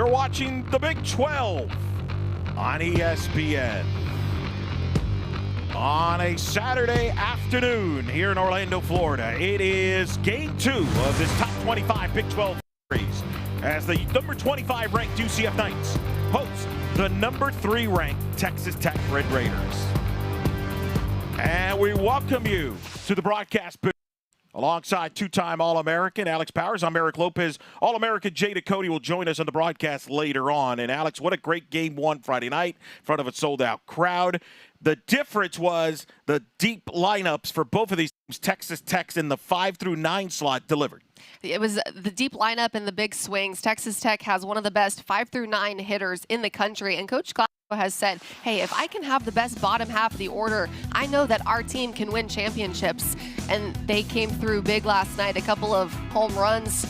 You're watching the Big 12 on ESPN. On a Saturday afternoon here in Orlando, Florida, it is game 2 of this top 25 Big 12 series as the number 25 ranked UCF Knights host the number 3 ranked Texas Tech Red Raiders. And we welcome you to the broadcast booth alongside two-time All-American Alex Powers. I'm Eric Lopez. All-American Jada Cody will join us on the broadcast later on. And Alex, what a great game one Friday night in front of a sold-out crowd. The difference was the deep lineups for both of these teams. Texas Tech's in the 5 through 9 slot delivered. It was the deep lineup and the big swings. Texas Tech has one of the best 5 through 9 hitters in the country, and Coach Glasgow has said, hey, if I can have the best bottom half of the order, I know that our team can win championships. And they came through big last night. A couple of home runs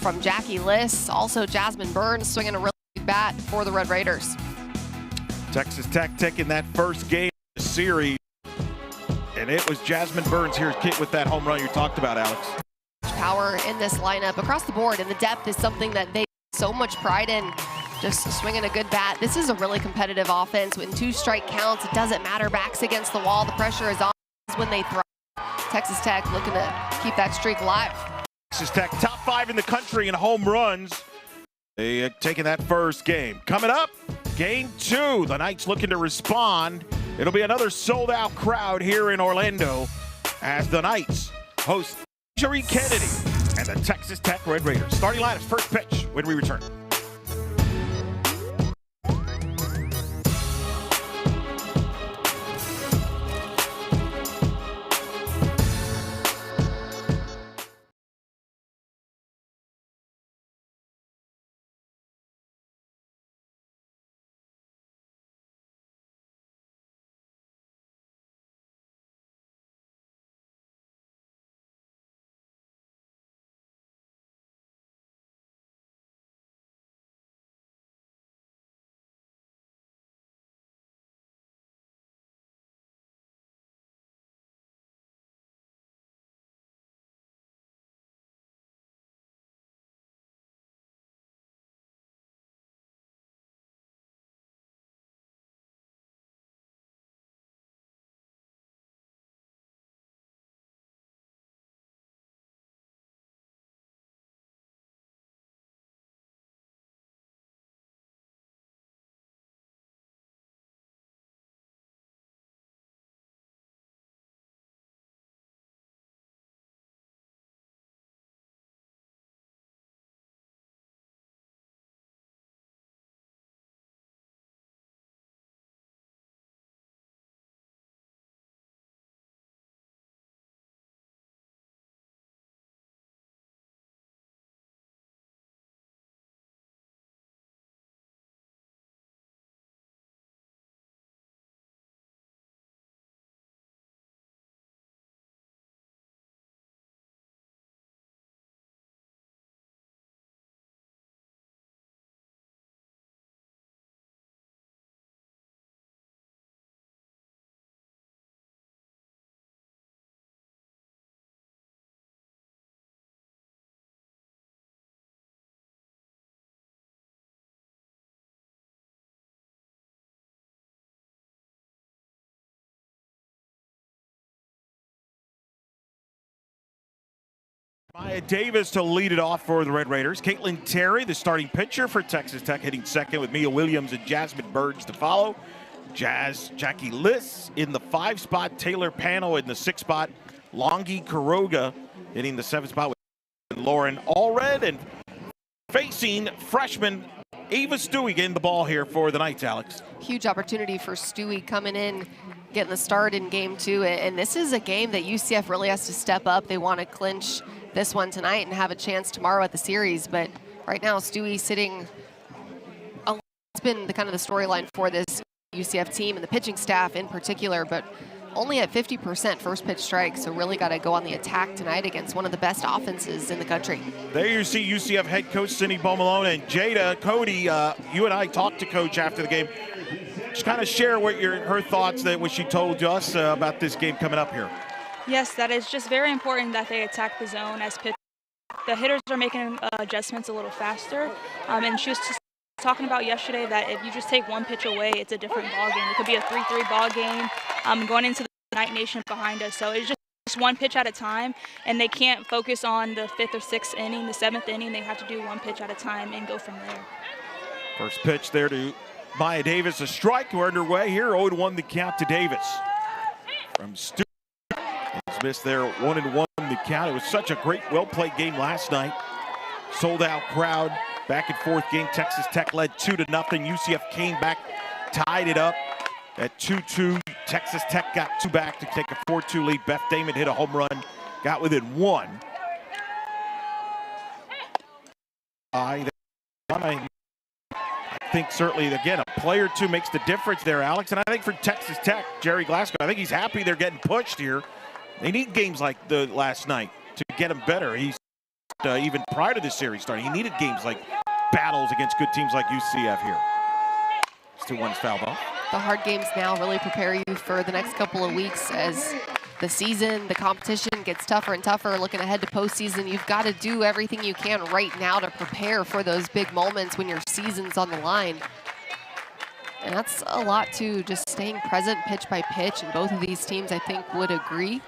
from Jackie Liss, also Jasmine Burns swinging a really big bat for the Red Raiders. Texas Tech taking that first game of the series, and it was Jasmine Burns here with that home run you talked about, Alex. Power in this lineup across the board, and the depth is something that they take so much pride in. Just swinging a good bat. This is a really competitive offense. When 2 strike counts, it doesn't matter. Backs against the wall. The pressure is on when they throw. Texas Tech looking to keep that streak alive. Texas Tech top 5 in the country in home runs. They taking that first game. Coming up, game 2. The Knights looking to respond. It'll be another sold-out crowd here in Orlando as the Knights host Jerry Kennedy and the Texas Tech Red Raiders. Starting lineups, first pitch when we return. Maya Davis to lead it off for the Red Raiders. Caitlin Terry, the starting pitcher for Texas Tech, hitting second with Mia Williams and Jasmine Burns to follow. Jackie Liss in the 5 spot. Taylor Pano in the 6 spot. Longi Kuroga hitting the 7 spot with Lauren Allred. And facing freshman Ava Stewie getting the ball here for the Knights, Alex. Huge opportunity for Stewie coming in, getting the start in game 2. And this is a game that UCF really has to step up. They want to clinch this one tonight and have a chance tomorrow at the series. But right now, Stewie sitting, it's been the kind of the storyline for this UCF team and the pitching staff in particular, but only at 50% first pitch strike, so really got to go on the attack tonight against one of the best offenses in the country. There you see UCF head coach Cindy Beaumalone and Jada Cody. You and I talked to Coach after the game. Just kind of share what her thoughts that what she told us about this game coming up here. Yes, that is just very important that they attack the zone as pitchers. The hitters are making adjustments a little faster, and she was just talking about yesterday that if you just take one pitch away, it's a different ball game. It could be a 3-3 ball game going into the Night Nation behind us. So it's just one pitch at a time, and they can't focus on the 5th or 6th inning, the 7th inning. They have to do one pitch at a time and go from there. First pitch there to Maya Davis, a strike. We're underway here. 0-1 the count to Davis. From Stu. He's missed there, 1-1 the count. It was such a great, well-played game last night. Sold-out crowd, back and forth game. Texas Tech led 2-0. UCF came back, tied it up at 2-2. Texas Tech got 2 back to take a 4-2 lead. Beth Damon hit a home run, got within 1. I think certainly, again, a play or two makes the difference there, Alex. And I think for Texas Tech, Jerry Glasgow, I think he's happy they're getting pushed here. They need games like the last night to get him better. He's even prior to this series starting, he needed games like battles against good teams like UCF here. 2-1's foul ball. The hard games now really prepare you for the next couple of weeks as the season, the competition gets tougher and tougher. Looking ahead to postseason, you've got to do everything you can right now to prepare for those big moments when your season's on the line. And that's a lot too, just staying present pitch by pitch. And both of these teams, I think, would agree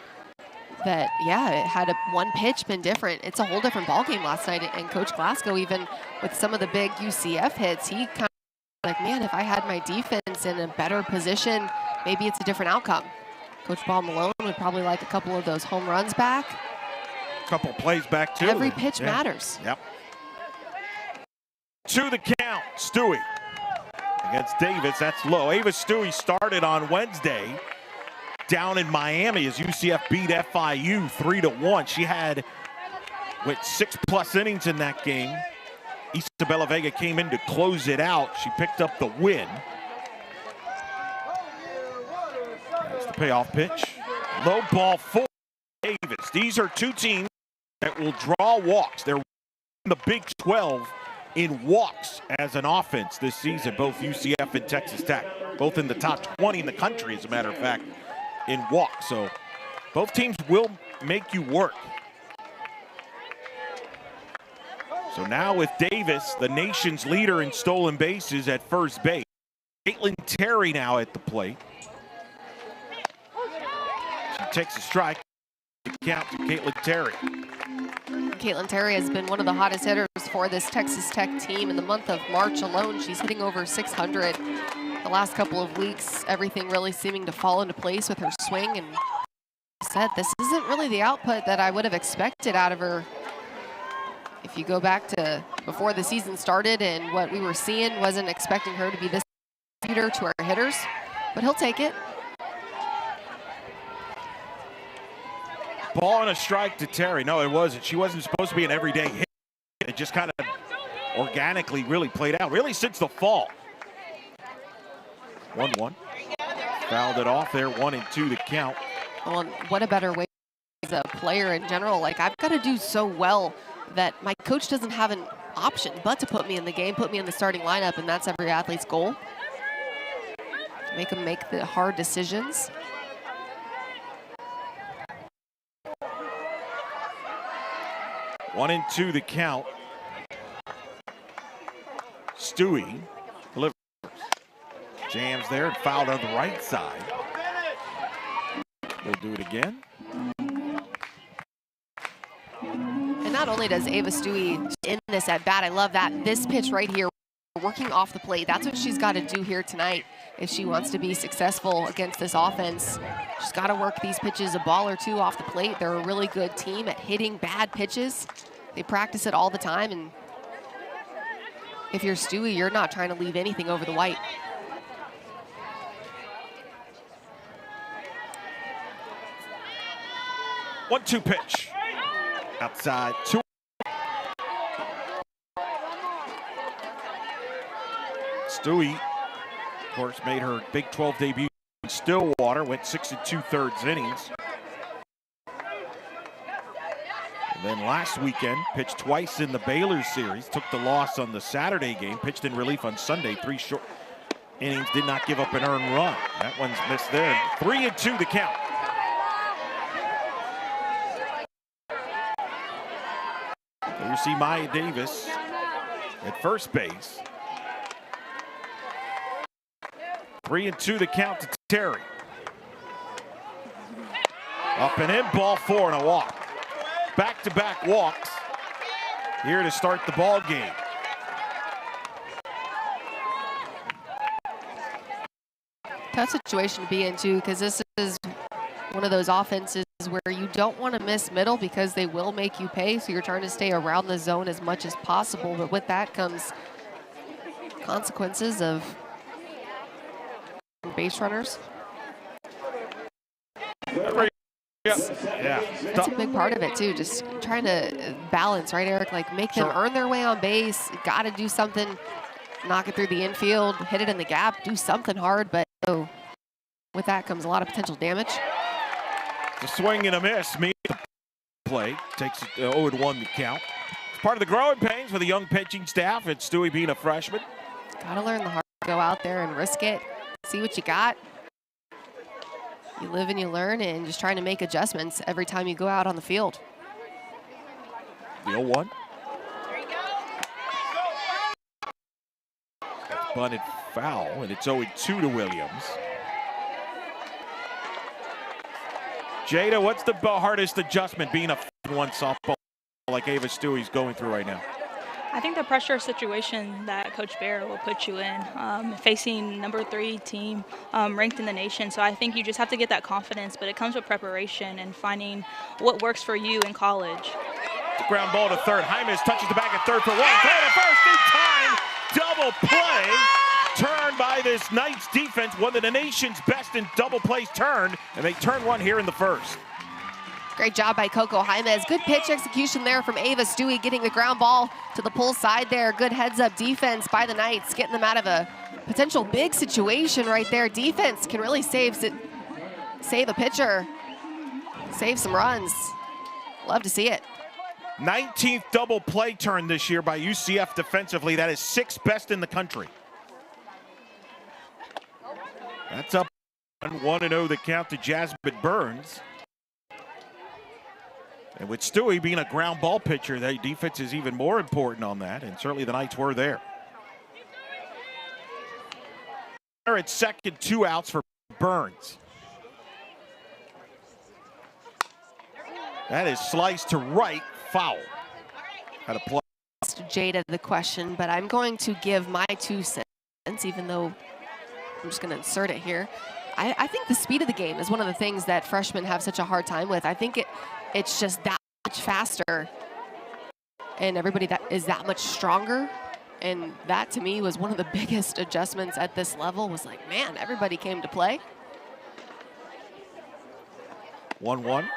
that, yeah, it had one pitch been different, it's a whole different ball game last night. And Coach Glasgow, even with some of the big UCF hits, he kind of like, man, if I had my defense in a better position, maybe it's a different outcome. Coach Ball Malone would probably like a couple of those home runs back. A couple plays back too. Every pitch matters. Yep. To the count, Stewie against Davis. That's low. Ava Stewie started on Wednesday down in Miami as UCF beat FIU 3-1. She had, with 6+ innings in that game. Isabella Vega came in to close it out. She picked up the win. That's the payoff pitch. Low ball for Davis. These are two teams that will draw walks. They're in the Big 12 in walks as an offense this season, both UCF and Texas Tech. Both in the top 20 in the country, as a matter of fact, in walks. So both teams will make you work. So now with Davis, the nation's leader in stolen bases at first base. Caitlin Terry now at the plate. She takes a strike. Count to Caitlin Terry. Caitlin Terry has been one of the hottest hitters for this Texas Tech team. In the month of March alone, she's hitting over 600. The last couple of weeks, everything really seeming to fall into place with her swing. And I said, this isn't really the output that I would have expected out of her. If you go back to before the season started and what we were seeing, wasn't expecting her to be this leader to our hitters, but he'll take it. Ball and a strike to Terry. No, it wasn't. She wasn't supposed to be an everyday hit. It just kind of organically really played out, really since the fall. 1-1. Fouled it off there, 1-2 the count. Well, what a better way as a player in general. Like, I've got to do so well that my coach doesn't have an option but to put me in the game, put me in the starting lineup, and that's every athlete's goal. Make them make the hard decisions. One and two the count. Stewie delivers. Jams there and fouled on the right side. We'll do it again. And not only does Ava Stewie in this at bat, I love that. This pitch right here, working off the plate, that's what she's got to do here tonight if she wants to be successful against this offense. She's got to work these pitches a ball or two off the plate. They're a really good team at hitting bad pitches. They practice it all the time, and if you're Stewie, you're not trying to leave anything over the white. One-two pitch. Outside, 2. Stewie, of course, made her Big 12 debut in Stillwater, went 6 2/3 innings. And then last weekend, pitched twice in the Baylor series, took the loss on the Saturday game, pitched in relief on Sunday, 3 short innings, did not give up an earned run. That one's missed there. 3-2 the count. You see Maya Davis at first base. 3-2 the count to Terry. Up and in, ball 4 and a walk. Back-to-back walks here to start the ball game. Tough situation to be in too, because this is one of those offenses where you don't want to miss middle because they will make you pay, so you're trying to stay around the zone as much as possible, but with that comes consequences of base runners. Yeah. That's a big part of it too, just trying to balance, right, Eric? Like make them earn their way on base, got to do something, knock it through the infield, hit it in the gap, do something hard, but with that comes a lot of potential damage. The swing and a miss, me the play, takes it 0-1 the count. It's part of the growing pains for the young pitching staff, and Stewie being a freshman. Gotta learn the hard, go out there and risk it, see what you got. You live and you learn, and just trying to make adjustments every time you go out on the field. The 0-1. Bunted foul, and it's 0-2 to Williams. Jada, what's the hardest adjustment being a 1 softball like Ava Stewie's going through right now? I think the pressure situation that Coach Bear will put you in, facing number 3 team ranked in the nation. So I think you just have to get that confidence, but it comes with preparation and finding what works for you in college. Ground ball to third. Jaimes touches the bag at third for 1. Throw to first in time. Double play. Turned by this Knights defense, one of the nation's best in double plays turned, and they turn one here in the first. Great job by Coco Jaimes. Good pitch execution there from Ava Stewie, getting the ground ball to the pull side there. Good heads-up defense by the Knights, getting them out of a potential big situation right there. Defense can really save a pitcher, save some runs. Love to see it. 19th double play turn this year by UCF defensively. That is 6th best in the country. That's up 1-0 the count to Jasmine Burns. And with Stewie being a ground ball pitcher, the defense is even more important on that, and certainly the Knights were there. At second, 2 outs for Burns. That is sliced to right, foul. Had a play. Jada the question, but I'm going to give my 2 cents, even though I'm just going to insert it here. I think the speed of the game is one of the things that freshmen have such a hard time with. I think it's just that much faster, and everybody that is that much stronger. And that, to me, was one of the biggest adjustments at this level. Was like, man, everybody came to play. 1-1.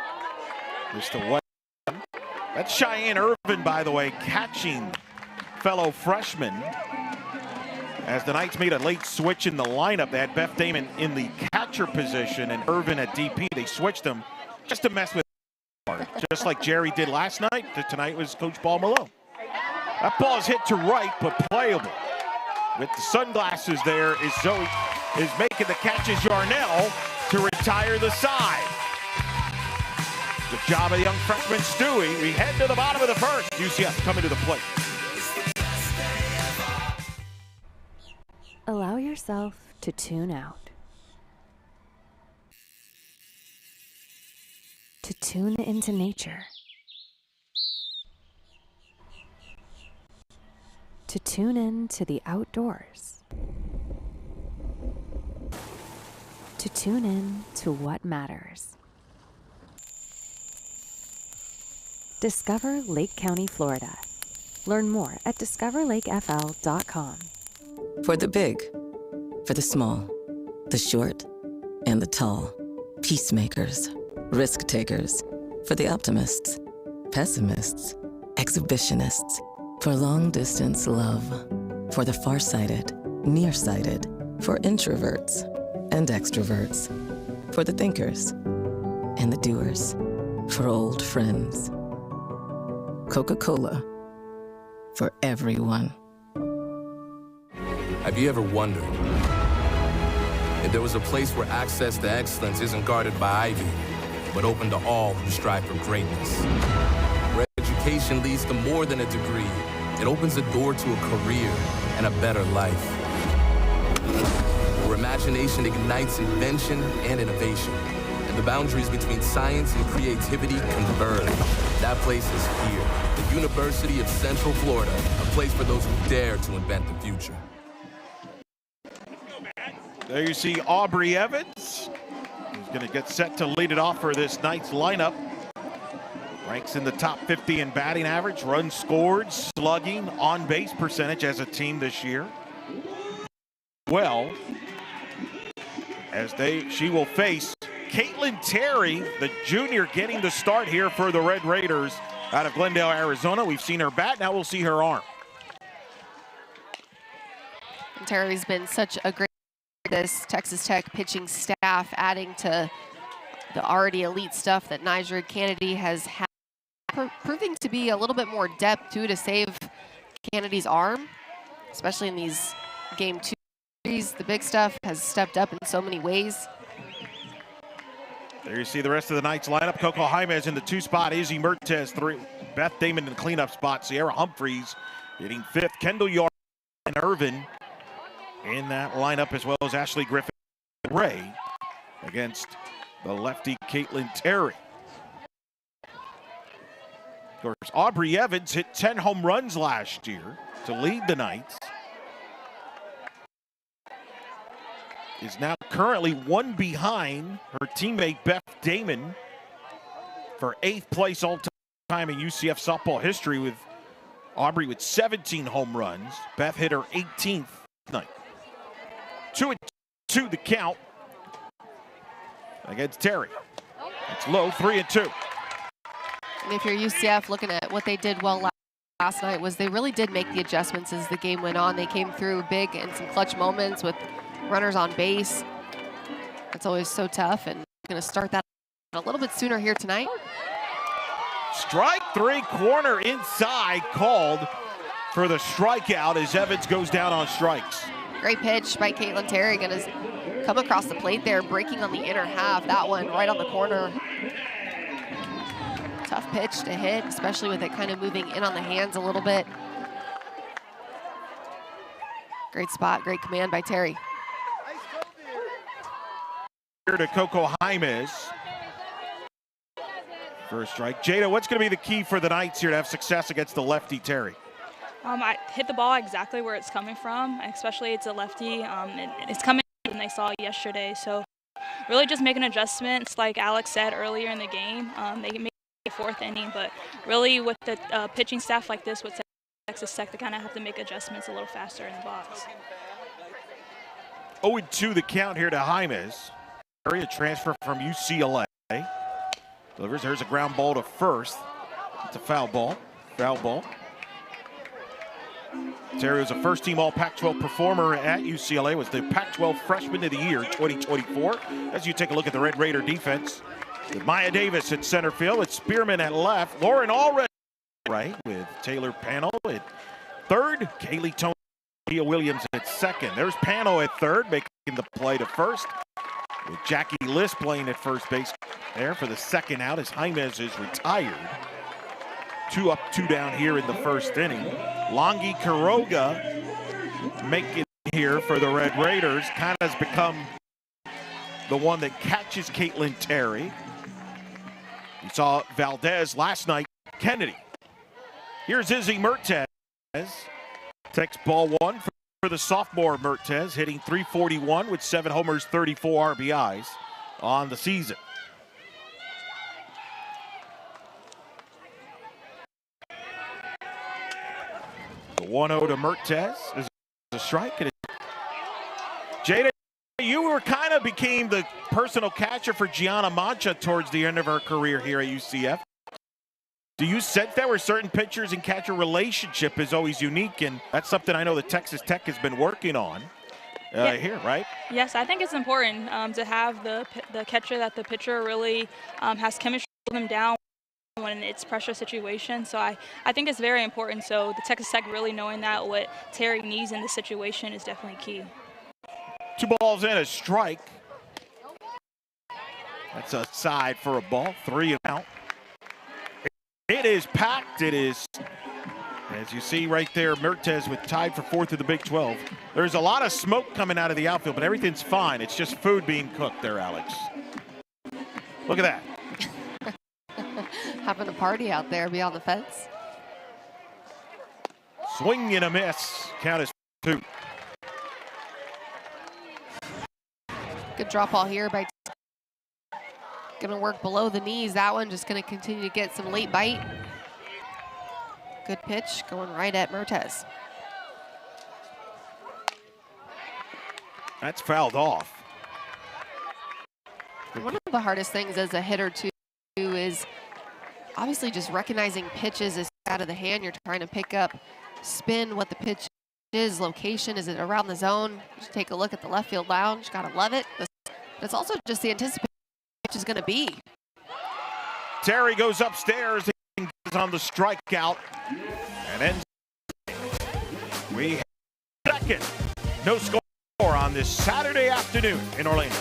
Mr. White. That's Cheyenne Irvin, by the way, catching fellow freshman. As the Knights made a late switch in the lineup, they had Beth Damon in the catcher position and Irvin at DP. They switched them just to mess with him, just like Jerry did last night. Tonight was Coach Paul Malone. That ball is hit to right, but playable. With the sunglasses there is Zoe, is making the catch as Yarnell to retire the side. Good job of the young freshman Stewie. We head to the bottom of the first. UCF coming to the plate. Allow yourself to tune out. To tune into nature. To tune in to the outdoors. To tune in to what matters. Discover Lake County, Florida. Learn more at discoverlakefl.com. For the big, for the small, the short, and the tall. Peacemakers, risk takers. For the optimists, pessimists, exhibitionists. For long distance love. For the farsighted, nearsighted. For introverts and extroverts. For the thinkers and the doers. For old friends. Coca-Cola. For everyone. Have you ever wondered if there was a place where access to excellence isn't guarded by ivy, but open to all who strive for greatness? Where education leads to more than a degree, it opens the door to a career and a better life. where imagination ignites invention and innovation, and the boundaries between science and creativity converge. That place is here, the University of Central Florida, a place for those who dare to invent the future. There you see Aubrey Evans, who's going to get set to lead it off for this night's lineup. Ranks in the top 50 in batting average, runs scored, slugging, on-base percentage as a team this year. Well, as she will face Caitlin Terry, the junior, getting the start here for the Red Raiders out of Glendale, Arizona. We've seen her bat, now we'll see her arm. And Terry's been such a great this Texas Tech pitching staff, adding to the already elite stuff that Nyjah Kennedy has had, proving to be a little bit more depth too to save Kennedy's arm, especially in these game 2 series. The big stuff has stepped up in so many ways. There you see the rest of the night's lineup. Coco Jaimez in the 2 spot, Izzy Mertez 3, Beth Damon in the cleanup spot, Sierra Humphreys hitting 5th, Kendall Yard and Irvin in that lineup, as well as Ashley Griffin Ray against the lefty Caitlin Terry. Of course, Aubrey Evans hit 10 home runs last year to lead the Knights. Is now currently 1 behind her teammate Beth Damon for 8th place all-time in UCF softball history, with Aubrey with 17 home runs. Beth hit her 18th night. 2-2 the count against Terry. It's low, 3-2. And if you're UCF, looking at what they did well last night was they really did make the adjustments as the game went on. They came through big in some clutch moments with runners on base. It's always so tough, and going to start that a little bit sooner here tonight. Strike 3, corner inside, called for the strikeout as Evans goes down on strikes. Great pitch by Caitlin Terry, going to come across the plate there, breaking on the inner half. That one right on the corner. Tough pitch to hit, especially with it kind of moving in on the hands a little bit. Great spot, great command by Terry. Here to Coco Jaimez. First strike. Jada, what's going to be the key for the Knights here to have success against the lefty Terry? I hit the ball exactly where it's coming from, especially it's a lefty. It's coming and they saw yesterday. So really just making adjustments like Alex said earlier in the game. They make the 4th inning, but really with the pitching staff like this with Texas Tech, they kind of have to make adjustments a little faster in the box. 0-2 the count here to Jaimez. Area transfer from UCLA. Delivers, there's a ground ball to first. It's a foul ball. Foul ball. Terry was a first-team All-Pac-12 performer at UCLA, was the Pac-12 Freshman of the Year 2024. As you take a look at the Red Raider defense, with Maya Davis at center field, with Spearman at left, Lauren Allred right, with Taylor Pano at third, Kaylee Tony, Leah Williams at second. There's Pano at third, making the play to first, with Jackie List playing at first base there for the second out as Jaimez is retired. 2 up, 2 down here in the first inning. Longi Quiroga making here for the Red Raiders, kind of has become the one that catches Caitlin Terry. We saw Valdez last night, Kennedy. Here's Izzy Mertez. Takes ball 1 for the sophomore Mertez, hitting .341 with 7 homers, 34 RBIs on the season. The 1-0 to Mertez is a strike. Jada, you became the personal catcher for Gianna Mancha towards the end of her career here at UCF. Do you sense that where certain pitchers and catcher relationship is always unique, and that's something I know that Texas Tech has been working on here, right? Yes, I think it's important to have the catcher that the pitcher really has chemistry with them down when it's pressure situation. So I think it's very important. So the Texas Tech really knowing that what Terry needs in this situation is definitely key. 2 balls and a strike. That's a side for a ball, 3 out. It is packed. It is As you see right there, Mertez with tied for 4th in the Big 12. There's a lot of smoke coming out of the outfield, but everything's fine. It's just food being cooked there, Alex. Look at that. Having a party out there beyond the fence. Swing and a miss. Count is 2. Good drop ball here by gonna work below the knees. That one just gonna continue to get some late bite. Good pitch going right at Mertez. That's fouled off. One of the hardest things as a hitter too is obviously just recognizing pitches is out of the hand. You're trying to pick up spin, what the pitch is, location, is it around the zone? Just take a look at the left field lounge, gotta love it. But it's also just the anticipation pitch is gonna be. Terry goes upstairs and is on the strikeout. And then we have second. No score on this Saturday afternoon in Orlando.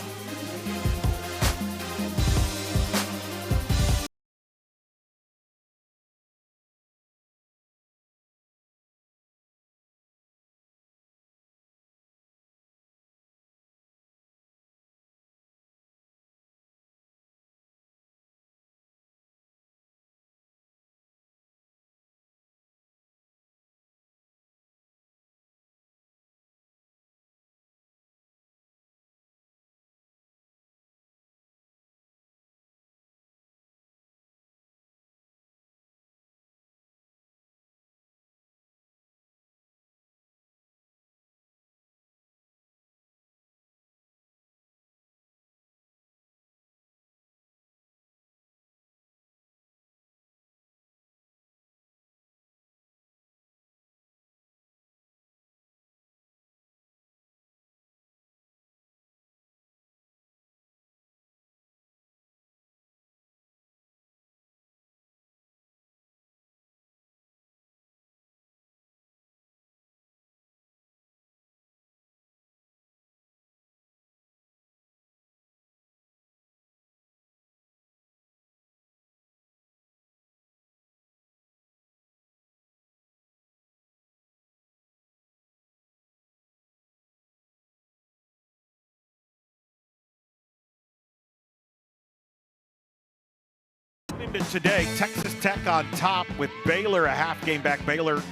Into today, Texas Tech on top with Baylor a half game back. Baylor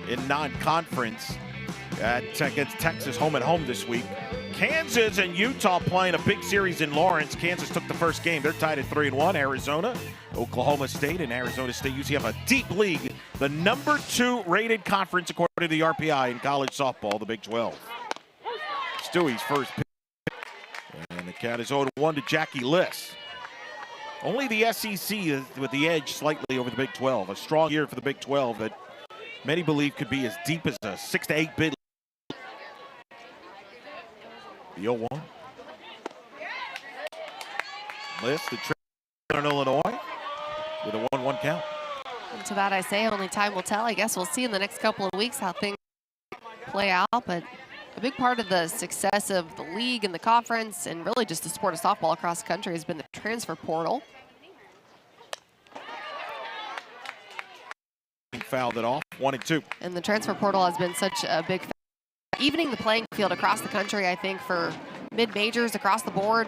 in non-conference against Texas home and home this week. Kansas and Utah playing a big series in Lawrence. Kansas took the first game. They're tied at 3-1. Arizona, Oklahoma State, and Arizona State UCF, a deep league. The number 2 rated conference according to the RPI in college softball, the Big 12. Stewie's first pitch. And the count is 0-1 to Jackie Liss. Only the SEC is with the edge slightly over the Big 12. A strong year for the Big 12 that many believe could be as deep as a 6 to 8 bid. The 0-1. Liss, the trip in Illinois with a 1-1 count. And to that I say, only time will tell. I guess we'll see in the next couple of weeks how things play out. But a big part of the success of the league and the conference and really just the sport of softball across the country has been the transfer portal. Fouled it off, 1-2. And the transfer portal has been such a big evening the playing field across the country, I think, for mid-majors across the board.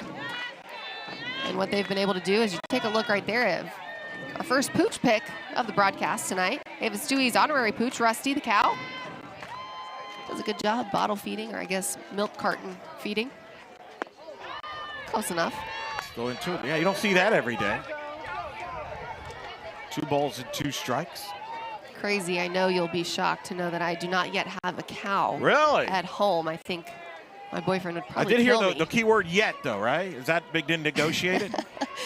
And what they've been able to do is you take a look right there at our first pooch pick of the broadcast tonight. David Stewie's honorary pooch, Rusty the cow. Does a good job bottle feeding, or I guess milk carton feeding. Close enough. Still in 2. Yeah, you don't see that every day. 2 balls and 2 strikes. Crazy. I know you'll be shocked to know that I do not yet have a cow Really? at home. I think my boyfriend would probably I did hear kill me. the key word yet, though, right? Is that big to negotiate it?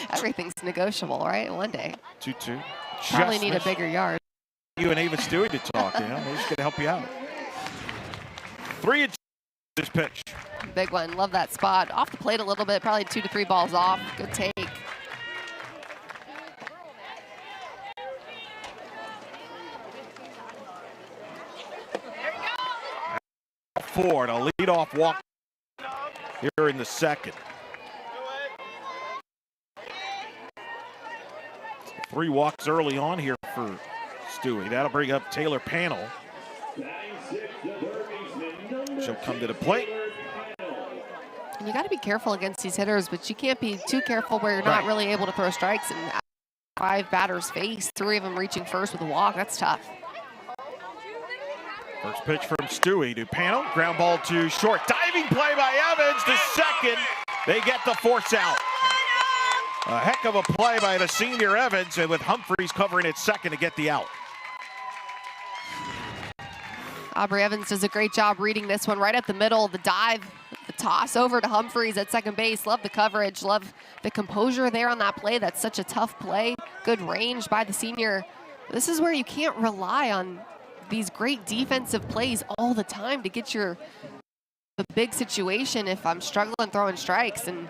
Everything's negotiable, right? One day. 2-2. Probably need a bigger yard. You and Ava Stewie to talk, you know? They're just going to help you out. 3-2 this pitch. Big one. Love that spot. Off the plate a little bit. Probably 2 to 3 balls off. Good take. Ford, a leadoff walk here in the second. 3 walks early on here for Stewie. That'll bring up Taylor Panel. She'll come to the plate. And you got to be careful against these hitters, but you can't be too careful where you're not really able to throw strikes. And 5 batters face, 3 of them reaching first with a walk. That's tough. First pitch from Stewie to Panel. Ground ball to short. Diving play by Evans to second. They get the force out. A heck of a play by the senior Evans, and with Humphreys covering at second to get the out. Aubrey Evans does a great job reading this one right up the middle. The dive, the toss over to Humphreys at second base. Love the coverage, love the composure there on that play. That's such a tough play. Good range by the senior. This is where you can't rely on these great defensive plays all the time to get a big situation if I'm struggling throwing strikes. And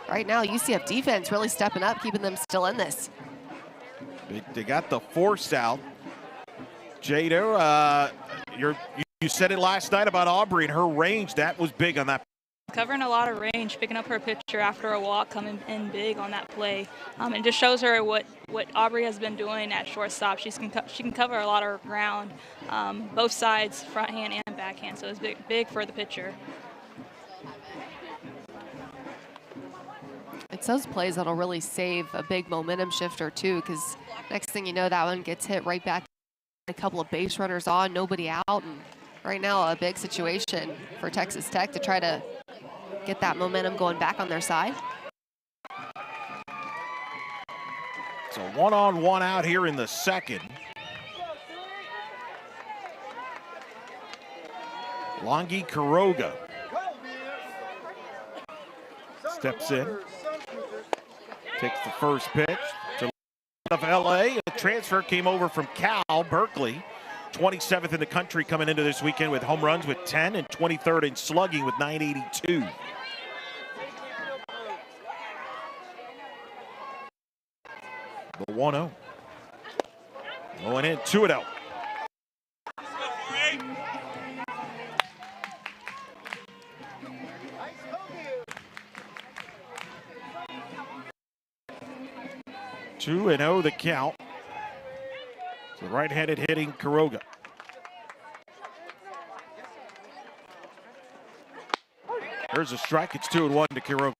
right now, UCF defense really stepping up, keeping them still in this. They got the force out. Jada, you said it last night about Aubrey and her range. That was big on that. Covering a lot of range, picking up her pitcher after a walk, coming in big on that play. And just shows her what Aubrey has been doing at shortstop. She can cover a lot of ground, both sides, front hand and backhand. So it's big for the pitcher. It's those plays that'll really save a big momentum shifter too, because next thing you know, that one gets hit right back. A couple of base runners on, nobody out, and right now a big situation for Texas Tech to try to get that momentum going back on their side. It's a 1-on-1 out here in the second. Longi Quiroga steps in, takes the first pitch to of LA. A transfer came over from Cal Berkeley, 27th in the country coming into this weekend with home runs with 10 and 23rd in slugging with 982. The 1-0. Going in 2-0. Two and 0 the count. So right-handed hitting Quiroga. There's a strike. It's 2-1 to Quiroga.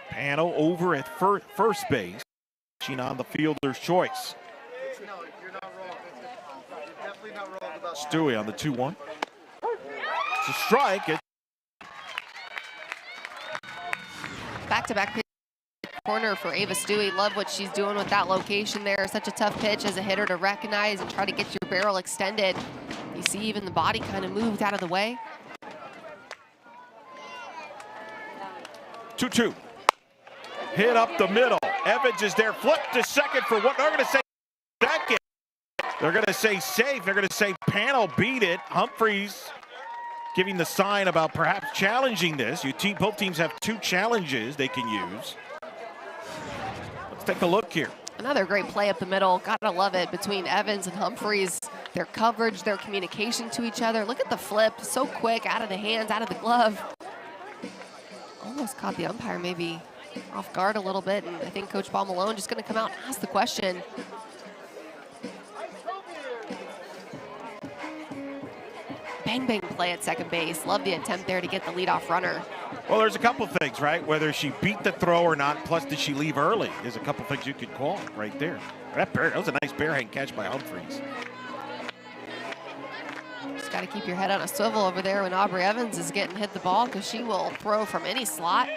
Panel over at first base. She's on the fielder's choice. Stewie on the 2-1. It's a strike. Back-to-back pitch corner for Ava Stewie. Love what she's doing with that location there. Such a tough pitch as a hitter to recognize and try to get your barrel extended. You see even the body kind of moved out of the way. 2-2. Hit up the middle. Evans is there. Flip to second for what they're going to say second. They're going to say safe. They're going to say Panel beat it. Humphreys giving the sign about perhaps challenging this. Both teams have 2 challenges they can use. Let's take a look here. Another great play up the middle. Gotta love it between Evans and Humphreys. Their coverage, their communication to each other. Look at the flip. So quick, out of the hands, out of the glove. Almost caught the umpire maybe off guard a little bit, and I think Coach Paul Malone just going to come out and ask the question. Bang, bang play at second base. Love the attempt there to get the leadoff runner. Well, there's a couple things, right? Whether she beat the throw or not, plus did she leave early? There's a couple things you could call right there. That was a nice barehand catch by Humphreys. Just got to keep your head on a swivel over there when Aubrey Evans is getting hit the ball, because she will throw from any slot.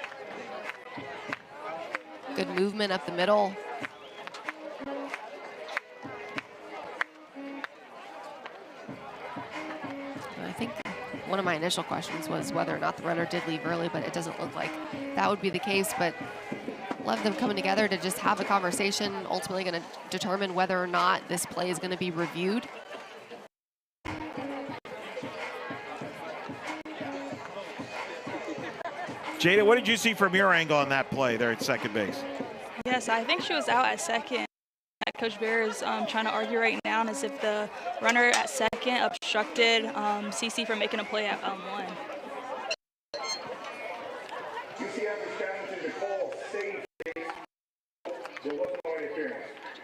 Good movement up the middle. I think one of my initial questions was whether or not the runner did leave early, but it doesn't look like that would be the case. But love them coming together to just have a conversation, ultimately going to determine whether or not this play is going to be reviewed. Jada, what did you see from your angle on that play there at second base? Yes, I think she was out at second. Coach Bear is trying to argue right now as if the runner at second obstructed CC from making a play at 1.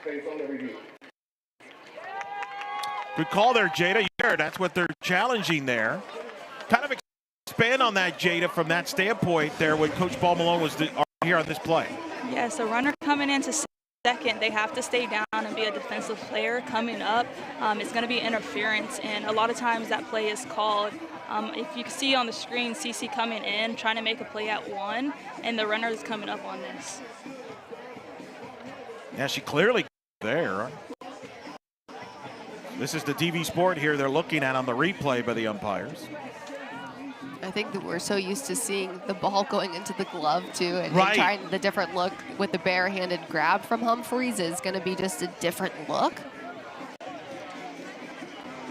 Good call there, Jada. Yeah, that's what they're challenging there. Kind of expand on that, Jada, from that standpoint there when Coach Paul Malone was here on this play. Yeah, so runner coming into second, they have to stay down and be a defensive player. Coming up, it's going to be interference, and a lot of times that play is called. If you can see on the screen, CC coming in, trying to make a play at 1, and the runner is coming up on this. Yeah, she clearly there. This is the TV Sport here they're looking at on the replay by the umpires. I think that we're so used to seeing the ball going into the glove, too, and Right. trying the different look with the barehanded grab from Humphries is going to be just a different look.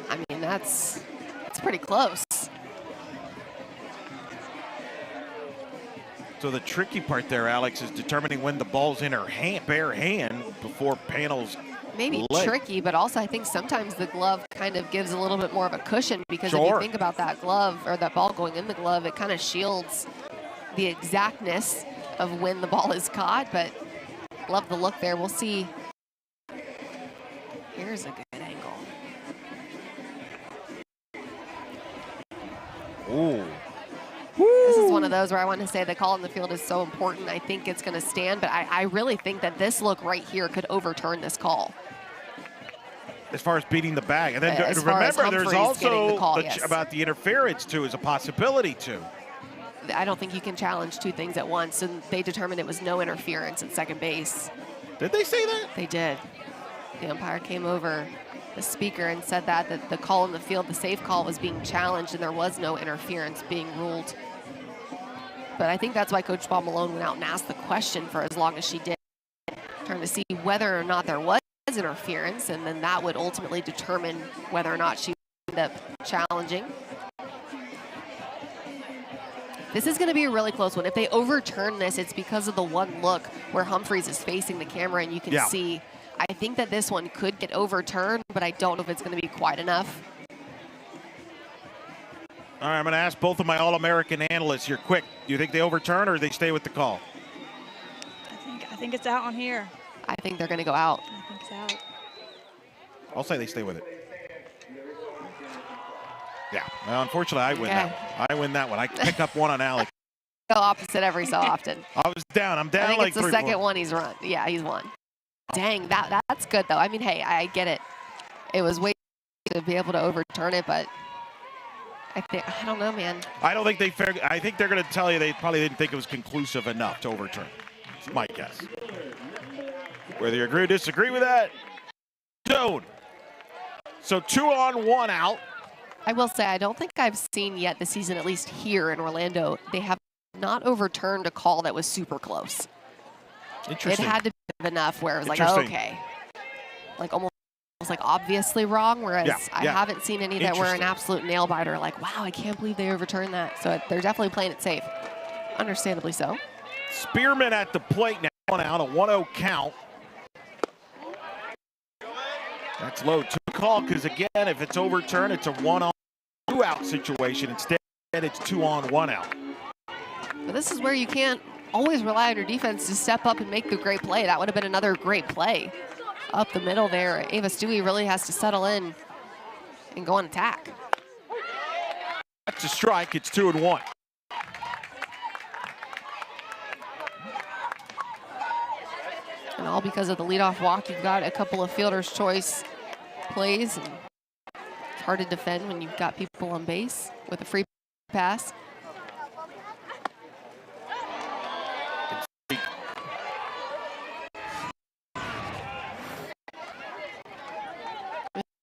I mean, that's pretty close. So the tricky part there, Alex, is determining when the ball's in her bare hand before panels. Maybe leg. tricky, but also I think sometimes the glove kind of gives a little bit more of a cushion because if Sure. you think about that glove or that ball going in the glove, it kind of shields the exactness of when the ball is caught, but love the look there. We'll see. Here's a good angle. Ooh. This is one of those where I want to say the call in the field is so important. I think it's going to stand, but I really think that this look right here could overturn this call. As far as beating the bag. And then As far as remember, there's Humphries getting also the call, yes. about the interference, too, is a possibility, too. I don't think you can challenge two things at once, and they determined it was no interference at second base. Did they say that? They did. The umpire came over the speaker and said that the call in the field, the safe call, was being challenged and there was no interference being ruled. But I think that's why Coach Paul Malone went out and asked the question for as long as she did, trying to see whether or not there was interference, and then that would ultimately determine whether or not she would end up challenging. This is going to be a really close one. If they overturn this, it's because of the one look where Humphries is facing the camera and you can see. I think that this one could get overturned, but I don't know if it's going to be quite enough. All right, I'm going to ask both of my All-American analysts here quick. Do you think they overturn or they stay with the call? I think it's out on here. I think they're going to go out. I think it's out. I'll say they stay with it. Yeah, well, unfortunately, I win that one. I win that one. I pick up one on Alex. Go opposite every so often. I was down. I'm down I think like it's the 3-4. second one he's run. Yeah, he's won. Dang, that's good, though. I mean, hey, I get it. It was way to be able to overturn it, but I don't know, man. I don't think they fair. I think they're going to tell you they probably didn't think it was conclusive enough to overturn. It's my guess. Whether you agree or disagree with that, don't. So 2-on-1 out. I will say, I don't think I've seen yet this season, at least here in Orlando, they have not overturned a call that was super close. It Interesting. had to be enough where it was like, oh, okay. Like almost like obviously wrong, whereas I haven't seen any that were an absolute nail biter, like, wow, I can't believe they overturned that. So they're definitely playing it safe. Understandably so. Spearman at the plate now, one out, a 1-0 count. That's low to call because, again, if it's overturned, it's a 1-on, 2-out situation. Instead, it's 2-on, 1 out. But this is where you can't always rely on your defense to step up and make the great play. That would have been another great play up the middle there. Ava Stewie really has to settle in and go on attack. That's a strike. It's 2-1. And all because of the leadoff walk. You've got a couple of fielder's choice plays. And it's hard to defend when you've got people on base with a free pass.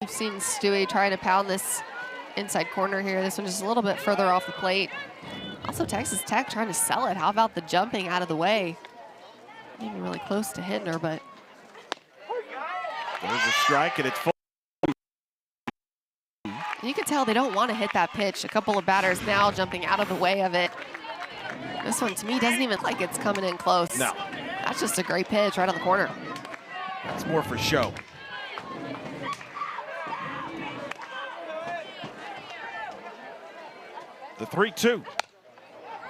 We've seen Stewie trying to pound this inside corner here. This one just a little bit further off the plate. Also, Texas Tech trying to sell it. How about the jumping out of the way? Not even really close to hitting her, but. There's a strike, and it's full. You can tell they don't want to hit that pitch. A couple of batters now jumping out of the way of it. This one, to me, doesn't even like it's coming in close. No. That's just a great pitch right on the corner. That's more for show. The 3-2.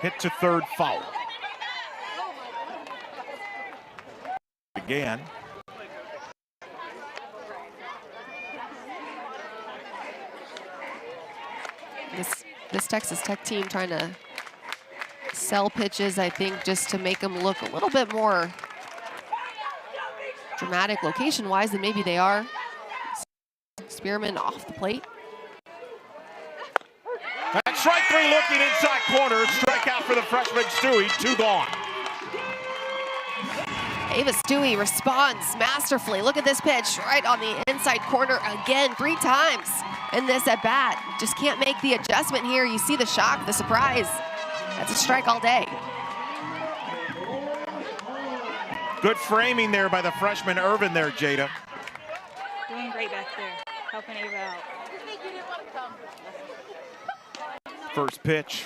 Hit to third, foul. Again. this Texas Tech team trying to sell pitches, I think, just to make them look a little bit more dramatic location-wise than maybe they are. Spearman off the plate. And strike three looking inside corner. Strikeout for the freshman Stewie. 2 gone. Ava Stewie responds masterfully. Look at this pitch right on the inside corner again 3 times in this at bat. Just can't make the adjustment here. You see the shock, the surprise. That's a strike all day. Good framing there by the freshman Irvin there, Jada. Doing great back there, helping Ava out. First pitch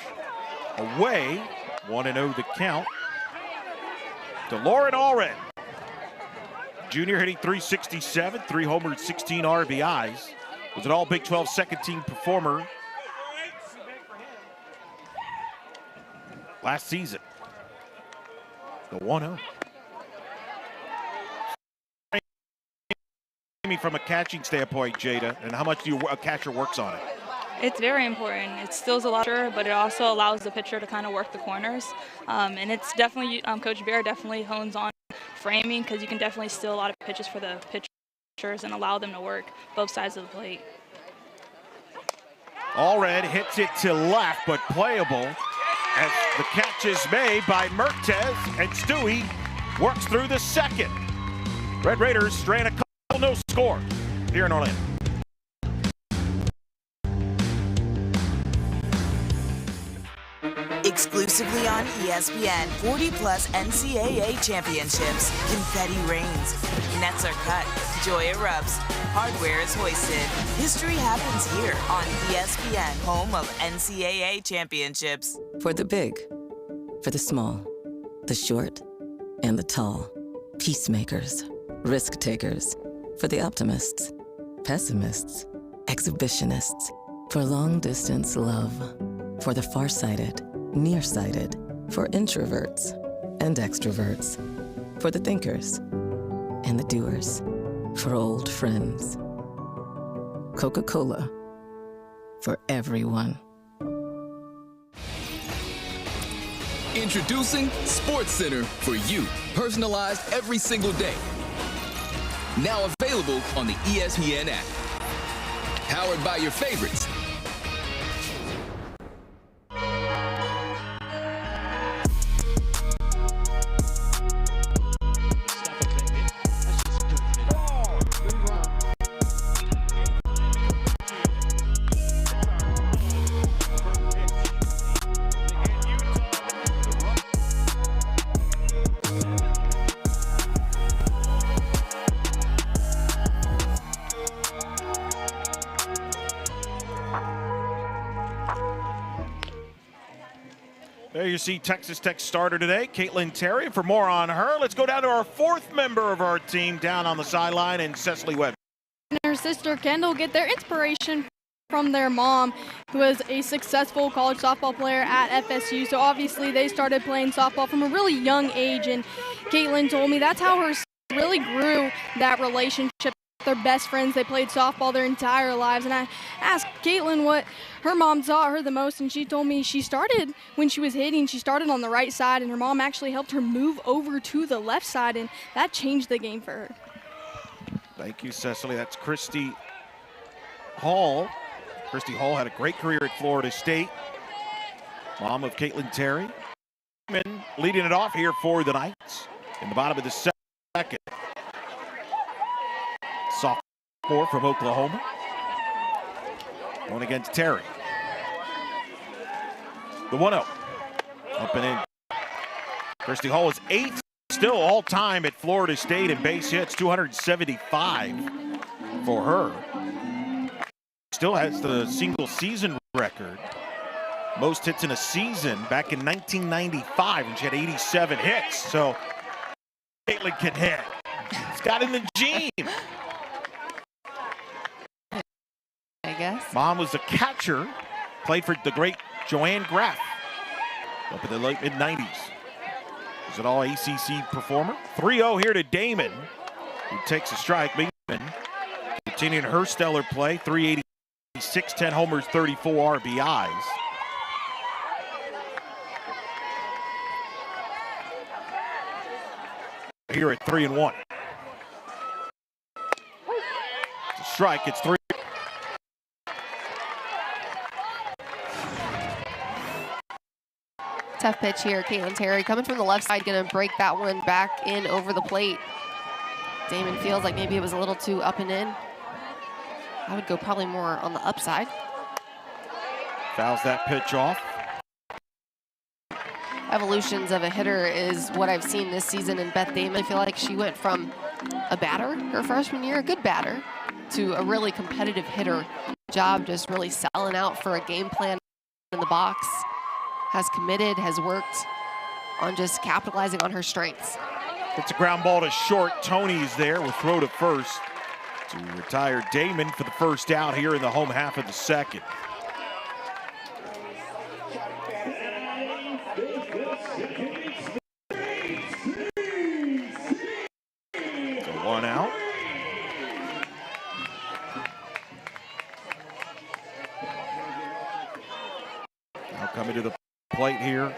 away. 1-0 the count. To Lauren Allred. Junior hitting .367, 3 homers, 16 RBIs. Was an all Big 12 second team performer last season. The 1-0. From a catching standpoint, Jada, and how much do a catcher works on it? It's very important. It stills a lot, but it also allows the pitcher to kind of work the corners. And it's definitely, Coach Bear definitely hones on framing, because you can definitely steal a lot of pitches for the pitchers and allow them to work both sides of the plate. Allred hits it to left, but playable as the catch is made by Mertez, and Stewie works through the second. Red Raiders strand a couple, no score here in Orlando. Exclusively on ESPN, 40-plus NCAA championships. Confetti rains. Nets are cut. Joy erupts. Hardware is hoisted. History happens here on ESPN, home of NCAA championships. For the big, for the small, the short, and the tall. Peacemakers, risk takers. For the optimists, pessimists, exhibitionists. For long distance love. For the farsighted, nearsighted, for introverts and extroverts, for the thinkers and the doers, for old friends. Coca-Cola, for everyone. Introducing SportsCenter for you, personalized every single day. Now available on the ESPN app. Powered by your favorites. There you see Texas Tech starter today, Caitlin Terry. For more on her, let's go down to our 4th member of our team down on the sideline, and Cecily Webb. And her sister Kendall get their inspiration from their mom, who was a successful college softball player at FSU. So obviously they started playing softball from a really young age, and Caitlin told me that's how her really grew that relationship. They're best friends. They played softball their entire lives. And I asked Caitlin what her mom taught her the most, and she told me she started when she was hitting. She started on the right side, and her mom actually helped her move over to the left side, and that changed the game for her. Thank you, Cecily. That's Christy Hall. Christy Hall had a great career at Florida State. Mom of Caitlin Terry. Leading it off here for the Knights in the bottom of the second. Sophomore from Oklahoma. Going against Terry. The 1-0. Up and in. Christy Hall is 8th still all-time at Florida State in base hits, 275 for her. Still has the single season record. Most hits in a season back in 1995 when she had 87 hits. So Caitlin can hit. It's got in the gene. I guess. Mom was a catcher, played for the great Joanne Graff up in the late mid-90s. Was an all-ACC performer. 3-0 here to Damon, who takes a strike. Damon continuing her stellar play, 386 36, 10 homers, 34 RBIs. Here at 3-1. It's a strike, it's 3. Tough pitch here, Caitlin Terry coming from the left side, gonna break that one back in over the plate. Damon feels like maybe it was a little too up and in. I would go probably more on the upside. Fouls that pitch off. Evolutions of a hitter is what I've seen this season in Beth Damon. I feel like she went from a batter her freshman year, a good batter, to a really competitive hitter. Job just really selling out for a game plan in the box. Has committed, has worked on just capitalizing on her strengths. It's a ground ball to short. Tony's there with throw to first to retire Damon for the first out here in the home half of the second. So one out. Now coming to the plate here.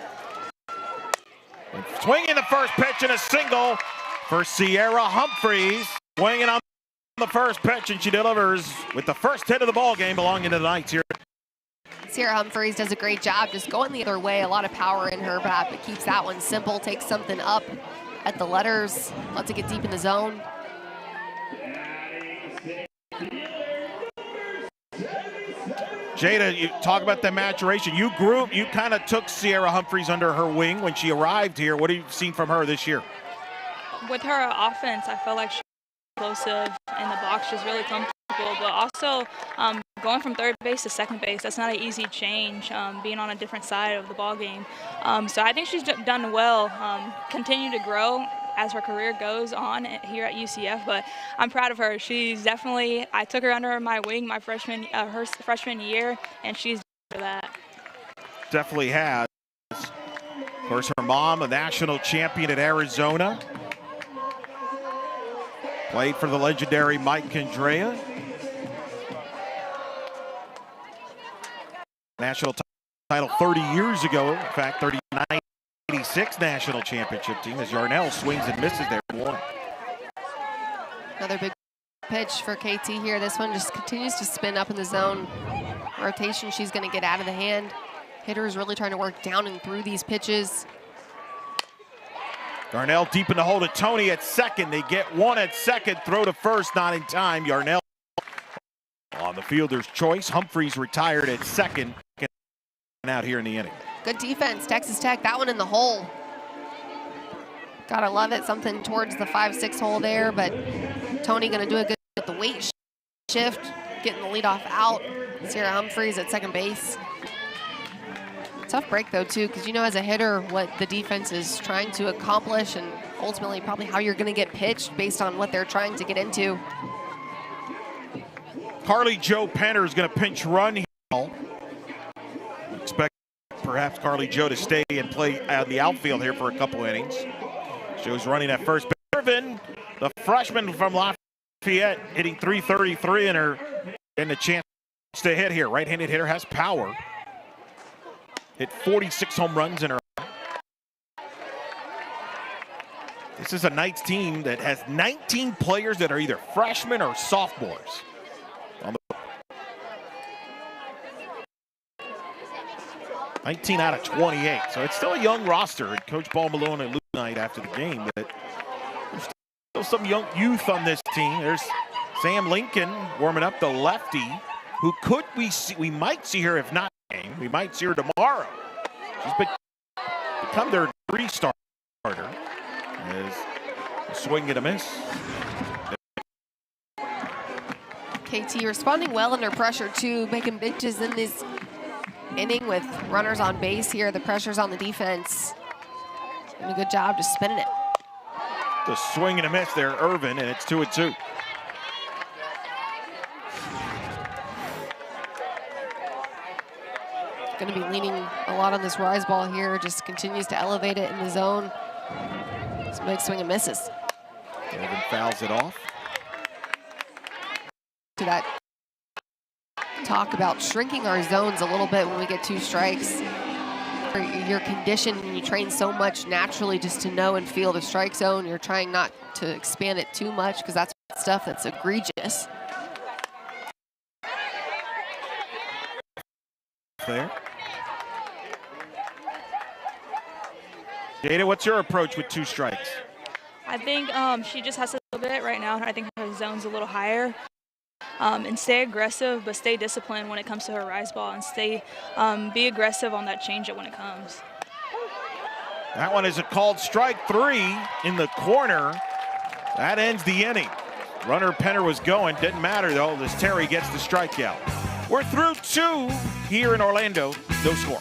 And swinging the first pitch and a single for Sierra Humphreys. Swinging on the first pitch, and she delivers with the first hit of the ball game belonging to the Knights here. Sierra Humphreys does a great job just going the other way. A lot of power in her bat, but keeps that one simple. Takes something up at the letters. Lets it get deep in the zone. Jada, you talk about the maturation. You kind of took Sierra Humphreys under her wing when she arrived here. What have you seen from her this year? With her offense, I felt like she was explosive in the box, just really comfortable, but also going from third base to second base, that's not an easy change, being on a different side of the ball game. So I think she's done well, continue to grow as her career goes on here at UCF, but I'm proud of her. She's definitely, I took her under my wing her freshman year, and she's for that. Definitely has. Of course, her mom, a national champion at Arizona. Played for the legendary Mike Condrea. National title 30 years ago. In fact, 86 national championship team as Yarnell swings and misses there. One. Another big pitch for KT here. This one just continues to spin up in the zone. Rotation she's going to get out of the hand. Hitter's really trying to work down and through these pitches. Yarnell deep in the hole to Tony at second. They get one at second. Throw to first, not in time. Yarnell on the fielder's choice. Humphreys retired at second. Out here in the inning. Good defense, Texas Tech. That one in the hole. Gotta love it. Something towards the 5-6 hole there, but Tony gonna do a good with the weight shift, getting the leadoff out. Sierra Humphreys at second base. Tough break though too, because you know as a hitter what the defense is trying to accomplish and ultimately probably how you're gonna get pitched based on what they're trying to get into. Carly Jo Penner is gonna pinch run here. Expect perhaps Carly Jo to stay and play out the outfield here for a couple innings. Jo's running at first. Irvin, the freshman from Lafayette, hitting .333 in her, and the chance to hit here. Right-handed hitter, has power. Hit 46 home runs in her. This is a Knights team that has 19 players that are either freshmen or sophomores. 19 out of 28, so it's still a young roster. And Coach Paul Malone and Luke Knight after the game, but there's still some young youth on this team. There's Sam Lincoln warming up, the lefty, who we might see her if not game. We might see her tomorrow. She's become their three-starter. As a swing and a miss. KT responding well under pressure too, making pitches in this inning with runners on base here. The pressure's on the defense. Doing a good job just spinning it. The swing and a miss there, Irvin, and it's 2-2. Going to be leaning a lot on this rise ball here. Just continues to elevate it in the zone. Some big swing and misses. Irvin fouls it off. To that talk about shrinking our zones a little bit when we get 2 strikes. You're conditioned and you train so much naturally just to know and feel the strike zone. You're trying not to expand it too much because that's stuff that's egregious. There. Jada, what's your approach with 2 strikes? I think she just has to a little bit right now. I think her zone's a little higher. And stay aggressive, but stay disciplined when it comes to her rise ball, and be aggressive on that changeup when it comes. That one is a called strike 3 in the corner. That ends the inning. Runner Penner was going. Didn't matter, though, as Terry gets the strikeout. We're through 2 here in Orlando. No score.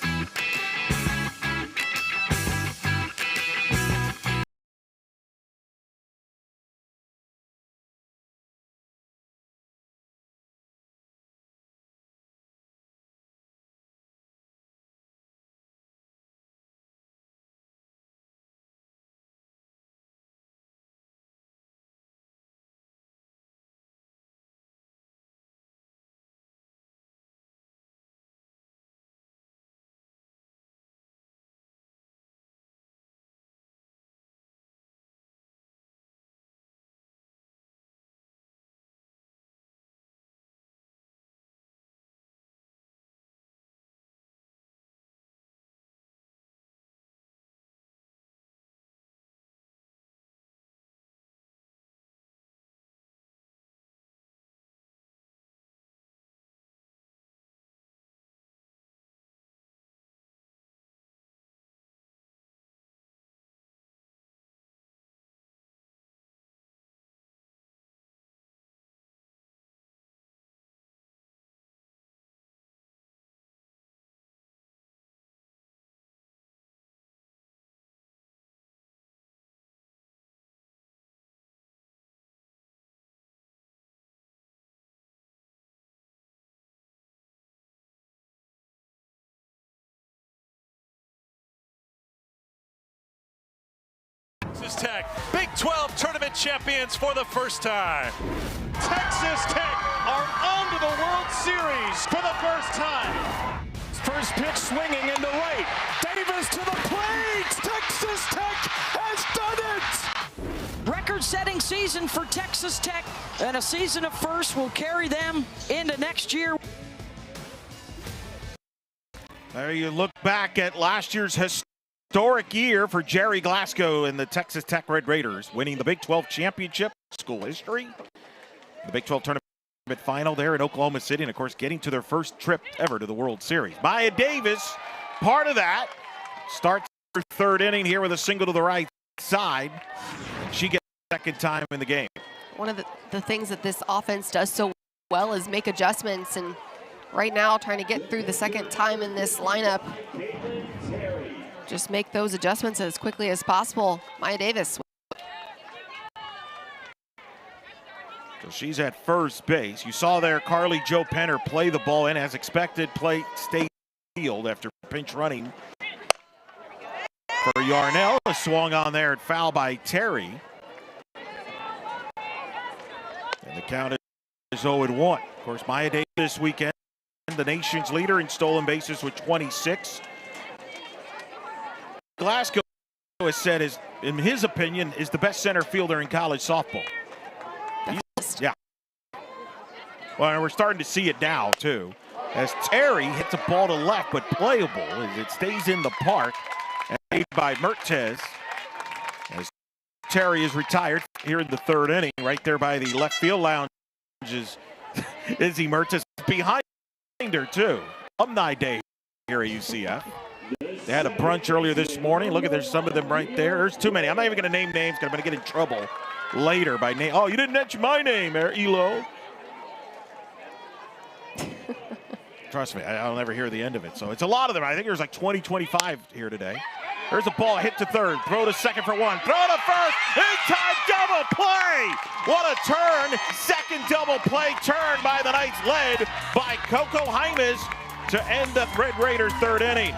Texas Tech, Big 12 tournament champions for the first time. Texas Tech are on to the World Series for the first time. First pitch swinging into right. Davis to the plate. Texas Tech has done it. Record-setting season for Texas Tech, and a season of first will carry them into next year. There you look back at last year's historic year for Jerry Glasgow and the Texas Tech Red Raiders, winning the Big 12 championship, school history. The Big 12 tournament final there in Oklahoma City, and of course getting to their first trip ever to the World Series. Maya Davis, part of that, starts her 3rd inning here with a single to the right side. She gets second time in the game. One of the things that this offense does so well is make adjustments, and right now trying to get through the second time in this lineup. Just make those adjustments as quickly as possible. Maya Davis. So she's at first base. You saw there Carly Jo Penner play the ball in as expected, stay field after pinch running for Yarnell. A swung on there at foul by Terry. And the count is 0-1. Of course, Maya Davis this weekend, the nation's leader in stolen bases with 26. Glasgow has said, in his opinion, is the best center fielder in college softball. Yeah. Well, we're starting to see it now, too, as Terry hits a ball to left, but playable as it stays in the park. And made by Mertes, as Terry is retired here in the 3rd inning, right there by the left field lounge is Izzy Mertes. Behind her, too. Alumni Day here at UCF. They had a brunch earlier this morning. Look at, there's some of them right there. There's too many. I'm not even going to name names because I'm going to get in trouble later by name. Oh, you didn't mention my name, Elo. Trust me, I'll never hear the end of it. So it's a lot of them. I think there's like 20, 25 here today. There's a ball hit to 3rd. Throw to 2nd for 1. Throw to 1st. In-time double play. What a turn. Second double play turn by the Knights, led by Coco Jaimes to end the Red Raiders' 3rd inning.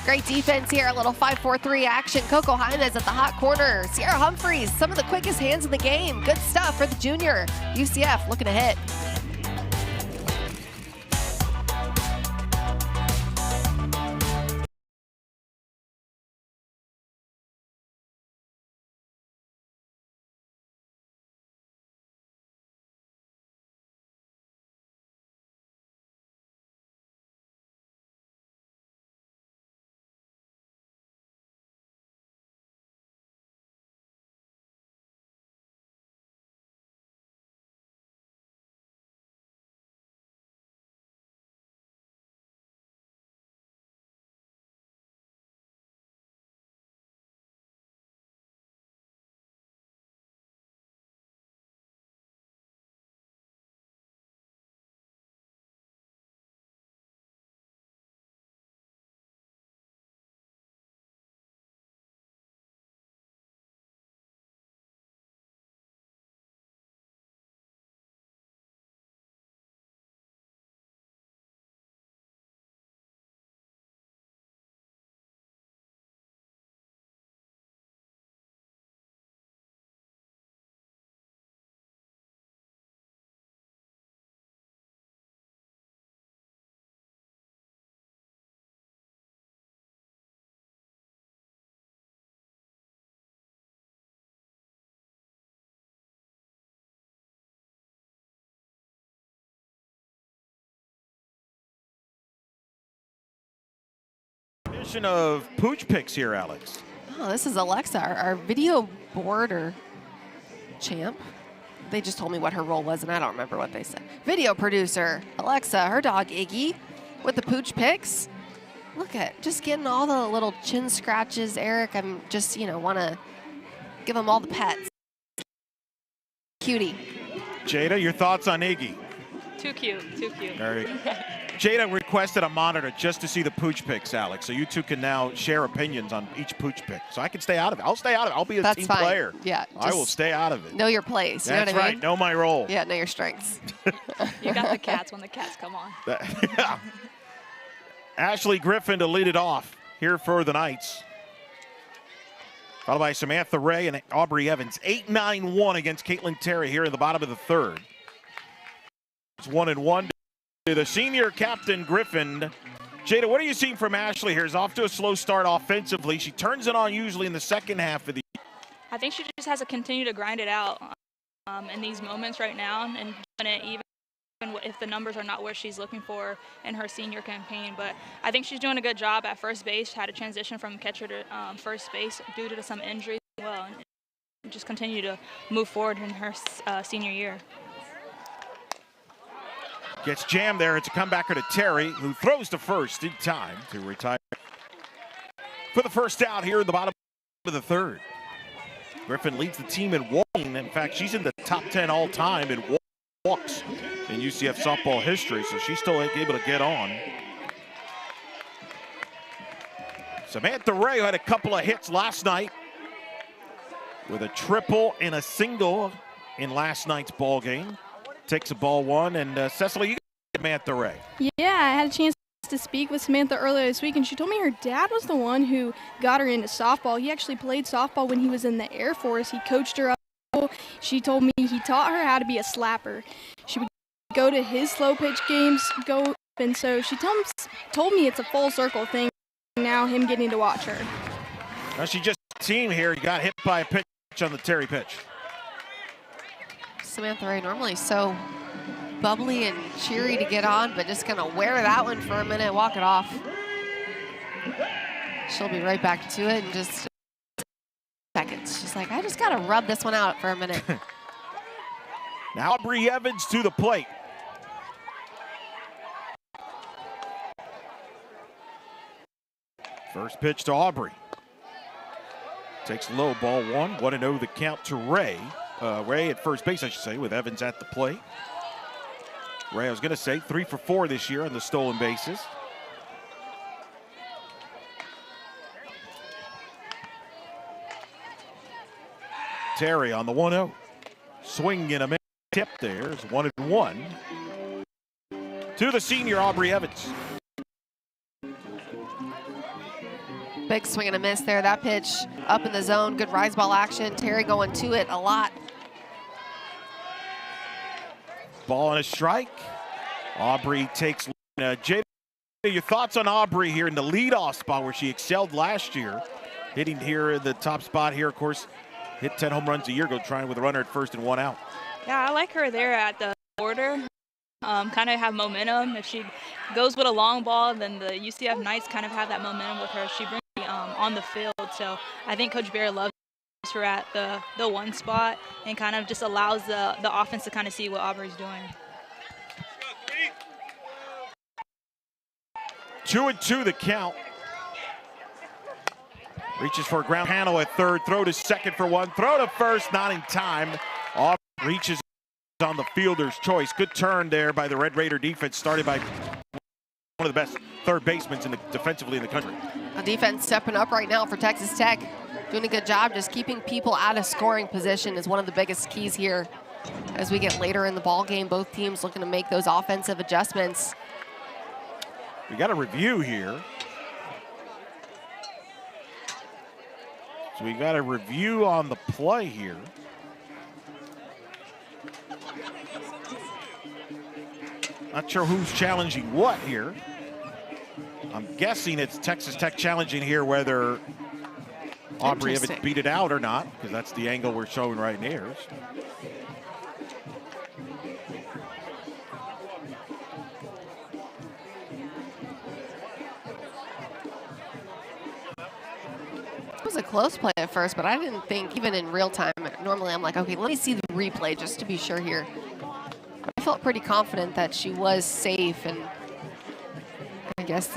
Great defense here, a little 5-4-3 action. Coco Jaimes at the hot corner. Sierra Humphreys, some of the quickest hands in the game. Good stuff for the junior. UCF looking to hit. discussion of pooch picks here, Alex. Oh, this is Alexa, our video board or champ. They just told me what her role was, and I don't remember what they said. Video producer, Alexa, her dog Iggy, with the pooch picks. Look at, just getting all the little chin scratches, Eric. I'm just, want to give them all the pets. Cutie. Jada, your thoughts on Iggy? Too cute, too cute. All right. Jada requested a monitor just to see the pooch picks, Alex. So you two can now share opinions on each pooch pick. So I can stay out of it. I'll stay out of it. I'll be a team player. Yeah. I will stay out of it. Know your place. That's you know what I right. mean? Know my role. Yeah, know your strengths. You got the cats when the cats come on. Yeah. Ashley Griffin to lead it off here for the Knights. Followed by Samantha Ray and Aubrey Evans. 8-9-1 against Caitlin Terry here in the bottom of the third. It's 1-1 to the senior captain Griffin. Jada, what are you seeing from Ashley here? Is off to a slow start offensively. She turns it on usually in the second half of the year. I think she just has to continue to grind it out in these moments right now and doing it even if the numbers are not where she's looking for in her senior campaign. But I think she's doing a good job at first base. Had a transition from catcher to first base due to some injuries as well. And just continue to move forward in her senior year. Gets jammed there. It's a comebacker to Terry, who throws to first in time to retire for the first out here in the bottom of the third. Griffin leads the team in walking. In fact, she's in the top 10 all-time in walks in UCF softball history, so she's still able to get on. Samantha Ray had a couple of hits last night with a triple and a single in last night's ball game. Takes a ball one, and Cecily, you got Samantha Ray. Yeah, I had a chance to speak with Samantha earlier this week, and she told me her dad was the one who got her into softball. He actually played softball when he was in the Air Force. He coached her up. She told me he taught her how to be a slapper. She would go to his slow pitch games, and so she told me it's a full circle thing now, him getting to watch her. Well, she just team here. He got hit by a pitch on the Terry pitch. Samantha Ray normally so bubbly and cheery to get on, but just gonna wear that one for a minute, walk it off. She'll be right back to it in just seconds. She's like, I just gotta rub this one out for a minute. Now Aubrey Evans to the plate. First pitch to Aubrey. Takes low, ball one. 1-0 the count to Ray. Ray at first base, I should say, with Evans at the plate. Ray, I was going to say, 3 for 4 this year on the stolen bases. Terry on the 1-0. Swing and a miss. Tip there is 1-1 to the senior Aubrey Evans. Big swing and a miss there. That pitch up in the zone. Good rise ball action. Terry going to it a lot. Ball and a strike. Aubrey takes. Jada, your thoughts on Aubrey here in the leadoff spot where she excelled last year? Hitting here in the top spot here, of course. Hit 10 home runs a year ago, trying with a runner at first and 1 out. Yeah, I like her there at the border. Kind of have momentum. If she goes with a long ball, then the UCF Knights kind of have that momentum with her. She brings on the field, so I think Coach Bear loves her at the one spot and kind of just allows the offense to kind of see what Aubrey's doing. 2-2 the count. Reaches for a ground handle at third, throw to second for one, throw to first, not in time. Aubrey reaches on the fielder's choice. Good turn there by the Red Raider defense, started by one of the best third basemen defensively in the country. A defense stepping up right now for Texas Tech. Doing a good job just keeping people out of scoring position is one of the biggest keys here. As we get later in the ball game, both teams looking to make those offensive adjustments. We got a review here. So we got a review on the play here. Not sure who's challenging what here. I'm guessing it's Texas Tech challenging here whether Aubrey Evans beat it out or not, because that's the angle we're showing right here. was a close play at first, but I didn't think, even in real time, normally I'm like, okay, let me see the replay just to be sure here. But I felt pretty confident that she was safe, and I guess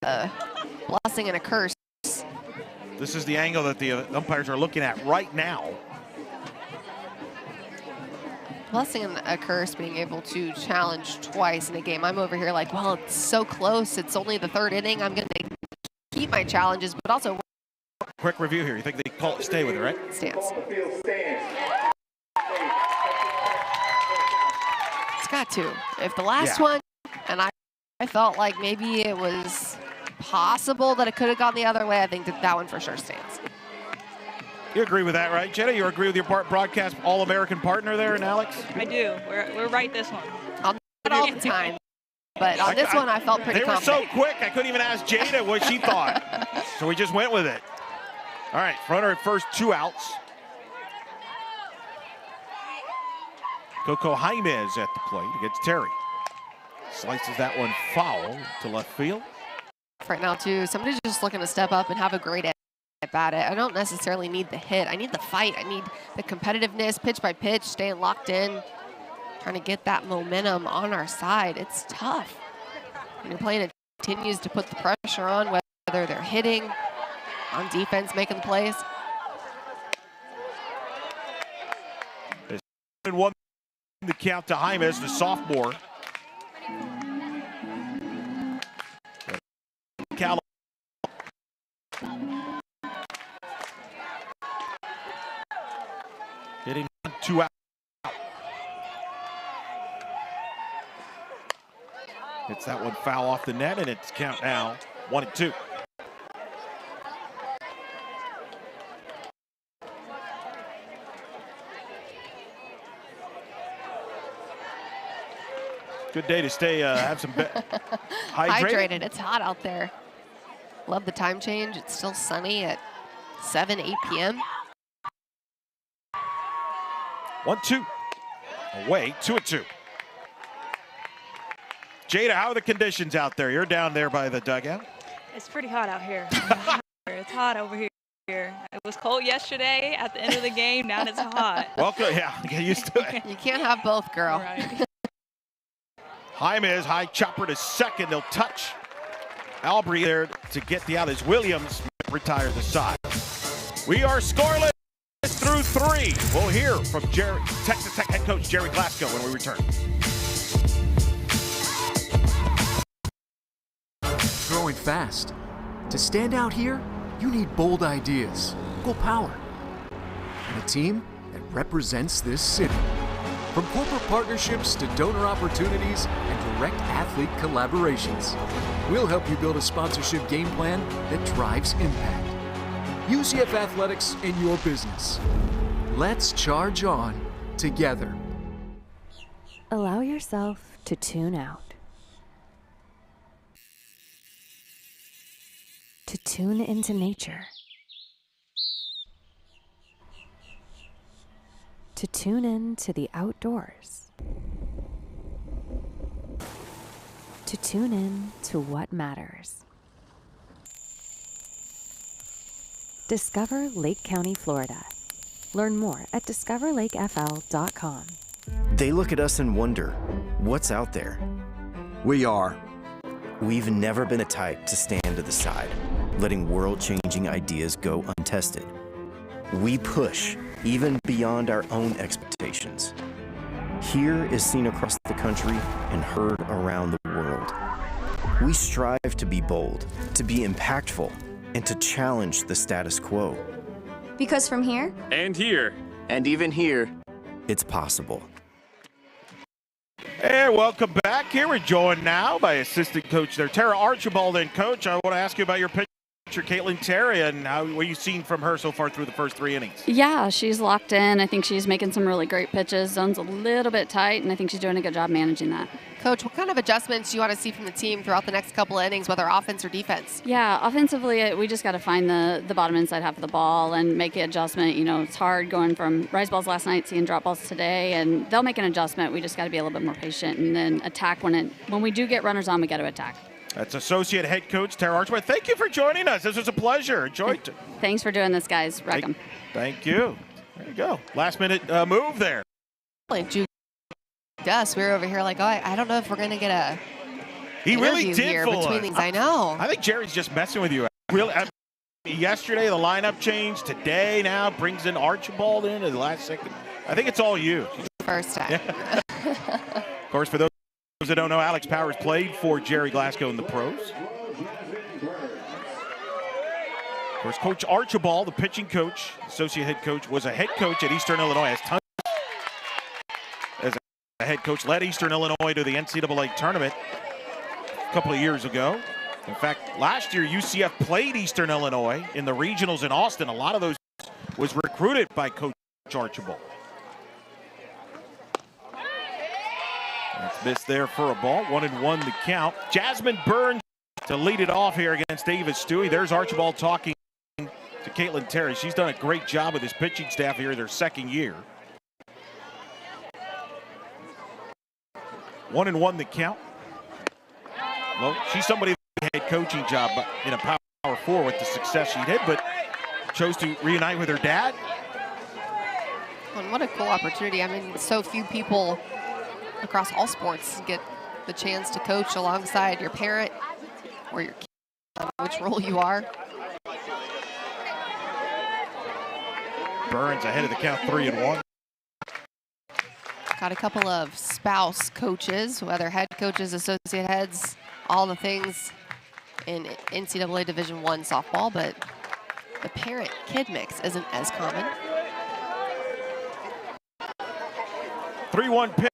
a blessing and a curse. This is the angle that the umpires are looking at right now. Blessing and a curse being able to challenge twice in a game. I'm over here like, well, it's so close. It's only the third inning. I'm going to keep my challenges, but also... Quick review here. You think they call it stay with it, right? Stance. It's got to. If the last one, and I felt like maybe it was possible that it could have gone the other way, I think that one for sure stands. You agree with that, right, Jenna? You agree with your broadcast All-American partner there, and Alex? I do. We're right this one. Not all the time, but on this one I felt pretty confident. They were so quick, I couldn't even ask Jada what she thought. So we just went with it. All right, runner at first, 2 outs. Coco Jaimez at the plate against Terry. Slices that one foul to left field. Right now, too, somebody's just looking to step up and have a great at bat. I don't necessarily need the hit. I need the fight. I need the competitiveness, pitch by pitch, staying locked in, trying to get that momentum on our side. It's tough. When you're playing, it continues to put the pressure on, whether they're hitting, on defense, making plays. And 1 the count to Jaimez, the sophomore. Cal hitting 2 out. Hits that one foul off the net, and it's count now 1-2. Good day to stay, have some hydrated. It's hot out there. Love the time change. It's still sunny at 8 p.m. 1-2. Away, 2-2. Jada, how are the conditions out there? You're down there by the dugout. It's pretty hot out here. It's hot over here. It was cold yesterday at the end of the game. Now it's hot. Welcome, yeah, get used to it. You can't have both, girl. Right. Jaimez, high chopper to second. They'll touch Albry there to get the out as Williams retire the side. We are scoreless through 3. We'll hear from Texas Tech head coach Jerry Glasgow when we return. Growing fast. To stand out here, you need bold ideas, equal power, and a team that represents this city. From corporate partnerships to donor opportunities and direct athlete collaborations, we'll help you build a sponsorship game plan that drives impact. UCF Athletics in your business. Let's charge on together. Allow yourself to tune out. To tune into nature. To tune in to the outdoors. To tune in to what matters. Discover Lake County, Florida. Learn more at discoverlakefl.com. They look at us and wonder, what's out there? We are. We've never been a type to stand to the side, letting world-changing ideas go untested. We push even beyond our own expectations. Here is seen across the country and heard around the world. We strive to be bold, to be impactful, and to challenge the status quo. Because from here, and here, and even here, it's possible. And welcome back. Here we're joined now by assistant coach there, Tara Archibald. And coach, I want to ask you about your pitcher, Caitlin Terry, and what you've seen from her so far through the first 3 innings. Yeah, she's locked in. I think she's making some really great pitches. Zone's a little bit tight, and I think she's doing a good job managing that. Coach, what kind of adjustments do you want to see from the team throughout the next couple of innings, whether offense or defense? Yeah, offensively, we just got to find the bottom inside half of the ball and make the adjustment. You know, it's hard going from rise balls last night, seeing drop balls today, and they'll make an adjustment. We just got to be a little bit more patient and then attack when we do get runners on, we got to attack. That's Associate Head Coach Tara Archibald. Thank you for joining us. This was a pleasure. Enjoyed it. Thanks for doing this, guys. Wreck 'em. Thank you. There you go. Last minute move there. Us, we were over here like, oh, I don't know if we're going to get a He really did here fool between us. things. I know. I think Jerry's just messing with you. Really, yesterday the lineup changed. Today now brings in Archibald in at the last second. I think it's all you. First time. Yeah. Of course, for those that don't know, Alex Powers played for Jerry Glasgow in the pros. Of course, Coach Archibald, the pitching coach, associate head coach, was a head coach at Eastern Illinois. Has tons as a head coach, led Eastern Illinois to the NCAA tournament a couple of years ago. In fact, last year UCF played Eastern Illinois in the regionals in Austin. A lot of those was recruited by Coach Archibald. That's missed there for a ball. 1-1 the count. Jasmine Burns to lead it off here against Ava Stewie. There's Archibald talking to Caitlin Terry. She's done a great job with his pitching staff here in their second year. 1-1 the count. Well, she's somebody that had coaching job in a Power 4 with the success she did, but chose to reunite with her dad. And what a cool opportunity. I mean, so few people across all sports get the chance to coach alongside your parent or your kid, which role you are. Burns ahead of the count, 3-1. Got a couple of spouse coaches, whether head coaches, associate heads, all the things in NCAA Division I softball, but the parent-kid mix isn't as common. 3-1 pitch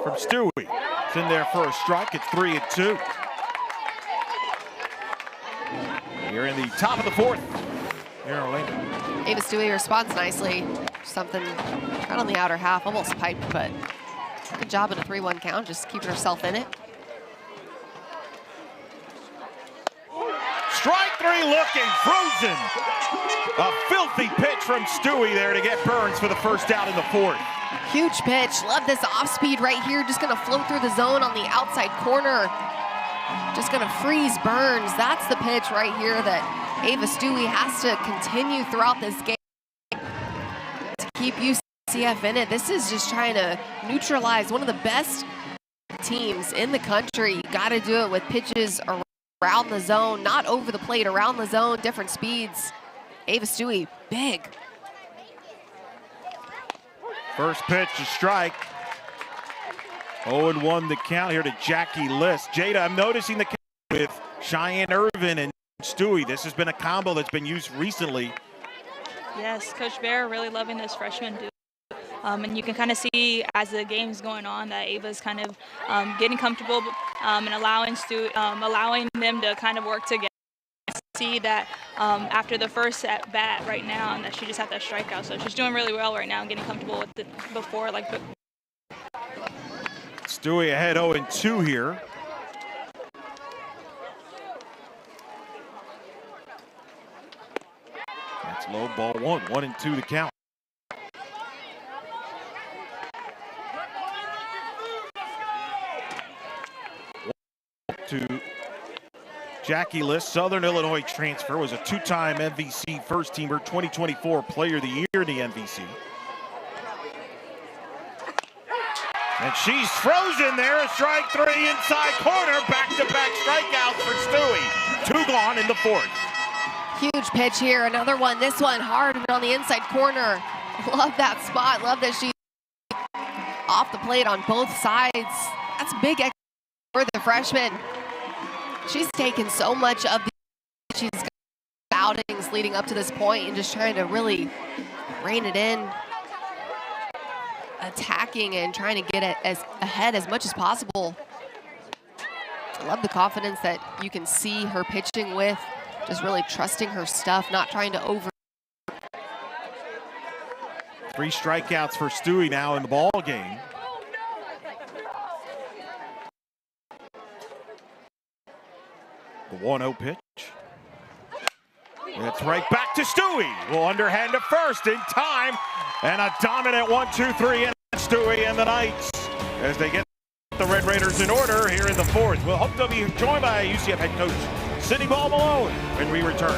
from Stewie. It's in there for a strike. It's 3-2. You're in the top of the fourth here in Orlando. Ava Stewie responds nicely. Something right on the outer half, almost piped, but good job in a 3-1 count, just keeping herself in it. Strike three looking, frozen. A filthy pitch from Stewie there to get Burns for the first out in the fourth. Huge pitch. Love this off speed right here. Just going to float through the zone on the outside corner. Just going to freeze Burns. That's the pitch right here that Ava Stewie has to continue throughout this game to keep UCF in it. This is just trying to neutralize one of the best teams in the country. You got to do it with pitches around the zone, not over the plate, around the zone, different speeds. Ava Stewie, big. First pitch, a strike. 0-1 the count here to Jackie List. Jada, I'm noticing the with Cheyenne Irvin and Stewie. This has been a combo that's been used recently. Yes, Coach Bear really loving this freshman dude. And you can kind of see as the game's going on that Ava's kind of getting comfortable and allowing them to kind of work together. See that after the first at bat right now, and that she just had that strikeout, so she's doing really well right now and getting comfortable with it before. Stewie ahead 0-2 here. That's low, ball one. 1-2 the count. To Jackie List, Southern Illinois transfer, was a two-time MVC first-teamer, 2024 Player of the Year in the MVC. And she's frozen there, a strike three inside corner, back-to-back strikeouts for Stewie. Two gone in the fourth. Huge pitch here, another one. This one hard on the inside corner. Love that spot, love that she off the plate on both sides. That's big for the freshman. She's taken so much of she's got outings leading up to this point and just trying to really rein it in, attacking and trying to get it ahead as much as possible. I love the confidence that you can see her pitching with, just really trusting her stuff, not trying to over. 3 strikeouts for Stewie now in the ball game. The 1-0 pitch. It's right back to Stewie. Will underhand to first in time. And a dominant 1-2-3 in Stewie and the Knights as they get The Red Raiders in order here in the fourth. We'll hope to be joined by UCF head coach Sidney Ball Malone when we return.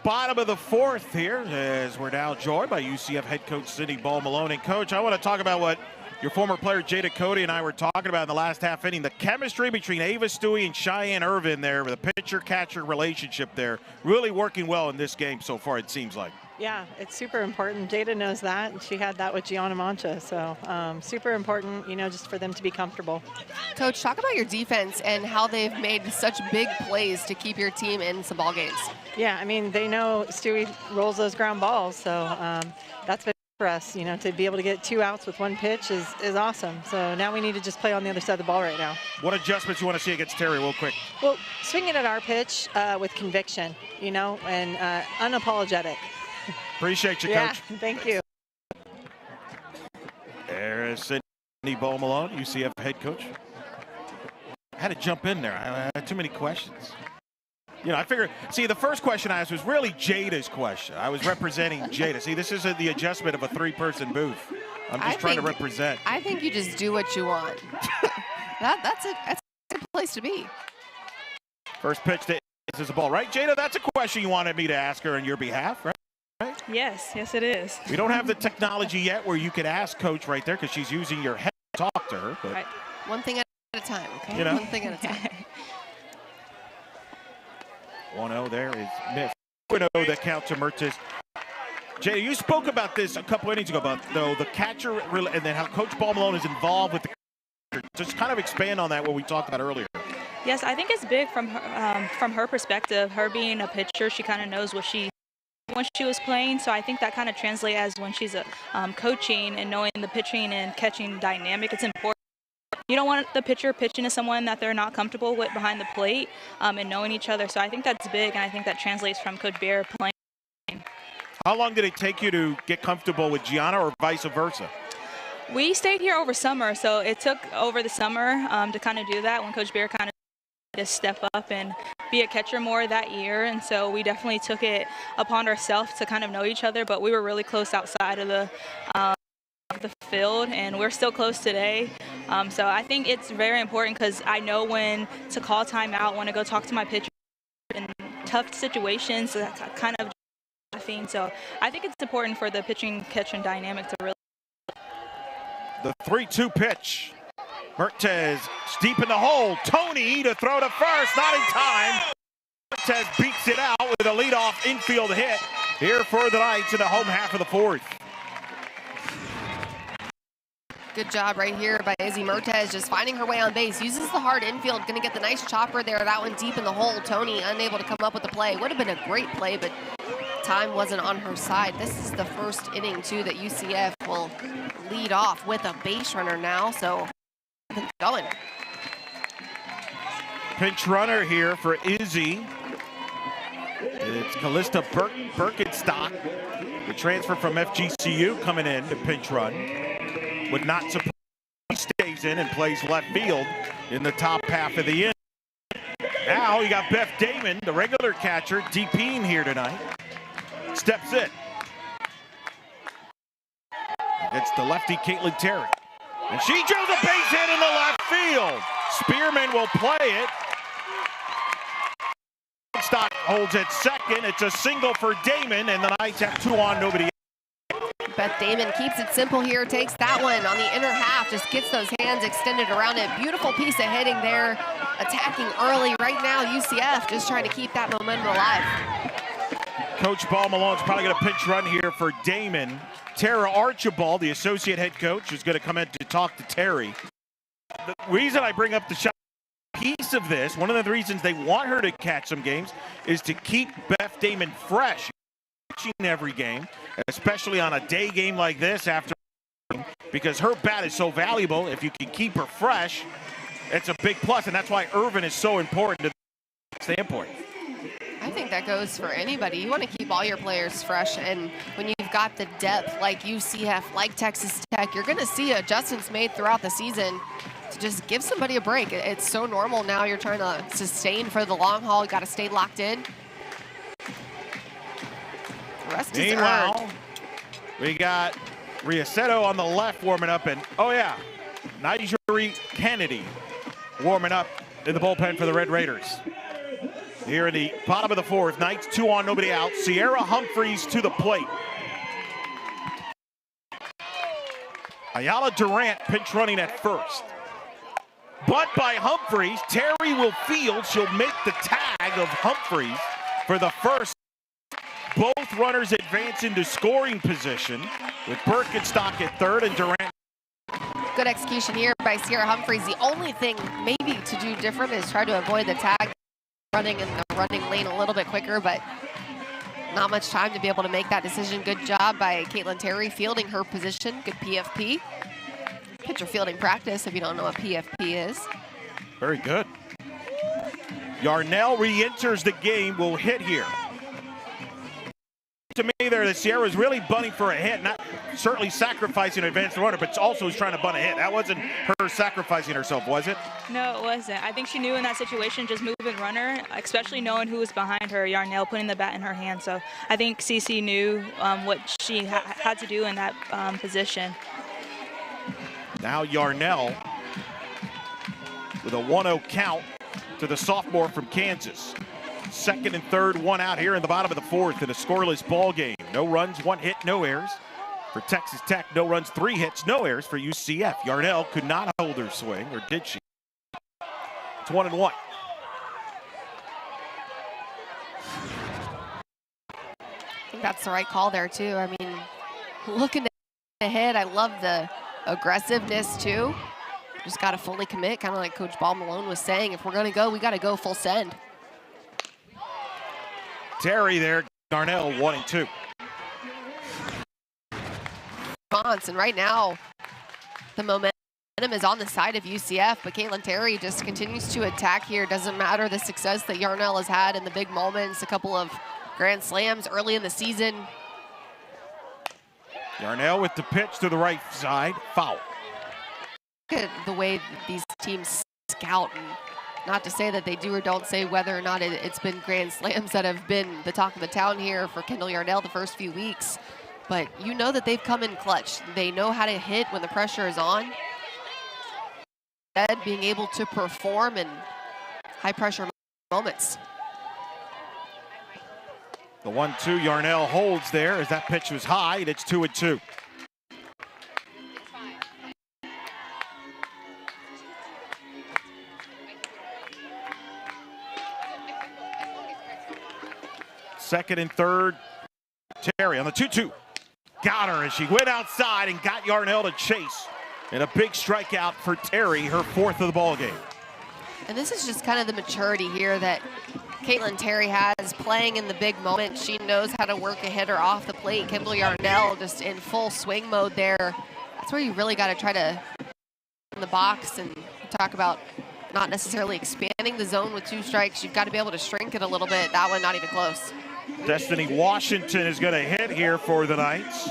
Bottom of the fourth here as we're now joined by UCF head coach Sidney Ball Malone. And coach, I want to talk about what your former player Jada Cody and I were talking about in the last half inning. The chemistry between Ava Stewie and Cheyenne Irvin there, with a pitcher-catcher relationship there, really working well in this game so far, it seems like. Yeah, it's super important. Jada knows that, and she had that with Gianna Mancha. So super important, you know, just for them to be comfortable. Coach, talk about your defense and how they've made such big plays to keep your team in some ball games. Yeah, I mean, they know Stewie rolls those ground balls, so that's been for us. You know, to be able to get 2 outs with 1 pitch is awesome. So now we need to just play on the other side of the ball right now. What adjustments you want to see against Terry real quick? Well, swing it at our pitch with conviction, you know, and unapologetic. Appreciate you, yeah, Coach. Thank you. There is Sidney Ball Malone, UCF head coach. I had to jump in there. I had too many questions. You know, I figured, see, the first question I asked was really Jada's question. I was representing Jada. See, this isn't the adjustment of a 3-person booth. I'm just trying to represent. I think you just do what you want. That's a good place to be. First pitch to is a ball, right, Jada? That's a question you wanted me to ask her on your behalf, right? Yes, it is. We don't have the technology yet where you could ask Coach right there because she's using your head to talk to her. But right. One thing at a time, okay? You know? One thing at a time. 1-0 there is missed. 2-0 the count to Mertes. Jay, you spoke about this a couple innings ago, about the catcher and then how Coach Ball Malone is involved with the catcher. Just kind of expand on that, what we talked about earlier. Yes, I think it's big from her perspective. Her being a pitcher, she kind of knows what when she was playing, so I think that kind of translates as when she's coaching and knowing the pitching and catching dynamic. It's important. You don't want the pitcher pitching to someone that they're not comfortable with behind the plate and knowing each other. So I think that's big, and I think that translates from Coach Bear playing. How long did it take you to get comfortable with Gianna or vice versa? We stayed here over summer, so it took over the summer to kind of do that when Coach Bear kind of to step up and be a catcher more that year, and so we definitely took it upon ourselves to kind of know each other, but we were really close outside of the field, and we're still close today. So I think it's very important because I know when to call timeout, when to go talk to my pitcher in tough situations, kind of laughing. So I think it's important for the pitching catching dynamic to really. The 3-2 pitch. Mertes deep in the hole. Tony to throw to first, not in time. Mertes beats it out with a leadoff infield hit here for the Knights in the home half of the fourth. Good job right here by Izzy Mertes, just finding her way on base. Uses the hard infield, going to get the nice chopper there. That one deep in the hole. Tony unable to come up with the play. Would have been a great play, but time wasn't on her side. This is the first inning, too, that UCF will lead off with a base runner now, so going. Pinch runner here for Izzy. It's Callista Birkenstock, the transfer from FGCU, coming in to pinch run. Would not surprise, he stays in and plays left field in the top half of the inning. Now you got Beth Damon, the regular catcher, DPing here tonight. Steps in. It's the lefty Caitlin Terry. And she drills a base hit in the left field. Spearman will play it. Stock holds at second. It's a single for Damon, and the Knights have 2 on, nobody. Beth Damon keeps it simple here, takes that one on the inner half, just gets those hands extended around it. Beautiful piece of hitting there, attacking early. Right now, UCF just trying to keep that momentum alive. Coach Paul Malone's probably going to pinch run here for Damon. Tara Archibald, the associate head coach, is going to come in to talk to Terry. The reason I bring up the shot piece of this, one of the reasons they want her to catch some games, is to keep Beth Damon fresh every game, especially on a day game like this after, because her bat is so valuable. If you can keep her fresh, it's a big plus, and that's why Irvin is so important to the standpoint. I think that goes for anybody. You want to keep all your players fresh, and when you've got the depth like UCF, like Texas Tech, you're going to see adjustments made throughout the season to just give somebody a break. It's so normal now. You're trying to sustain for the long haul. You got to stay locked in. Rest is earned. We got Riaceto on the left warming up, and oh yeah, Nigeri Kennedy warming up in the bullpen for the Red Raiders. Here in the bottom of the 4th, Knights 2 on, nobody out. Sierra Humphreys to the plate. Ayala Durant pinch running at first. Bunt by Humphreys. Terry will field. She'll make the tag of Humphreys for the first. Both runners advance into scoring position with Birkenstock at third and Durant. Good execution here by Sierra Humphreys. The only thing maybe to do different is try to avoid the tag, running in the running lane a little bit quicker, but not much time to be able to make that decision. Good job by Caitlin Terry fielding her position. Good PFP. Pitcher fielding practice if you don't know what PFP is. Very good. Yarnell re-enters the game, will hit here. To me there, the Sierra's really bunting for a hit, not certainly sacrificing an advanced runner, but also is trying to bunt a hit. That wasn't her sacrificing herself, was it? No, it wasn't. I think she knew in that situation, just moving runner, especially knowing who was behind her, Yarnell putting the bat in her hand. So I think CC knew what she had to do in that position. Now Yarnell with a 1-0 count to the sophomore from Kansas. Second and third, 1 out here in the bottom of the 4th in a scoreless ball game. No runs, 1 hit, no errors for Texas Tech. No runs, 3 hits, no errors for UCF. Yarnell could not hold her swing, or did she? It's 1-1. I think that's the right call there too. I mean, looking ahead, I love the aggressiveness too. Just got to fully commit, kind of like Coach Paul Malone was saying. If we're going to go, we got to go full send. Terry there, Yarnell 1-2. And right now, the momentum is on the side of UCF, but Caitlin Terry just continues to attack here. Doesn't matter the success that Yarnell has had in the big moments, a couple of grand slams early in the season. Yarnell with the pitch to the right side, foul. Look at the way these teams scout, and not to say that they do or don't say whether or not it's been grand slams that have been the talk of the town here for Kendall Yarnell the first few weeks, but you know that they've come in clutch. They know how to hit when the pressure is on. Being able to perform in high pressure moments. The 1-2 Yarnell holds there as that pitch was high, and it's 2-2. Second and third, Terry on the 2-2. Got her as she went outside and got Yarnell to chase. And a big strikeout for Terry, her 4th of the ball game. And this is just kind of the maturity here that Caitlin Terry has playing in the big moment. She knows how to work a hitter off the plate. Kendall Yarnell just in full swing mode there. That's where you really got to try to in the box and talk about not necessarily expanding the zone with 2 strikes. You've got to be able to shrink it a little bit. That one not even close. Destiny Washington is going to hit here for the Knights.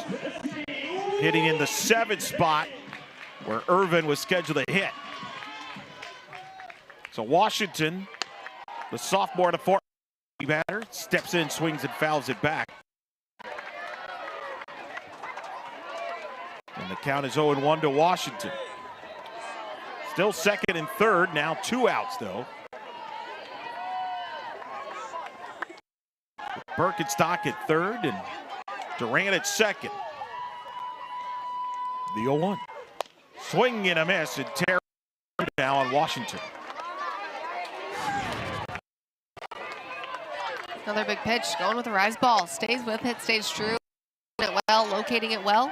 Hitting in the 7th spot where Irvin was scheduled to hit. So Washington, the sophomore to 4 batter, steps in, swings and fouls it back. And the count is 0-1 to Washington. Still second and third, now 2 outs though. Birkenstock at third and Durant at second. The 0-1. Swing and a miss, and Terry now on Washington. Another big pitch, going with the rise ball. Stays with it, stays true. It well, locating it well.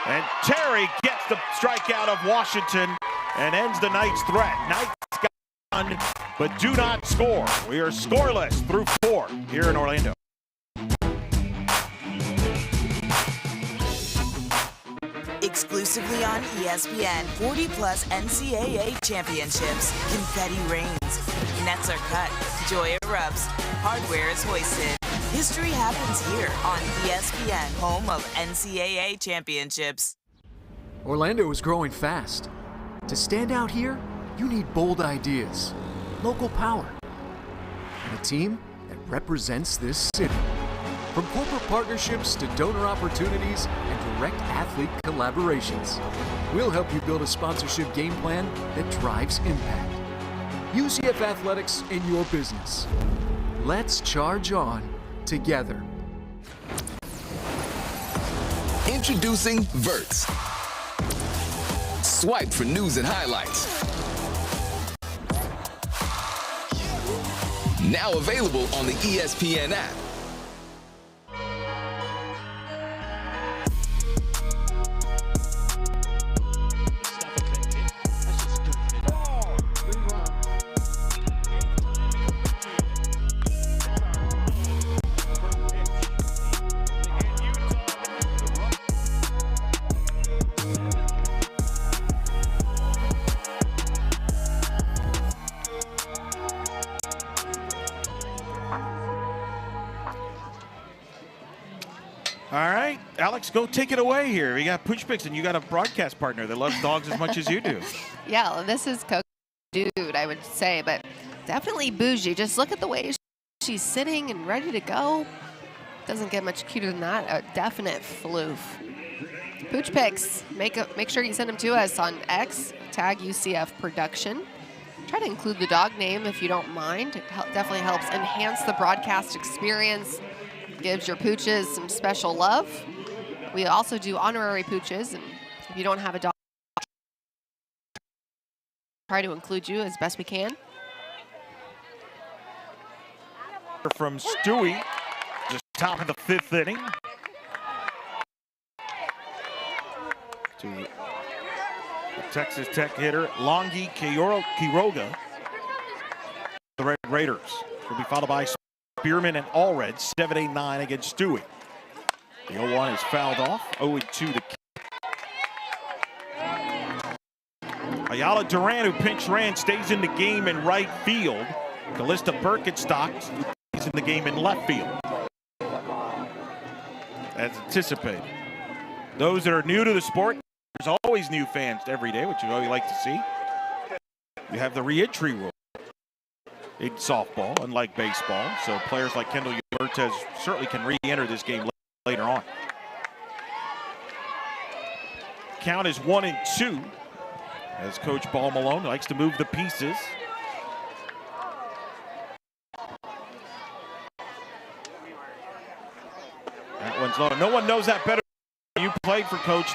And Terry gets the strikeout of Washington and ends the Knights' threat. Knights got but do not score. We are scoreless through 4 here in Orlando. Exclusively on ESPN, 40-plus NCAA championships. Confetti rains. Nets are cut. Joy erupts. Hardware is hoisted. History happens here on ESPN, home of NCAA championships. Orlando is growing fast. To stand out here, you need bold ideas, local power, and a team that represents this city. From corporate partnerships to donor opportunities and direct athlete collaborations, we'll help you build a sponsorship game plan that drives impact. UCF Athletics in your business. Let's charge on together. Introducing Verts. Swipe for news and highlights. Now available on the ESPN app. All right, Alex, go take it away here. We got Pooch Picks, and you got a broadcast partner that loves dogs as much as you do. Yeah, well, this is Coco Dude, I would say, but definitely bougie. Just look at the way she's sitting and ready to go. Doesn't get much cuter than that. A definite floof. Pooch Picks, make sure you send them to us on X, tag UCF Production. Try to include the dog name if you don't mind. It definitely helps enhance the broadcast experience. Gives your pooches some special love. We also do honorary pooches, and if you don't have a dog, try to include you as best we can. From Stewie, just top of the 5th inning. To the Texas Tech hitter, Longi Quiroga. The Red Raiders will be followed by Spearman and Allred, 7-8-9 against Stewie. The 0-1 is fouled off. 0-2 to Ayala Duran, who pinch ran, stays in the game in right field. Callista Birkenstock stays in the game in left field. As anticipated. Those that are new to the sport, there's always new fans every day, which you always like to see. You have the re-entry rule in softball, unlike baseball. So players like Kendall Yurtez certainly can re-enter this game later on. Count is 1-2 as Coach Ball Malone likes to move the pieces. That one's low. No one knows that better than you. Played for Coach,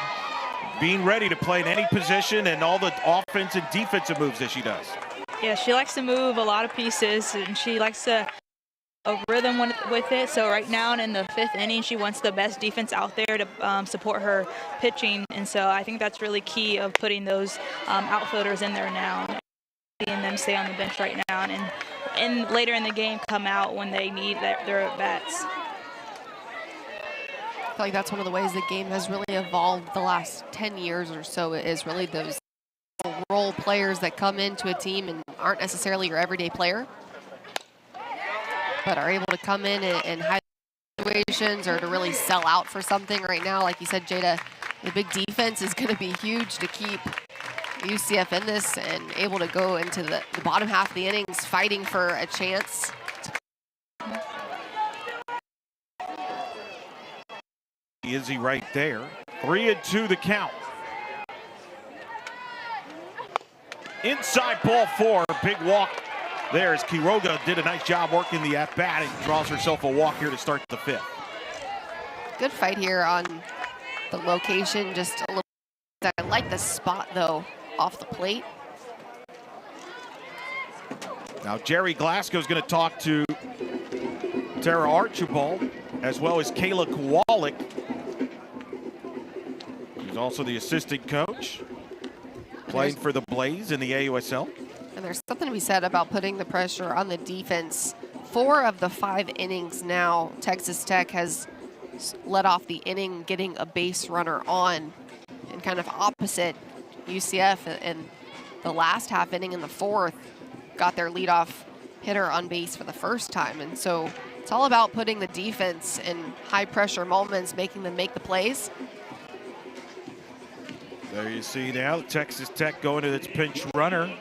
being ready to play in any position and all the offense and defensive moves that she does. Yeah, she likes to move a lot of pieces, and she likes to a rhythm with it. So right now in the 5th inning, she wants the best defense out there to support her pitching. And so I think that's really key of putting those outfielders in there now, seeing them stay on the bench right now, and later in the game come out when they need their at-bats. I feel like that's one of the ways the game has really evolved the last 10 years or so, is really those role players that come into a team and aren't necessarily your everyday player, but are able to come in and high situations or to really sell out for something. Right now, like you said, Jada, the big defense is going to be huge to keep UCF in this and able to go into the bottom half of the innings fighting for a chance. Izzy right there. 3-2 the count. Inside ball 4, big walk There's Quiroga, did a nice job working the at-bat and draws herself a walk here to start the 5th. Good fight here on the location, just a little. I like the spot though, off the plate. Now Jerry Glasgow's going to talk to Tara Archibald, as well as Kayla Kowalik, who's also the assistant coach, playing for the Blaze in the AUSL. And there's something to be said about putting the pressure on the defense. 4 of the 5 innings now, Texas Tech has led off the inning getting a base runner on, and kind of opposite UCF in the last half inning in the 4th, got their leadoff hitter on base for the first time. And so it's all about putting the defense in high pressure moments, making them make the plays. There you see now Texas Tech going to its pinch runner.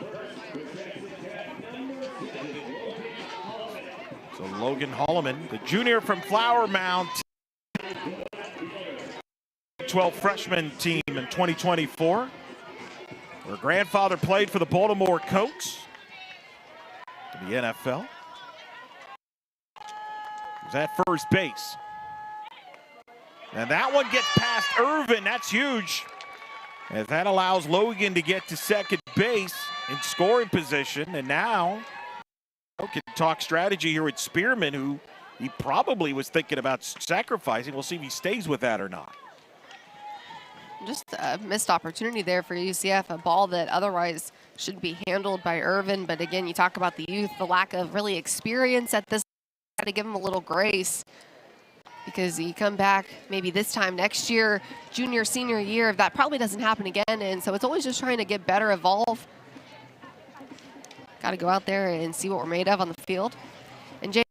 So Logan Holloman, the junior from Flower Mound, 12 freshman team in 2024. Her grandfather played for the Baltimore Colts in the NFL. Was at first base. And that one gets past Irvin. That's huge. As that allows Logan to get to second base in scoring position. And now we can talk strategy here with Spearman, who he probably was thinking about sacrificing. We'll see if he stays with that or not. Just a missed opportunity there for UCF, a ball that otherwise should be handled by Irvin. But again, you talk about the youth, the lack of really experience at this. Got to give him a little grace, because you come back maybe this time next year, junior, senior year, that probably doesn't happen again. And so it's always just trying to get better, evolve. Got to go out there and see what we're made of on the field. And Jay,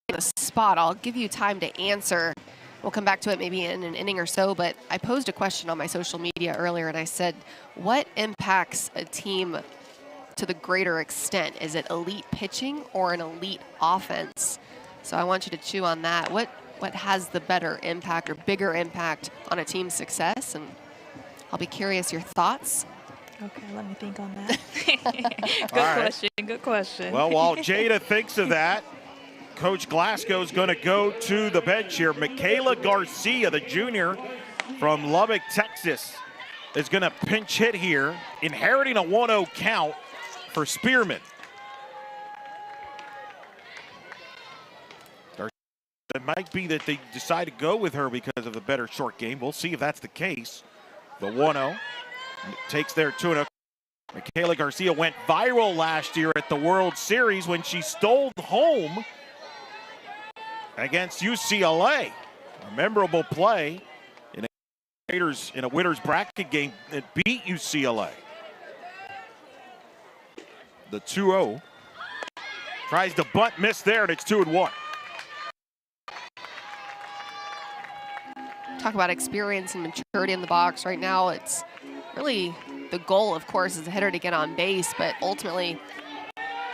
the spot, I'll give you time to answer. We'll come back to it maybe in an inning or so, but I posed a question on my social media earlier, and I said, what impacts a team to the greater extent? Is it elite pitching or an elite offense? So I want you to chew on that. What has the better impact or bigger impact on a team's success? And I'll be curious your thoughts. Okay, let me think on that. Good question. Well, while Jada thinks of that, Coach Glasgow's going to go to the bench here. Michaela Garcia, the junior from Lubbock, Texas, is going to pinch hit here, inheriting a 1-0 count for Spearman. It might be that they decide to go with her because of the better short game. We'll see if that's the case. The 1-0 takes their 2-0. Michaela Garcia went viral last year at the World Series when she stole home against UCLA. A memorable play in a winner's bracket game that beat UCLA. The 2-0. Tries to bunt, miss there, and it's 2-1. Talk about experience and maturity in the box. Right now, it's really the goal, of course, is a hitter to get on base, but ultimately,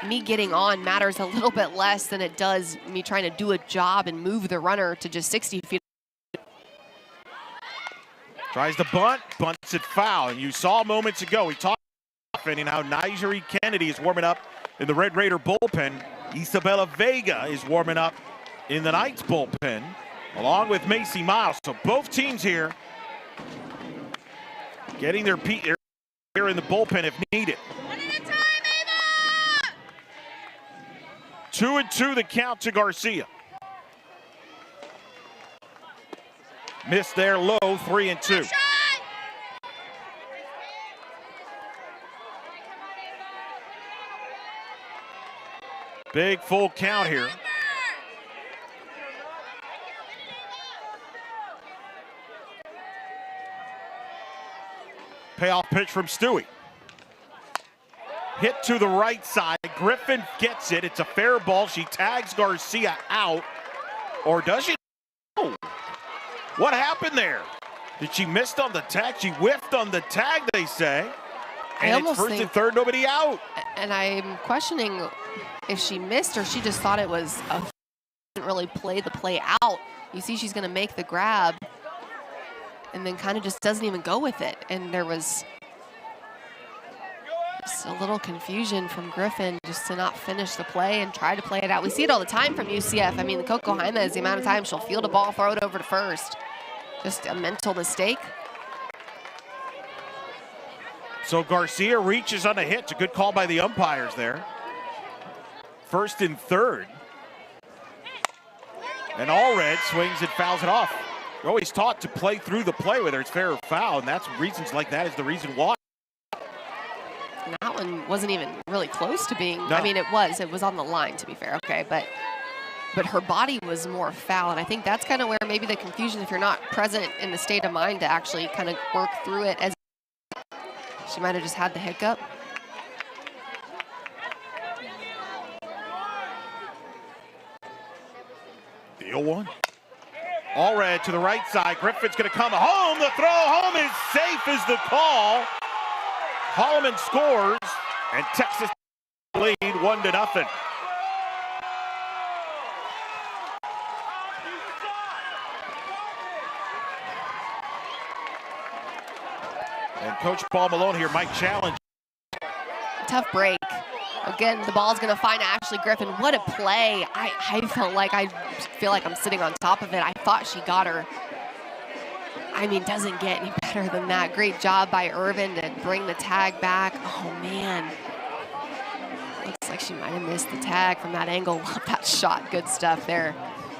me getting on matters a little bit less than it does me trying to do a job and move the runner to just 60 feet. Tries to bunt, bunts it foul. And you saw moments ago, we talked about how Nigeri Kennedy is warming up in the Red Raider bullpen. Isabella Vega is warming up in the Knights bullpen, along with Macy Miles. So both teams here getting their here in the bullpen if needed. 2-2 the count to Garcia. Missed there low, 3-2. Big full count here. Payoff pitch from Stewie. Hit to the right side. Griffin gets it. It's a fair ball. She tags Garcia out. Or does she? Oh. What happened there? Did she miss on the tag? She whiffed on the tag, they say. And it's first and third, nobody out. And I'm questioning if she missed or she just thought it was didn't really play the play out. You see she's going to make the grab and then kind of just doesn't even go with it. And there was Just a little confusion from Griffin just to not finish the play and try to play it out. We see it all the time from UCF. I mean, the Coco Jaime, the amount of time she'll field a ball, throw it over to first. Just a mental mistake. So Garcia reaches on a hit. It's a good call by the umpires there. First and third. And Allred swings and fouls it off. You're always taught to play through the play, whether it's fair or foul, and that's reasons like that is the reason why. And that one wasn't even really close to being, no. I mean, it was on the line, to be fair, okay, but her body was more foul, and I think that's kind of where maybe the confusion, if you're not present in the state of mind to actually kind of work through it, as she might have just had the hiccup. The 0-1. Allred to the right side. Griffin's going to come home. The throw home is safe is the call. Holloman scores, and Texas lead 1-0. And Coach Paul Malone here might challenge. Tough break. Again, the ball's going to find Ashley Griffin. What a play. I feel like I'm sitting on top of it. I thought she got her. I mean, doesn't get any better than that. Great job by Irvin to bring the tag back. Oh, man. Looks like she might have missed the tag from that angle. Love that shot. Good stuff there.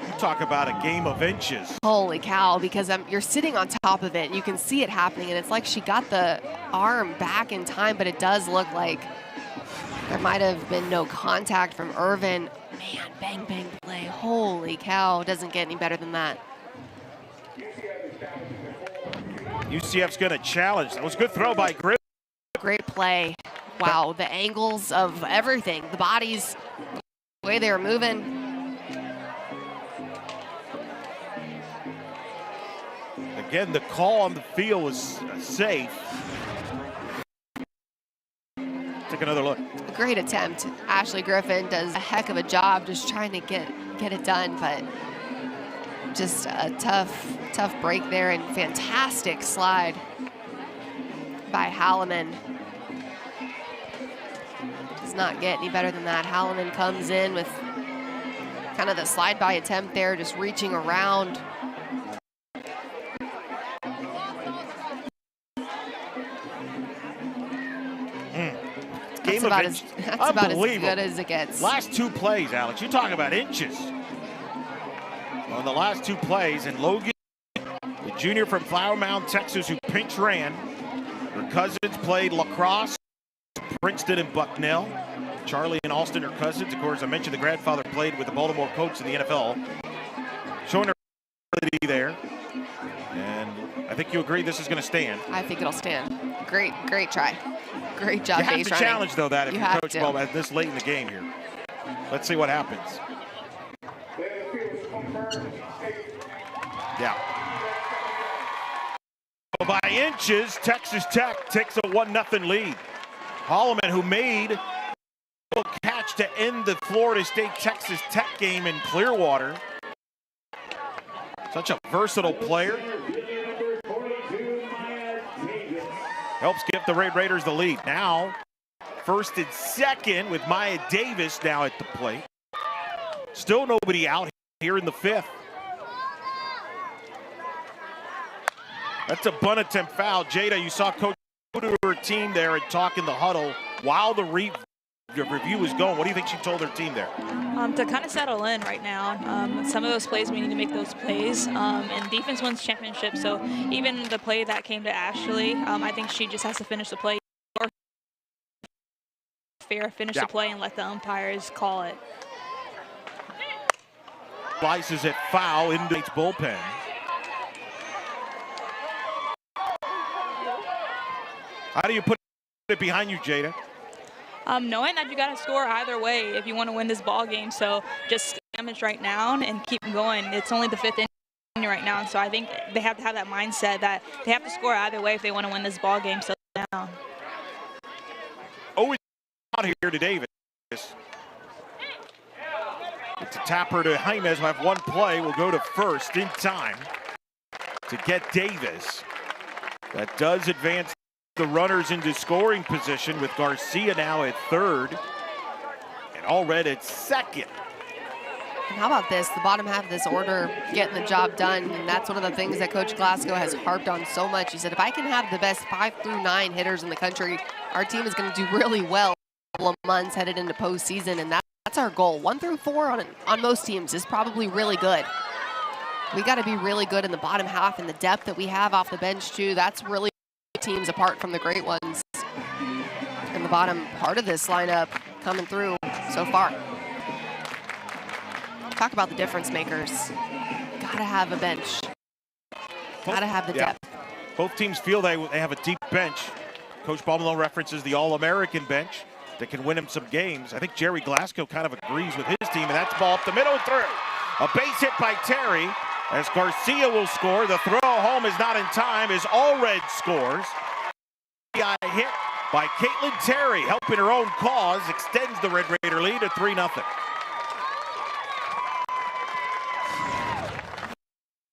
You talk about a game of inches. Holy cow, because you're sitting on top of it. And you can see it happening, and it's like she got the arm back in time, but it does look like there might have been no contact from Irvin. Man, bang, bang play. Holy cow, doesn't get any better than that. UCF's going to challenge. That was a good throw by Griffin. Great play. Wow, the angles of everything. The bodies, the way they were moving. Again, the call on the field was safe. Take another look. Great attempt. Ashley Griffin does a heck of a job just trying to get it done, but just a tough break there, and fantastic slide by Halliman. Does not get any better than that. Halliman comes in with kind of the slide by attempt there, just reaching around. That's about as good as it gets. Last two plays, Alex. You talk about inches. On the last two plays, and Logan, the junior from Flower Mound, Texas, who pinch ran. Her cousins played lacrosse, Princeton and Bucknell. Charlie and Alston are cousins. Of course, I mentioned the grandfather played with the Baltimore Colts in the NFL. Showing her ability there. And I think you agree this is going to stand. I think it'll stand. Great try. Great job, You have base to running. challenge, though, that if You you're have Coach to. Ball this late in the game here. Let's see what happens. Yeah. By inches, Texas Tech takes a 1-0 lead. Holloman, who made a catch to end the Florida State-Texas Tech game in Clearwater. Such a versatile player. Helps give the Red Raiders the lead. Now, first and second with Maya Davis now at the plate. Still nobody out here in the fifth. That's a bunt attempt foul. Jada, you saw Coach go to her team there and talk in the huddle while the review was going. What do you think she told her team there? To kind of settle in right now. Some of those plays, we need to make those plays. And defense wins championships, so even the play that came to Ashley, I think she just has to finish the play. Or finish the play and let the umpires call it. Slices it foul into its bullpen. How do you put it behind you, Jada? Knowing that you got to score either way if you want to win this ball game. So just damage right now and keep going. It's only the fifth inning right now, so I think they have to have that mindset that they have to score either way if they want to win this ball game. So now. Oh, out here to Davis. It's a tapper to Jaimez. We'll have one play. We'll go to first in time to get Davis. That does advance the runners into scoring position with Garcia now at third and Allred at second. And how about this? The bottom half of this order getting the job done, and that's one of the things that Coach Glasgow has harped on so much. He said, if I can have the best 5 through 9 hitters in the country, our team is going to do really well in a couple of months headed into postseason, and that's our goal. 1 through 4 on most teams is probably really good. We got to be really good in the bottom half, and the depth that we have off the bench too. That's really teams apart from the great ones. And the bottom part of this lineup coming through so far. Talk about the difference makers. Gotta have a bench. Gotta have the depth. Both teams feel they have a deep bench. Coach Baumelo references the All-American bench that can win him some games. I think Jerry Glasgow kind of agrees with his team, and that's ball up the middle and through. A base hit by Terry as Garcia will score. The throw home is not in time as Allred scores. A hit by Caitlin Terry, helping her own cause, extends the Red Raider lead to 3-0.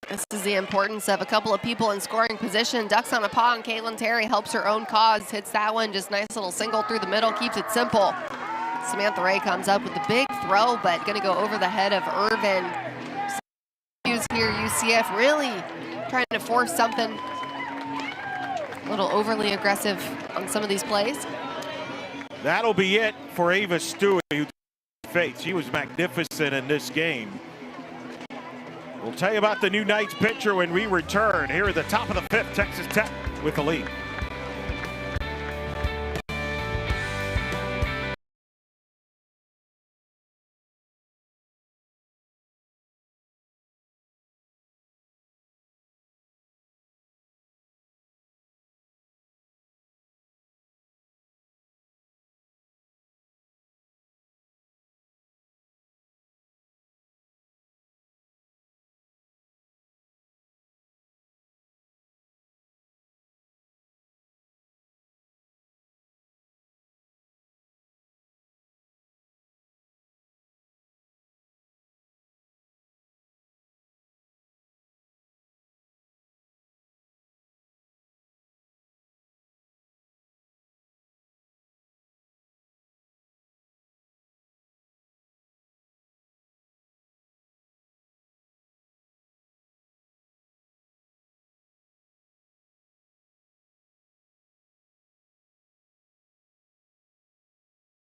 This is the importance of a couple of people in scoring position. Ducks on a paw, and Caitlin Terry helps her own cause. Hits that one, just nice little single through the middle, keeps it simple. Samantha Ray comes up with a big throw, but gonna go over the head of Irvin. Here, UCF really trying to force something a little overly aggressive on some of these plays. That'll be it for Ava Stewie, who faced. She was magnificent in this game. We'll tell you about the new Knights pitcher when we return. Here at the top of the 5th, Texas Tech with the lead.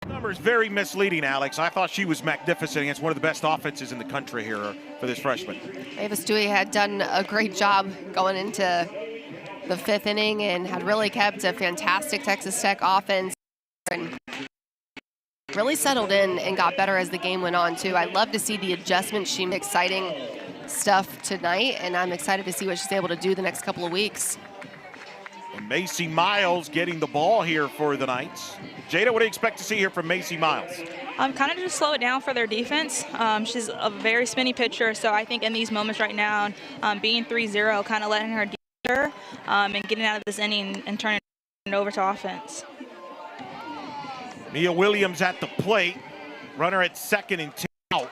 Numbers very misleading, Alex. I thought she was magnificent against one of the best offenses in the country here for this freshman. Ava Stewie had done a great job going into the 5th inning and had really kept a fantastic Texas Tech offense and really settled in and got better as the game went on too. I love to see the adjustments. She made exciting stuff tonight, and I'm excited to see what she's able to do the next couple of weeks. And Macy Miles getting the ball here for the Knights. Jada, what do you expect to see here from Macy Miles? Kind of just slow it down for their defense. She's a very spinny pitcher, so I think in these moments right now, being 3-0, kind of letting her her and getting out of this inning and turning it over to offense. Mia Williams at the plate. Runner at second and 2 out.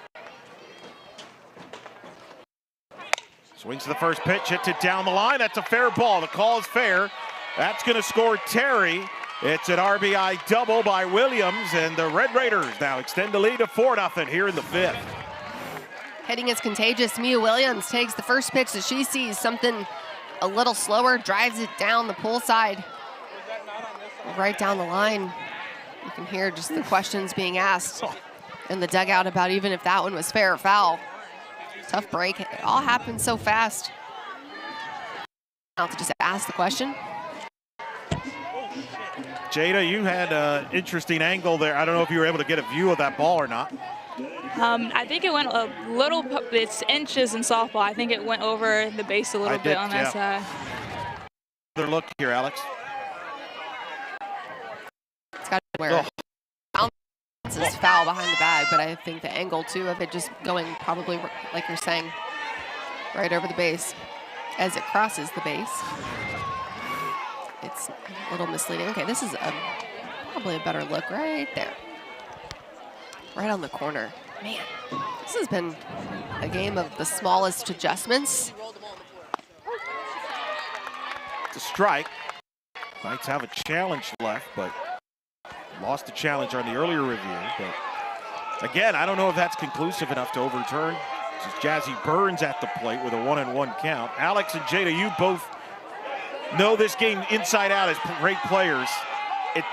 Swings to the first pitch, hits it down the line. That's a fair ball. The call is fair. That's going to score Terry. It's an RBI double by Williams, and the Red Raiders now extend the lead to 4-0 here in the 5th. Hitting is contagious. Mia Williams takes the first pitch that she sees, something a little slower, drives it down the pull side, right down the line. You can hear just the questions being asked in the dugout about even if that one was fair or foul. Tough break. It all happened so fast. I'll have to just ask the question. Jada, you had an interesting angle there. I don't know if you were able to get a view of that ball or not. I think it went a little, it's inches in softball. I think it went over the base a little bit on that side. Another look here, Alex. It's got to wear. It's this foul behind the bag, but I think the angle too of it just going probably, like you're saying, right over the base as it crosses the base. It's a little misleading. Okay, this is probably a better look right there. Right on the corner. Man, this has been a game of the smallest adjustments. It's a strike. Knights have a challenge left, but lost the challenge on the earlier review. But again, I don't know if that's conclusive enough to overturn. This is Jazzy Burns at the plate with a 1-1 count. Alex and Jada, you both know this game inside out as great players. It's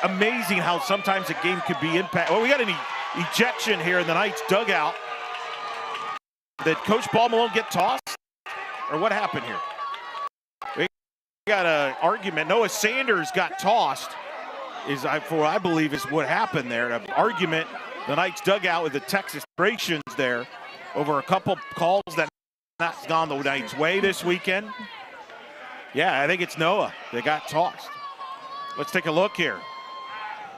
amazing how sometimes a game could be impacted. Well, we got an ejection here in the Knights dugout. Did Coach Paul Malone get tossed? Or what happened here? We got an argument. Noah Sanders got tossed, I believe is what happened there. An argument, the Knights dugout with the Texas Thracians there over a couple calls that not gone the Knights' way this weekend. Yeah, I think it's Noah that got tossed. Let's take a look here.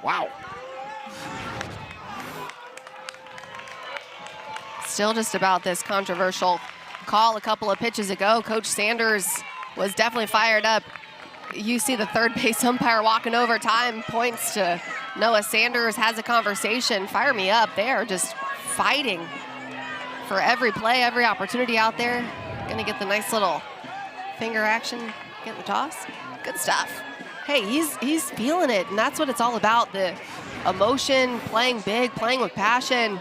Wow. Still just about this controversial call a couple of pitches ago. Coach Sanders was definitely fired up. You see the third base umpire walking over time, points to Noah Sanders, has a conversation. Fire me up. They are just fighting for every play, every opportunity out there. Gonna get the nice little finger action, get the toss. Good stuff. Hey, he's feeling it, and that's what it's all about. The emotion, playing big, playing with passion,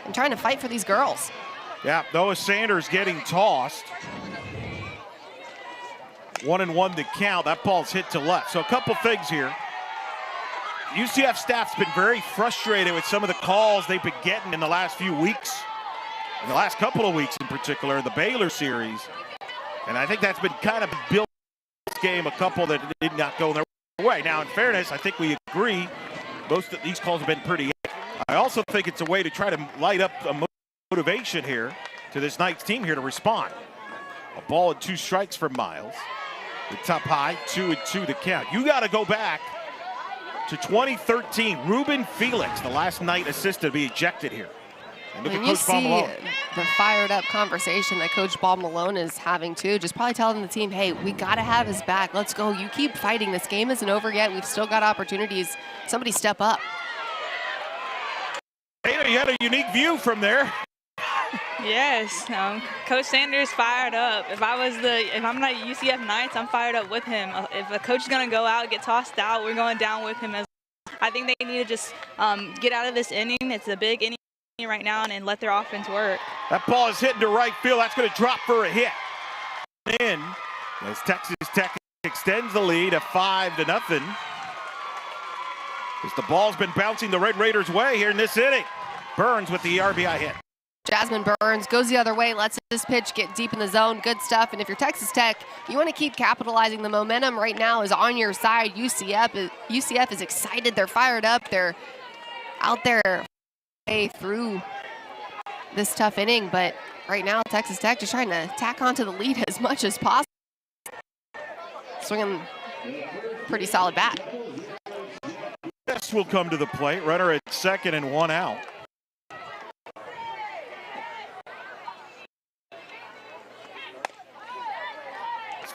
and trying to fight for these girls. Yeah, Noah Sanders getting tossed. 1-1 to count. That ball's hit to left. So a couple things here. UCF staff's been very frustrated with some of the calls they've been getting in the last few weeks. In the last couple of weeks in particular, the Baylor series. And I think that's been kind of built this game, a couple that did not go their way. Now, in fairness, I think we agree most of these calls have been pretty. I also think it's a way to try to light up a motivation here to this Knights team here to respond. A ball and 2 strikes for Miles. The top high, 2-2 to count. You got to go back to 2013. Ruben Felix, the last Knight assist to be ejected here. And look at Coach Paul Malone. The fired up conversation that Coach Paul Malone is having too, just probably telling the team, hey, we got to have his back. Let's go. You keep fighting. This game isn't over yet. We've still got opportunities. Somebody step up. Hey, you had a unique view from there. Yes, Coach Sanders fired up. If I'm not UCF Knights, I'm fired up with him. If a coach is gonna go out, get tossed out, we're going down with him. I think they need to just get out of this inning. It's a big inning right now, and let their offense work. That ball is hitting to right field. That's gonna drop for a hit. In as Texas Tech extends the lead at 5-0. As the ball's been bouncing the Red Raiders' way here in this inning. Burns with the RBI hit. Jasmine Burns goes the other way, lets this pitch get deep in the zone. Good stuff. And if you're Texas Tech, you want to keep capitalizing. The momentum right now is on your side. UCF is excited. They're fired up. They're out there through this tough inning. But right now, Texas Tech just trying to tack onto the lead as much as possible. Swinging pretty solid bat. This will come to the plate. Runner at second and 1 out.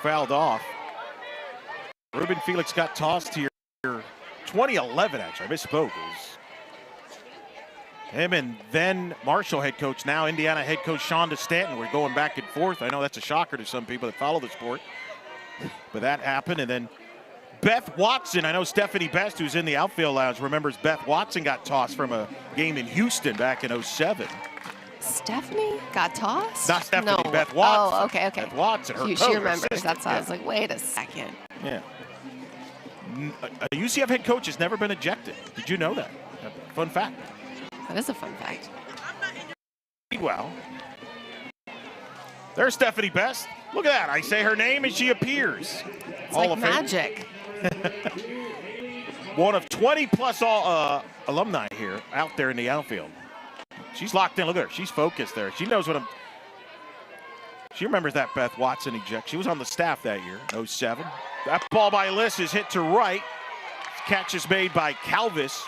Fouled off. Ruben Felix got tossed here 2011, actually. I misspoke. It was him and then Marshall head coach, now Indiana head coach Shonda Stanton. We're going back and forth. I know that's a shocker to some people that follow the sport, but that happened. And then Beth Watson, I know Stephanie Best, who's in the outfield lounge, remembers Beth Watson got tossed from a game in Houston back in 07. Stephanie got tossed? Not Stephanie, no. Beth Watson. Oh, okay. Beth Watson, her She coach, remembers. assistant. That's why I was like, wait a second. Yeah. A UCF head coach has never been ejected. Did you know that? Fun fact. That is a fun fact. Well, there's Stephanie Best. Look at that. I say her name and she appears. It's like magic. One of 20-plus alumni here out there in the outfield. She's locked in. Look at her. She's focused there. She knows what I'm. She remembers that Beth Watson eject. She was on the staff that year, 07. That ball by Liss is hit to right. Catch is made by Calvis.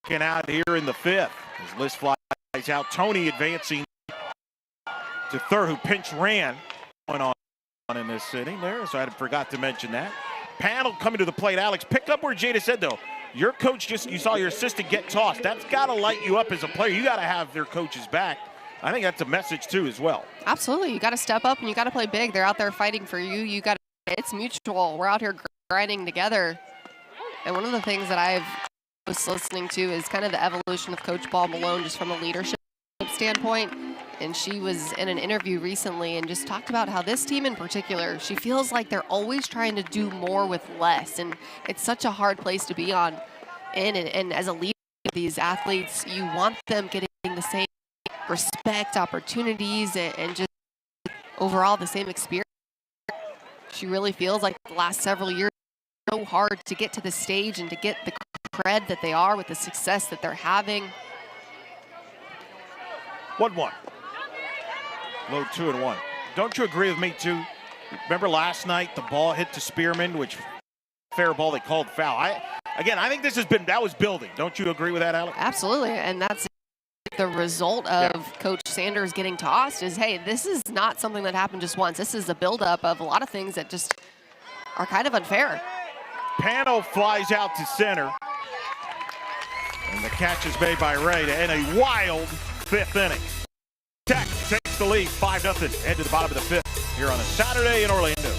Getting out here in the 5th as Liss flies out. Tony advancing to third, who pinch ran going on in this inning there, so I forgot to mention that. Panel coming to the plate. Alex, pick up where Jada said, though. Your coach you saw your assistant get tossed. That's got to light you up as a player. You got to have their coach's back. I think that's a message too as well. Absolutely. You got to step up and you got to play big. They're out there fighting for you. It's mutual. We're out here grinding together. And one of the things that I've was listening to is kind of the evolution of Coach Ball Malone just from a leadership standpoint. And she was in an interview recently and just talked about how this team in particular, she feels like they're always trying to do more with less. And it's such a hard place to be in. And as a leader of these athletes, you want them getting the same respect, opportunities, and just overall the same experience. She really feels like the last several years so hard to get to the stage and to get the cred that they are with the success that they're having. 1-1. Low 2-1. Don't you agree with me too? Remember last night the ball hit to Spearman, which fair ball they called foul. I think that was building. Don't you agree with that, Alex? Absolutely, and that's the result of Coach Sanders getting tossed is, hey, this is not something that happened just once. This is a buildup of a lot of things that just are kind of unfair. Pano flies out to center. And the catch is made by Ray to end a wild fifth inning. Tech takes the lead 5-0. Head to the bottom of the fifth here on a Saturday in Orlando.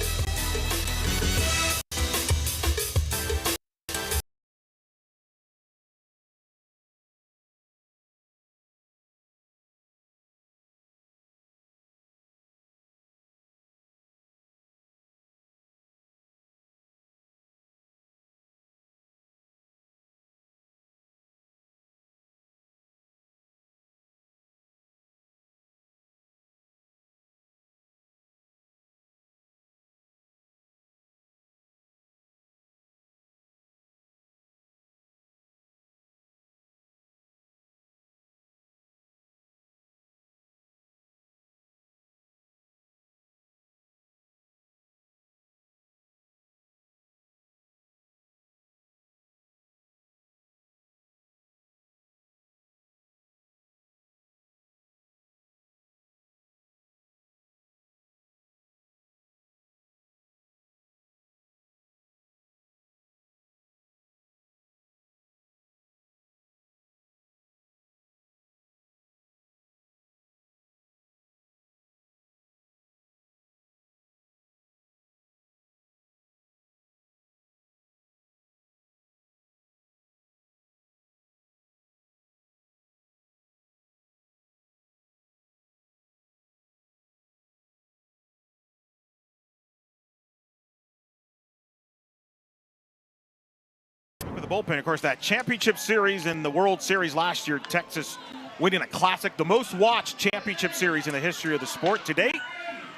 The bullpen, of course, that championship series and the World Series last year, Texas winning a classic, the most watched championship series in the history of the sport to date.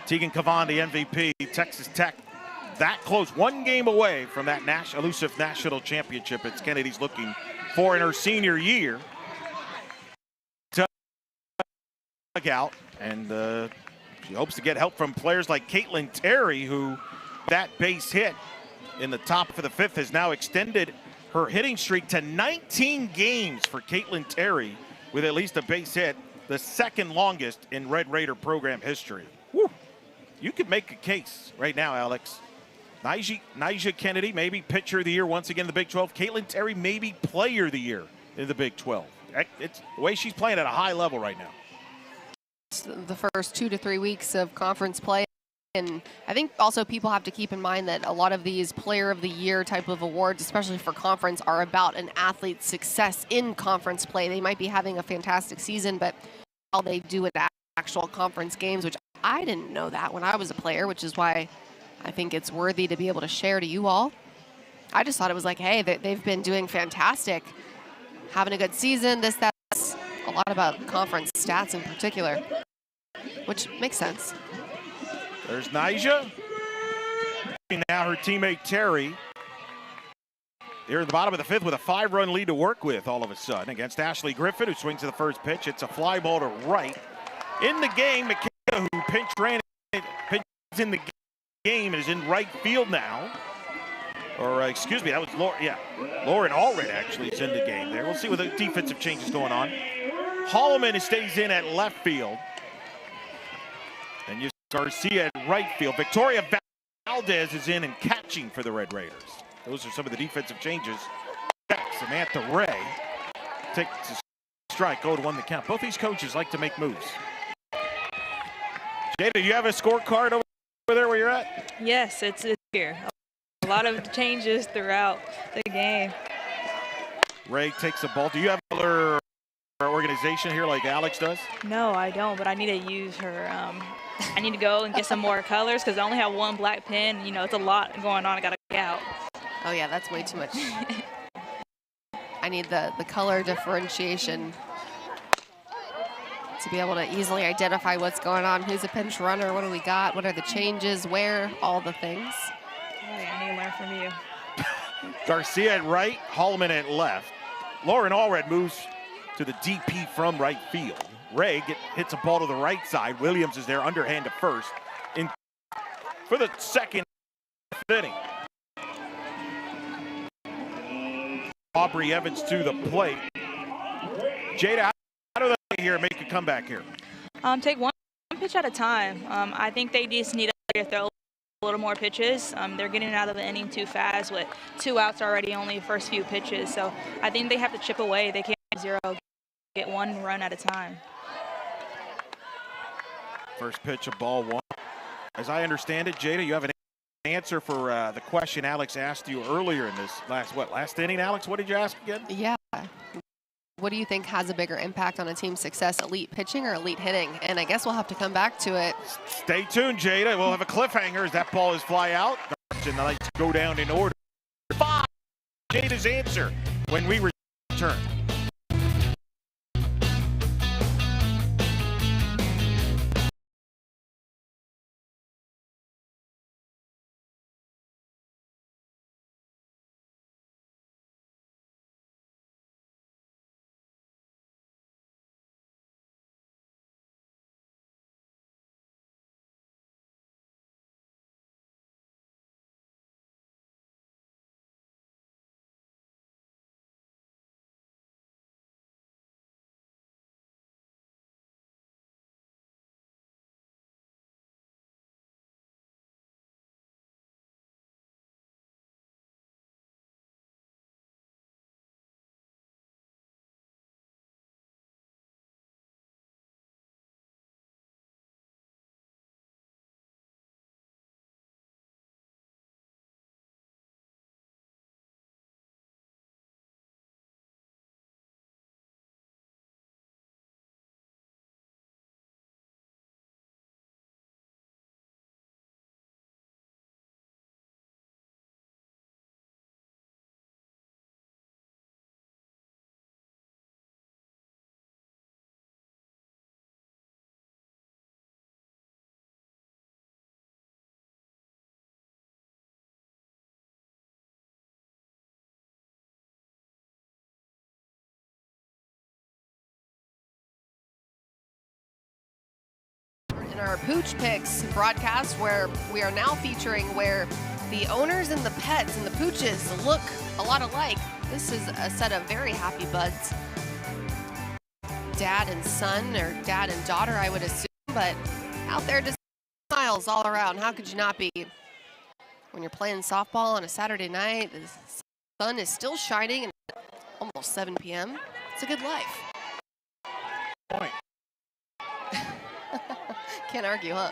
Tegan Cavan, the MVP, Texas Tech, that close, one game away from that elusive national championship. It's Kennedy's looking for in her senior year. Out, and she hopes to get help from players like Caitlin Terry, who that base hit in the top of the fifth has now extended her hitting streak to 19 games for Caitlin Terry with at least a base hit, the second longest in Red Raider program history. Woo. You could make a case right now, Alex. Nyjah Kennedy, maybe pitcher of the year once again in the Big 12. Caitlin Terry, maybe player of the year in the Big 12. It's the way she's playing at a high level right now. The first 2 to 3 weeks of conference play. And I think also people have to keep in mind that a lot of these player of the year type of awards, especially for conference, are about an athlete's success in conference play. They might be having a fantastic season, but how they do at actual conference games, which I didn't know that when I was a player, which is why I think it's worthy to be able to share to you all. I just thought it was like, hey, they've been doing fantastic, having a good season, that's a lot about conference stats in particular, which makes sense. There's Nyjah. Now her teammate Terry. Here at the bottom of the fifth with a 5-run lead to work with all of a sudden against Ashley Griffin, who swings to the first pitch. It's a fly ball to right. In the game, McKenna, who pinches in the game and is in right field now. Or, excuse me, that was Lauren. Yeah, Lauren Allred actually is in the game there. We'll see what the defensive changes going on. Holloman stays in at left field. And you Garcia at right field. Victoria Valdez is in and catching for the Red Raiders. Those are some of the defensive changes. Samantha Ray takes a strike, 0-1 the count. Both these coaches like to make moves. Jada, do you have a scorecard over there where you're at? Yes, it's here. A lot of changes throughout the game. Ray takes the ball. Do you have another organization here like Alex does? No, I don't, but I need to use her. I need to go and get some more colors because I only have one black pen. You know, it's a lot going on. I got to get out. Oh, yeah, that's way too much. I need the color differentiation to be able to easily identify what's going on. Who's a pinch runner? What do we got? What are the changes? Where? All the things. Hey, I need to learn from you. Garcia at right, Holloman at left. Lauren Allred moves to the DP from right field. Ray hits a ball to the right side. Williams is there underhand to first in for the second inning. Aubrey Evans to the plate. Jada, how do they here make a comeback here? Take one pitch at a time. I think they just need to throw a little more pitches. They're getting out of the inning too fast with 2 outs already, only first few pitches. So I think they have to chip away. They can't 0, get 1 run at a time. First pitch of ball 1. As I understand it, Jada, you have an answer for the question Alex asked you earlier in this last inning, Alex? What did you ask again? Yeah. What do you think has a bigger impact on a team's success, elite pitching or elite hitting? And I guess we'll have to come back to it. Stay tuned, Jada. We'll have a cliffhanger as that ball is fly out. And the lights go down in order. 5. Jada's answer when we return. In our Pooch Picks broadcast, where we are now featuring where the owners and the pets and the pooches look a lot alike. This is a set of very happy buds. Dad and son, or dad and daughter, I would assume, but out there just smiles all around. How could you not be? When you're playing softball on a Saturday night, the sun is still shining at almost 7 p.m. It's a good life. Point. Can't argue, huh?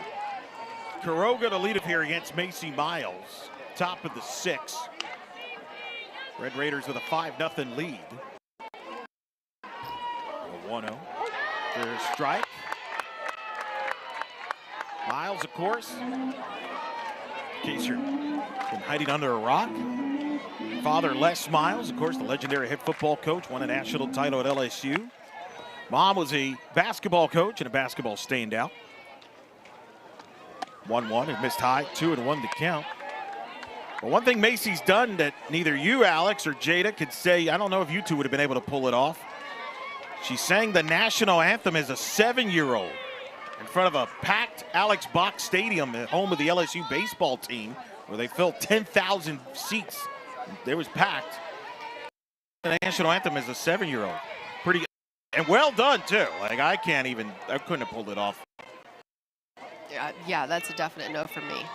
Kuroga to lead it here against Macy Miles. Top of the 6. Red Raiders with a 5-0 lead. 1-0. There's a strike. Miles, of course. In case you're been hiding under a rock. Father Les Miles, of course, the legendary head football coach, won a national title at LSU. Mom was a basketball coach and a basketball standout. 1-1 and missed high, 2-1 to count. But one thing Macy's done that neither you, Alex, or Jada could say, I don't know if you two would have been able to pull it off. She sang the national anthem as a 7-year-old in front of a packed Alex Box Stadium at home of the LSU baseball team, where they filled 10,000 seats. It was packed. The national anthem as a 7-year-old. Pretty, and well done too. Like I couldn't have pulled it off. Yeah, that's a definite no for me.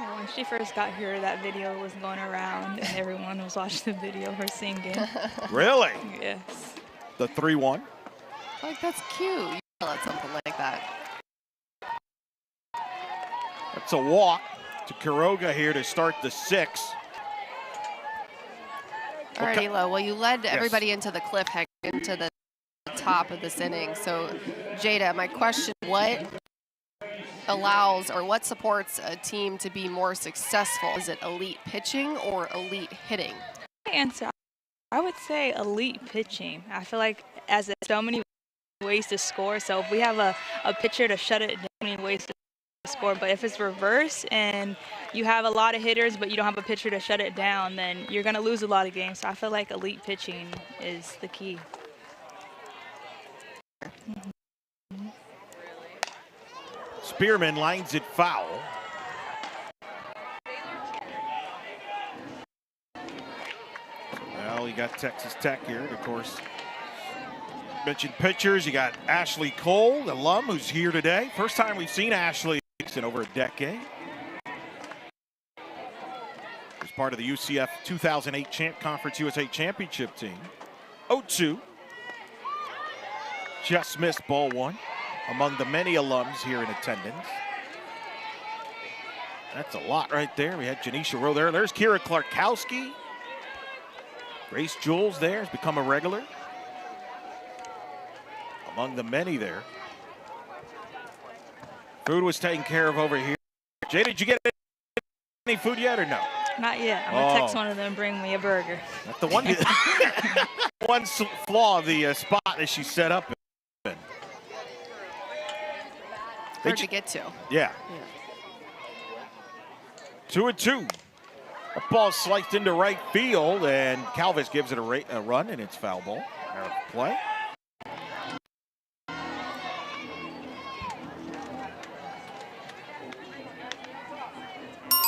Yeah, when she first got here, that video was going around, and everyone was watching the video of her singing. Really? Yes. The 3-1. Like, that's cute. You yell at something like that. That's a walk to Quiroga here to start the 6th. All right, Elo. Well, you led everybody into the cliffhanger, into the top of this inning. So, Jada, my question, what allows or what supports a team to be more successful? Is it elite pitching or elite hitting? Answer, I would say elite pitching. I feel like as there's so many ways to score, so if we have a pitcher to shut it down, many ways to score. But if it's reverse and you have a lot of hitters but you don't have a pitcher to shut it down, then you're going to lose a lot of games. So I feel like elite pitching is the key. Spearman lines it foul. Well, you got Texas Tech here, and of course. Mentioned pitchers, you got Ashley Cole, the alum, who's here today. First time we've seen Ashley in over a decade. As part of the UCF 2008 Conference USA Championship team. 0-2. Just missed ball 1 among the many alums here in attendance. That's a lot right there. We had Janisha Rowe there. There's Kira Clarkowski. Grace Jules there has become a regular. Among the many there. Food was taken care of over here. Jay, did you get any food yet or no? Not yet. I'm going to text one of them and bring me a burger. That's the one, one flaw of the spot that she set up in. Hard to get to. Yeah. 2-2. The ball sliced into right field, and Calvis gives it a run, and it's foul ball. Play.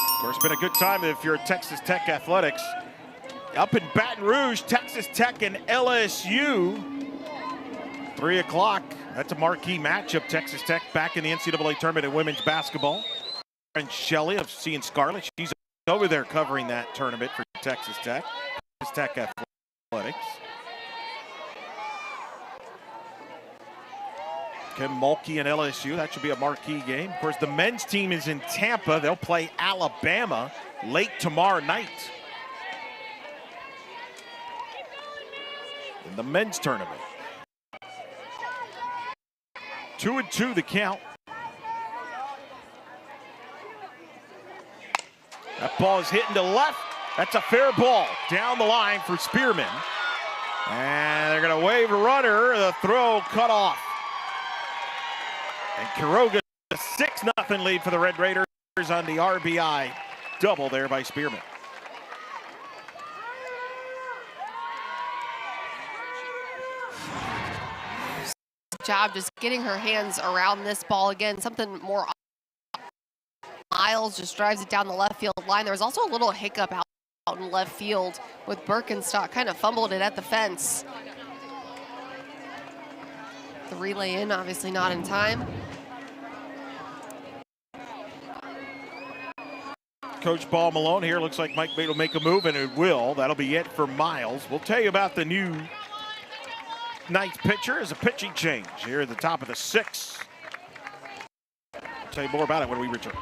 Of course, been a good time if you're at Texas Tech Athletics. Up in Baton Rouge, Texas Tech and LSU. 3 o'clock. That's a marquee matchup. Texas Tech back in the NCAA tournament in women's basketball. And Shelley of Seeing Scarlet, she's over there covering that tournament for Texas Tech. Texas Tech Athletics. Kim Mulkey and LSU, that should be a marquee game. Of course, the men's team is in Tampa. They'll play Alabama late tomorrow night in the men's tournament. 2-2 the count. That ball is hitting to left. That's a fair ball down the line for Spearman. And they're going to wave a runner. The throw cut off. And Quiroga, a 6-0 lead for the Red Raiders on the RBI double there by Spearman. Job just getting her hands around this ball again. Something more. Miles just drives it down the left field line. There was also a little hiccup out in left field with Birkenstock. Kind of fumbled it at the fence. The relay in, obviously not in time. Coach Paul Malone here. Looks like Mike Bate will make a move, and it will. That'll be it for Miles. We'll tell you about the new ninth pitcher as a pitching change here at the top of the 6th. I'll tell you more about it when we return.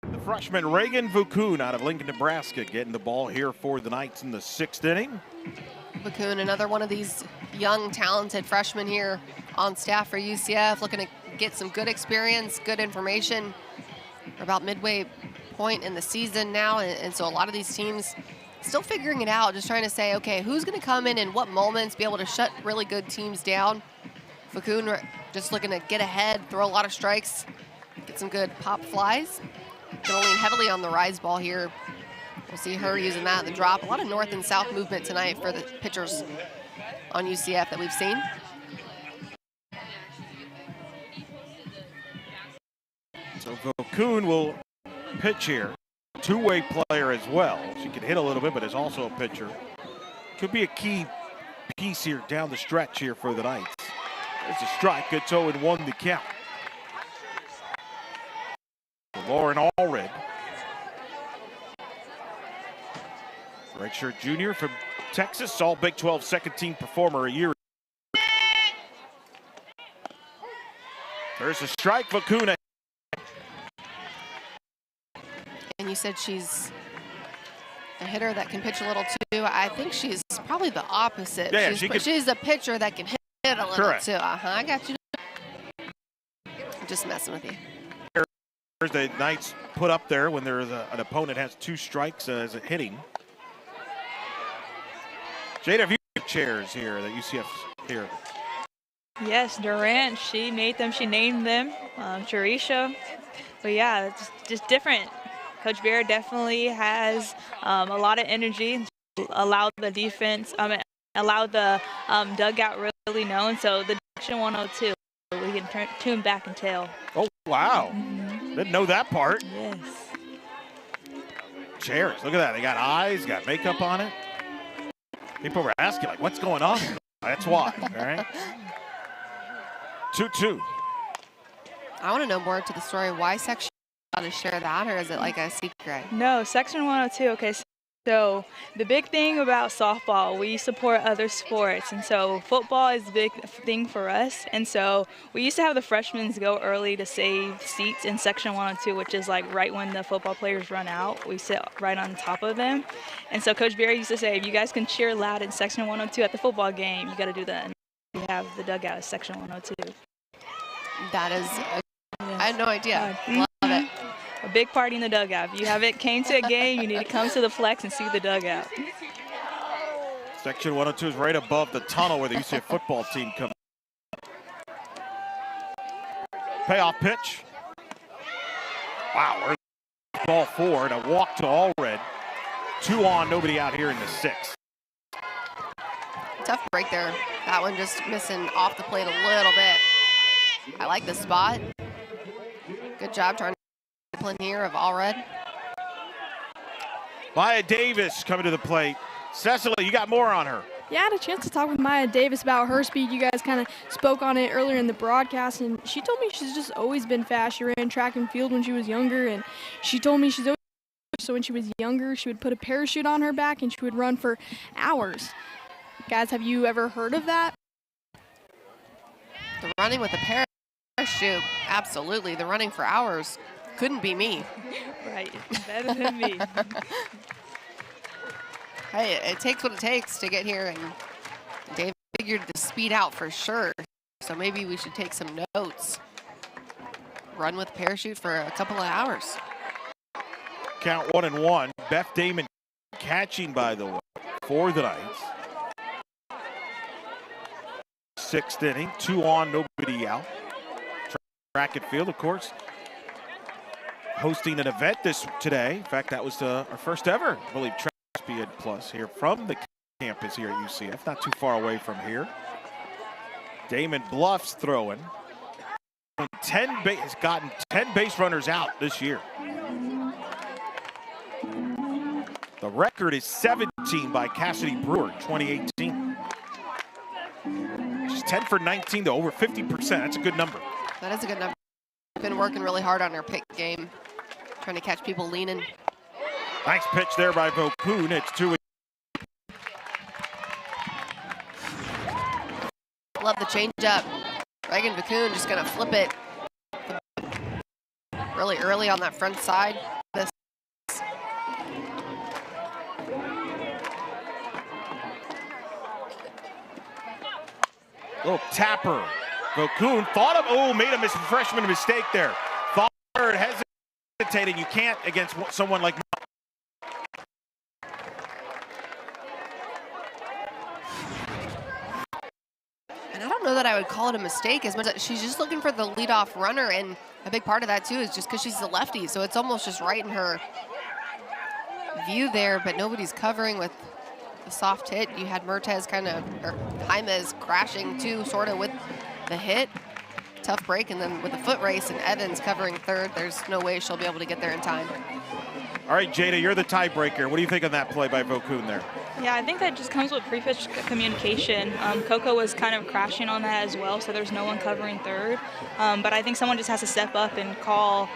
The freshman Reagan Vukun out of Lincoln, Nebraska, getting the ball here for the Knights in the 6th inning. Bakun, another one of these young, talented freshmen here on staff for UCF, looking to get some good experience, good information. We're about midway point in the season now, and so a lot of these teams still figuring it out, just trying to say, okay, who's going to come in what moments, be able to shut really good teams down. Bakun just looking to get ahead, throw a lot of strikes, get some good pop flies. Going to lean heavily on the rise ball here. We'll see her using that in the drop. A lot of north and south movement tonight for the pitchers on UCF that we've seen. So Bakun will pitch here. Two-way player as well. She can hit a little bit, but is also a pitcher. Could be a key piece here down the stretch here for the Knights. There's a strike. Good 0-1 to count. Lauren Allred. Redshirt junior from Texas, all Big 12 second-team performer a year. There's a strike, Bakun. And you said she's a hitter that can pitch a little too. I think she's probably the opposite. Yeah, she's a pitcher that can hit a little Correct. too. I got you. I'm just messing with you. The Knights put up there when there is an opponent has two strikes as a hitting. Jada, have you chairs here that UCF's here? Yes, Durant, she made them, she named them. Charisha. But yeah, it's just different. Coach Bear definitely has a lot of energy, allowed the defense, allowed the dugout really known. So the Section 102, we can tune back and tell. Oh, wow. Didn't know that part. Yes. Chairs, look at that. They got eyes, got makeup on it. People were asking, like, what's going on? That's why, all right? 2-2. I want to know more to the story. Why Section to share that, or is it like a secret? No, Section 102. Okay, so the big thing about softball, we support other sports, and so football is a big thing for us. And so we used to have the freshmen go early to save seats in Section 102, which is like right when the football players run out. We sit right on top of them. And so Coach Barry used to say, if you guys can cheer loud in Section 102 at the football game, you got to do that. And we have the dugout at Section 102. That is, I had no idea. Love it. A big party in the dugout. If you came to a game, you need to come to the flex and see the dugout. Section 102 is right above the tunnel where the UCF football team comes. Payoff pitch. Wow, where's the ball forward? A walk to Allred. 2 on, nobody out here in the 6th. Tough break there. That one just missing off the plate a little bit. I like the spot. Good job trying to discipline here of Allred. Maya Davis coming to the plate. Cecily, you got more on her. Yeah, I had a chance to talk with Maya Davis about her speed. You guys kind of spoke on it earlier in the broadcast, and she told me she's just always been fast. She ran track and field when she was younger, and she told me she's always so when she was younger, she would put a parachute on her back and she would run for hours. Guys, have you ever heard of that? The running with a parachute, absolutely. The running for hours couldn't be me. Right, better than me. Hey, it takes what it takes to get here, and Dave figured the speed out for sure. So maybe we should take some notes. Run with a parachute for a couple of hours. Count 1-1. Beth Damon catching, by the way, for the Knights. 6th inning, 2 on, nobody out. Track and field, of course, hosting an event today. In fact, that was our first ever, I believe, Traspian Plus here from the campus here at UCF, not too far away from here. Damon Bluff's throwing. Has gotten 10 base runners out this year. The record is 17 by Cassidy Brewer, 2018. She's 10 for 19 to over 50%. That's a good number. That is a good number. Been working really hard on her pick game, trying to catch people leaning. Nice pitch there by Bakun. It's 2. Love the changeup. Reagan Bakun just gonna flip it really early on that front side. This Little tapper. Vokoun thought of, made a freshman mistake there. Thought hesitating. You can't against someone like. And I don't know that I would call it a mistake as much as she's just looking for the leadoff runner, and a big part of that too is just because she's a lefty, so it's almost just right in her view there, but nobody's covering with the soft hit. You had Mertez or Jaimez crashing too, sort of with the hit. Tough break, and then with the foot race and Evans covering third, there's no way she'll be able to get there in time. All right, Jada, you're the tiebreaker. What do you think on that play by Vokoun there? Yeah, I think that just comes with pre-pitch communication. Coco was kind of crashing on that as well, so there's no one covering third. But I think someone just has to step up and call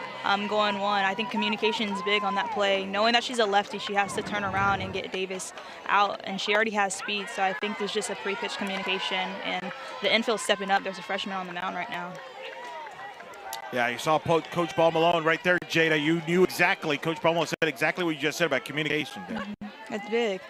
going one. I think communication is big on that play. Knowing that she's a lefty, she has to turn around and get Davis out, and she already has speed, so I think there's just a pre-pitch communication, and the infield stepping up. There's a freshman on the mound right now. Yeah, you saw Coach Paul Malone right there, Jada. You knew exactly, Coach Paul Malone said exactly what you just said about communication there. That's big.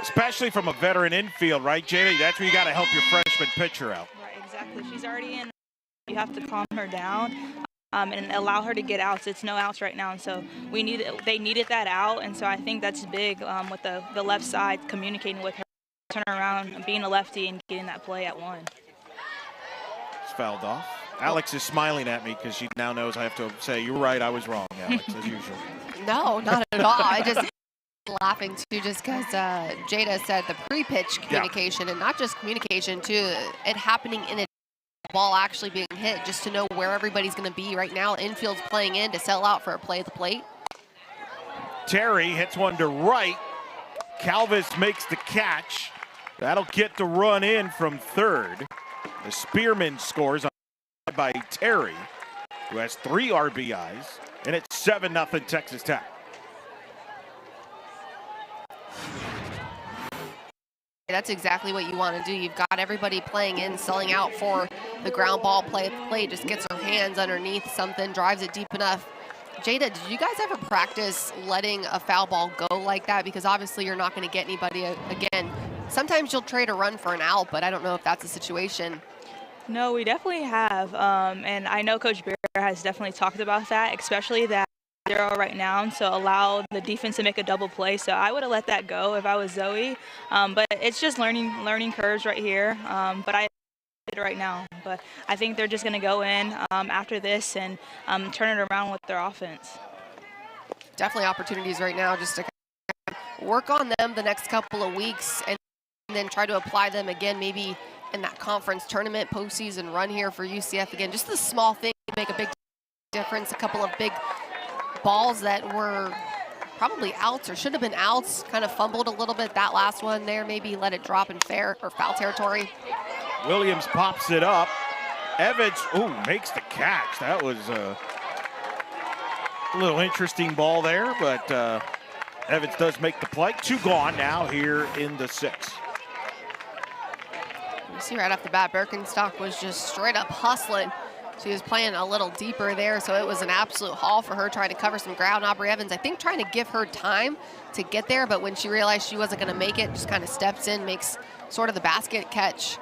Especially from a veteran infield, right, Jada? That's where you got to help your freshman pitcher out. Right, exactly. She's already in. You have to calm her down and allow her to get outs. It's no outs right now, and so they needed that out, and so I think that's big with the left side communicating with her, turning around, being a lefty, and getting that play at one. It's fouled off. Alex is smiling at me because she now knows I have to say, you're right, I was wrong, Alex, as usual. No, not at all. I just laughing too, just because Jada said the pre-pitch communication, and not just communication too, it happening in a ball actually being hit, just to know where everybody's going to be right now. Infield's playing in to sell out for a play at the plate. Terry hits one to right. Calvis makes the catch. That'll get the run in from third. The Spearman scores by Terry, who has 3 RBIs, and it's 7-0 Texas Tech. That's exactly what you want to do. You've got everybody playing in, selling out for the ground ball play at the plate, just gets her hands underneath something, drives it deep enough. Jada, did you guys ever practice letting a foul ball go like that? Because obviously you're not going to get anybody again. Sometimes you'll trade a run for an out, but I don't know if that's a situation. No, we definitely have. And I know Coach Bear has definitely talked about that, especially that 0 right now, so allow the defense to make a double play. So I would have let that go if I was Zoe. But it's just learning curves right here. But I did it right now. But I think they're just going to go in after this and turn it around with their offense. Definitely opportunities right now just to work on them the next couple of weeks and then try to apply them again maybe in that conference tournament postseason run here for UCF again. Just the small thing make a big difference. A couple of big balls that were probably outs or should have been outs, kind of fumbled a little bit. That last one there, maybe let it drop in fair or foul territory. Williams pops it up. Evans, makes the catch. That was a little interesting ball there, but Evans does make the play. 2 gone now here in the 6th. You see right off the bat, Birkenstock was just straight up hustling. She was playing a little deeper there, so it was an absolute haul for her trying to cover some ground. Aubrey Evans, I think, trying to give her time to get there, but when she realized she wasn't going to make it, just kind of steps in, makes sort of the basket catch.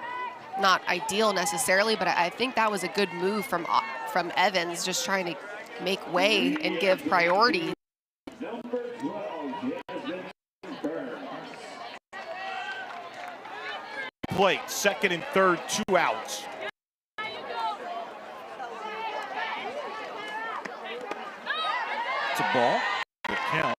Not ideal necessarily, but I think that was a good move from Evans, just trying to make way and give priority. Plate, 2nd and 3rd, 2 outs. It's a ball. Good count.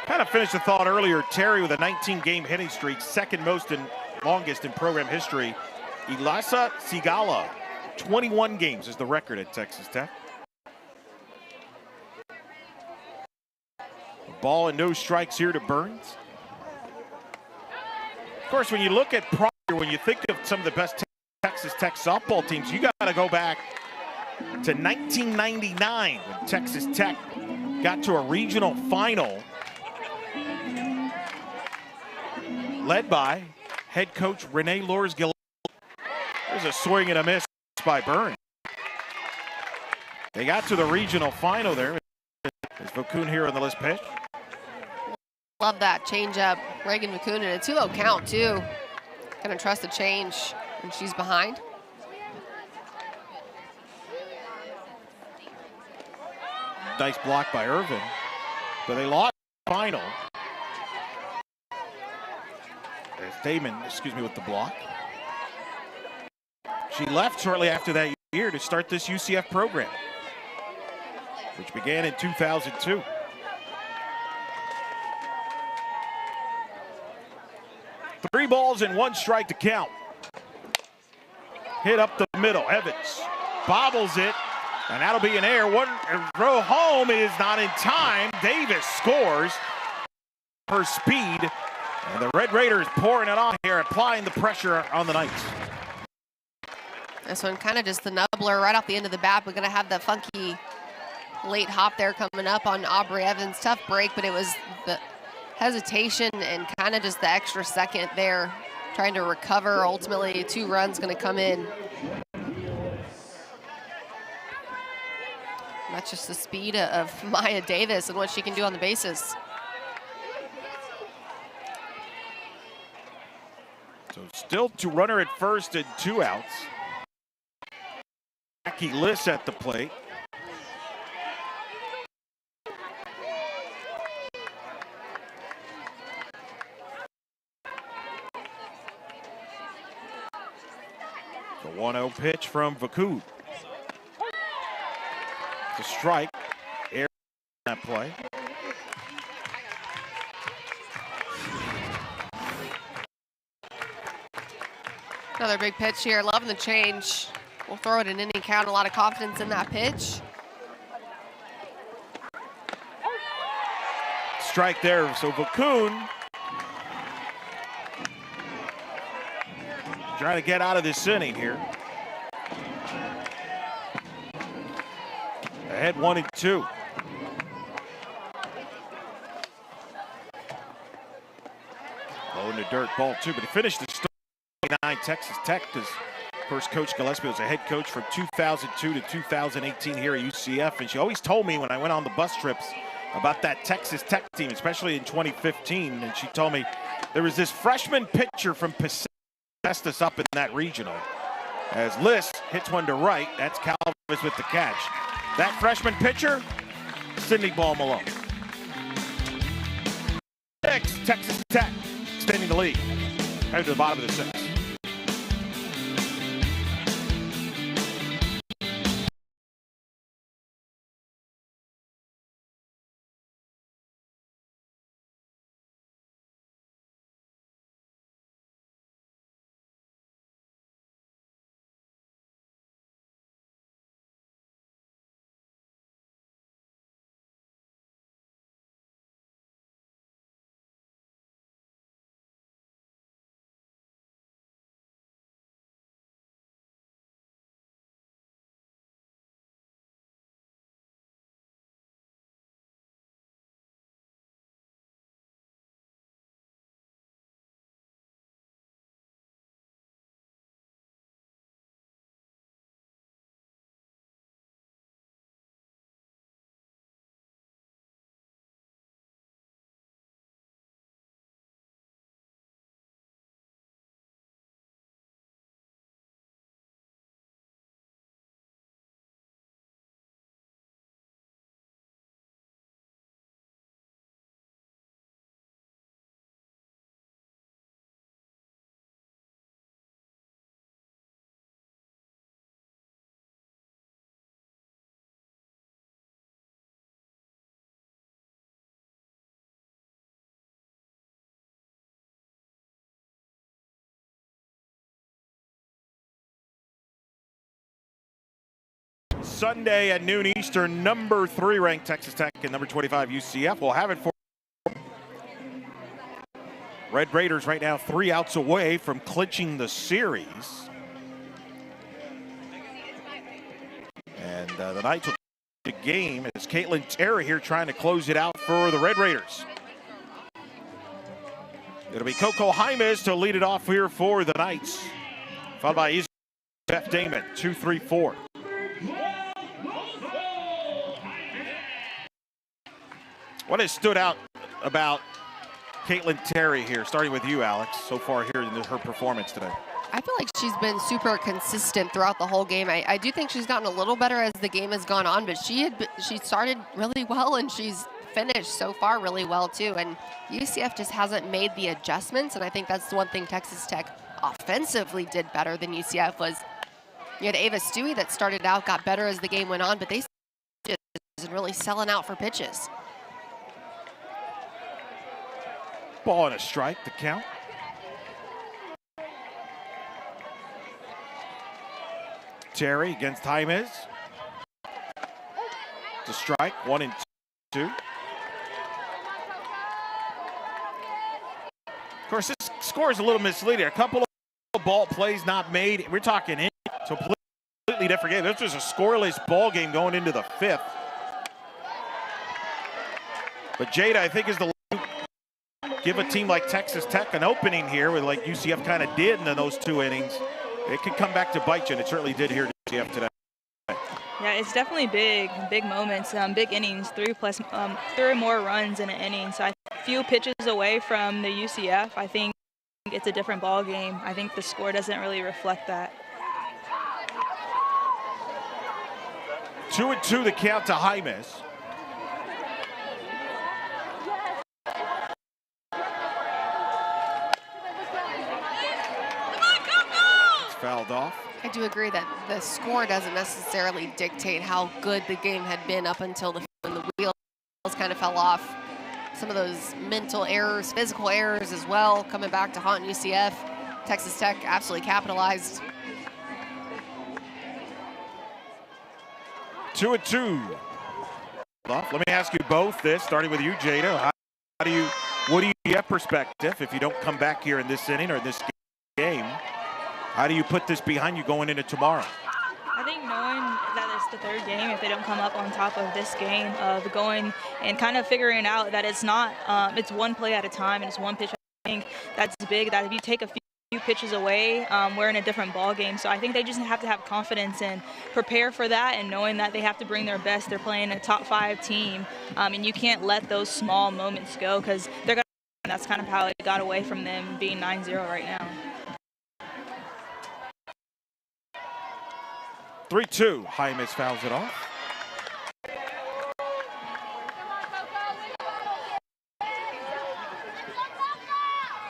Kind of finished the thought earlier. Terry with a 19-game hitting streak, 2nd most and longest in program history. Ilasa Sigala, 21 games is the record at Texas Tech. A ball and no strikes here to Burns. Of course, when you look at prior, when you think of some of the best Texas Tech softball teams, you got to go back to 1999 when Texas Tech got to a regional final led by head coach Renee Lorsgill. There's a swing and a miss by Burns. They got to the regional final there. There's Vokoun here on the list pitch. love that change-up. Reagan McCoonan, a 2-0 count, too. Gonna trust the change, and she's behind. Nice block by Irvin, but they lost the final. There's Damon, with the block. She left shortly after that year to start this UCF program, which began in 2002. Three balls and one strike to count. Hit up the middle. Evans bobbles it, and that'll be an error. One throw home is not in time. Davis scores her speed, and the Red Raiders pouring it on here, applying the pressure on the Knights. This one kind of just the nubbler right off the end of the bat. We're going to have the funky late hop there coming up on Aubrey Evans. Tough break, but it was the hesitation and kind of just the extra second there trying to recover. Ultimately, 2 runs going to come in. That's just the speed of Maya Davis and what she can do on the bases. So still to runner at first and 2 outs. Jackie Liss at the plate. The 1-0 pitch from Vakud. The strike. Air that play. Another big pitch here. Loving the change. We'll throw it in any count. A lot of confidence in that pitch. Strike there. So Vakud trying to get out of this inning here. Ahead 1-2. Low in the dirt, ball 2, but he finished the story 9 Texas Tech because first Coach Gillespie was a head coach from 2002 to 2018 here at UCF, and she always told me when I went on the bus trips about that Texas Tech team, especially in 2015, and she told me there was this freshman pitcher from Pacific messed us up in that regional. As Liss hits one to right, that's Calvis with the catch. That freshman pitcher, Sydney Ball Malone. 6, Texas Tech extending the lead. Headed to the bottom of the 6th. Sunday at noon Eastern, number 3 ranked Texas Tech and number 25 UCF. We'll have it for Red Raiders right now 3 outs away from clinching the series. And the Knights will the game as Caitlin Terry here trying to close it out for the Red Raiders. It'll be Coco Jaimes to lead it off here for the Knights, followed by Beth Damon, 2, 3, 4. What has stood out about Caitlin Terry here, starting with you, Alex, so far here in her performance today? I feel like she's been super consistent throughout the whole game. I do think she's gotten a little better as the game has gone on, but she started really well and she's finished so far really well too. And UCF just hasn't made the adjustments, and I think that's the one thing Texas Tech offensively did better than UCF was you had Ava Stewie that started out, got better as the game went on, but they just really selling out for pitches. Ball and a strike to count. Terry against Jaimez. To strike, 1-2. Of course, this score is a little misleading. A couple of ball plays not made. We're talking in so completely different game. This was a scoreless ball game going into the 5th. But Jada, I think, is the give a team like Texas Tech an opening here with like UCF kind of did in those 2 innings. It could come back to bite you, and it certainly did here at UCF today. Yeah, it's definitely big moments, big innings, 3 or more runs in an inning. So a few pitches away from the UCF, I think it's a different ball game. I think the score doesn't really reflect that. 2-2 the count to Jaimez. Fouled off. I do agree that the score doesn't necessarily dictate how good the game had been up until when the wheels kind of fell off. Some of those mental errors, physical errors as well, coming back to haunt UCF. Texas Tech absolutely capitalized. 2-2. Let me ask you both this, starting with you, Jada. What do you have perspective if you don't come back here in this inning or this game? How do you put this behind you going into tomorrow? I think knowing that it's the 3rd game, if they don't come up on top of this game, of going and kind of figuring out that it's not, it's 1 play at a time and it's 1 pitch. I think that's big, that if you take a few pitches away, we're in a different ball game. So I think they just have to have confidence and prepare for that, and knowing that they have to bring their best. They're playing a top 5 team, and you can't let those small moments go because they're going to. That's kind of how it got away from them being 9-0 right now. 3-2. Jaimez fouls it off.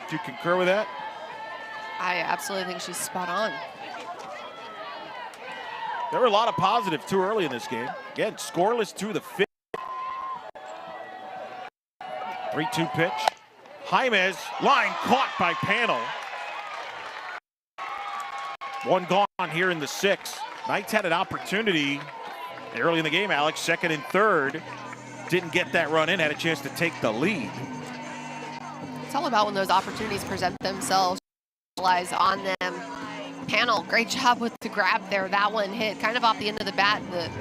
Do you concur with that? I absolutely think she's spot on. There were a lot of positives too early in this game. Again, scoreless to the 5th. 3-2 pitch. Jaimez, line caught by Panel. 1 gone here in the 6th. Knights had an opportunity early in the game, Alex, 2nd and 3rd. Didn't get that run in, had a chance to take the lead. It's all about when those opportunities present themselves, realize on them. Panel, great job with the grab there. That one hit kind of off the end of the bat. The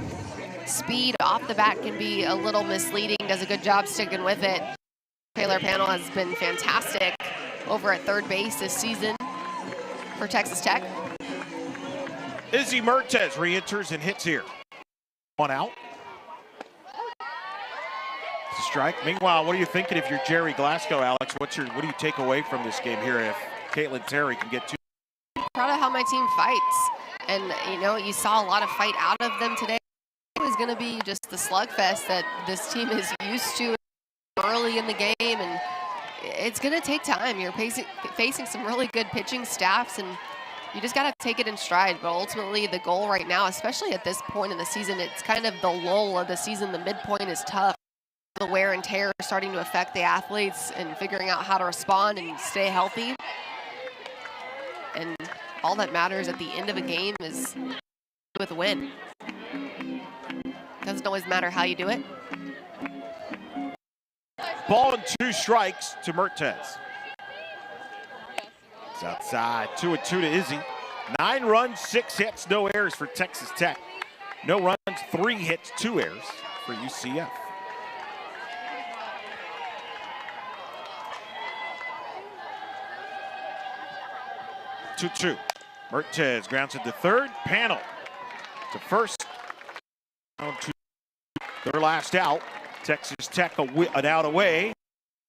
speed off the bat can be a little misleading. Does a good job sticking with it. Taylor Panel has been fantastic over at 3rd base this season for Texas Tech. Izzy Mertes re-enters and hits here. 1 out. Strike. Meanwhile, what are you thinking if you're Jerry Glasgow, Alex? What do you take away from this game here if Caitlin Terry can get 2? Proud of how my team fights. And, you saw a lot of fight out of them today. It was going to be just the slugfest that this team is used to early in the game. And it's going to take time. You're facing some really good pitching staffs, and you just got to take it in stride. But ultimately, the goal right now, especially at this point in the season, it's kind of the lull of the season. The midpoint is tough. The wear and tear is starting to affect the athletes and figuring out how to respond and stay healthy. And all that matters at the end of a game is with a win. Doesn't always matter how you do it. Ball and 2 strikes to Mertes. It's outside. 2-2 to Izzy. 9 runs, 6 hits, no errors for Texas Tech. No runs, 3 hits, 2 errors for UCF. Two. Mertes grounds it to 3rd. Panel to 1st. Down to their last out. Texas Tech an out away.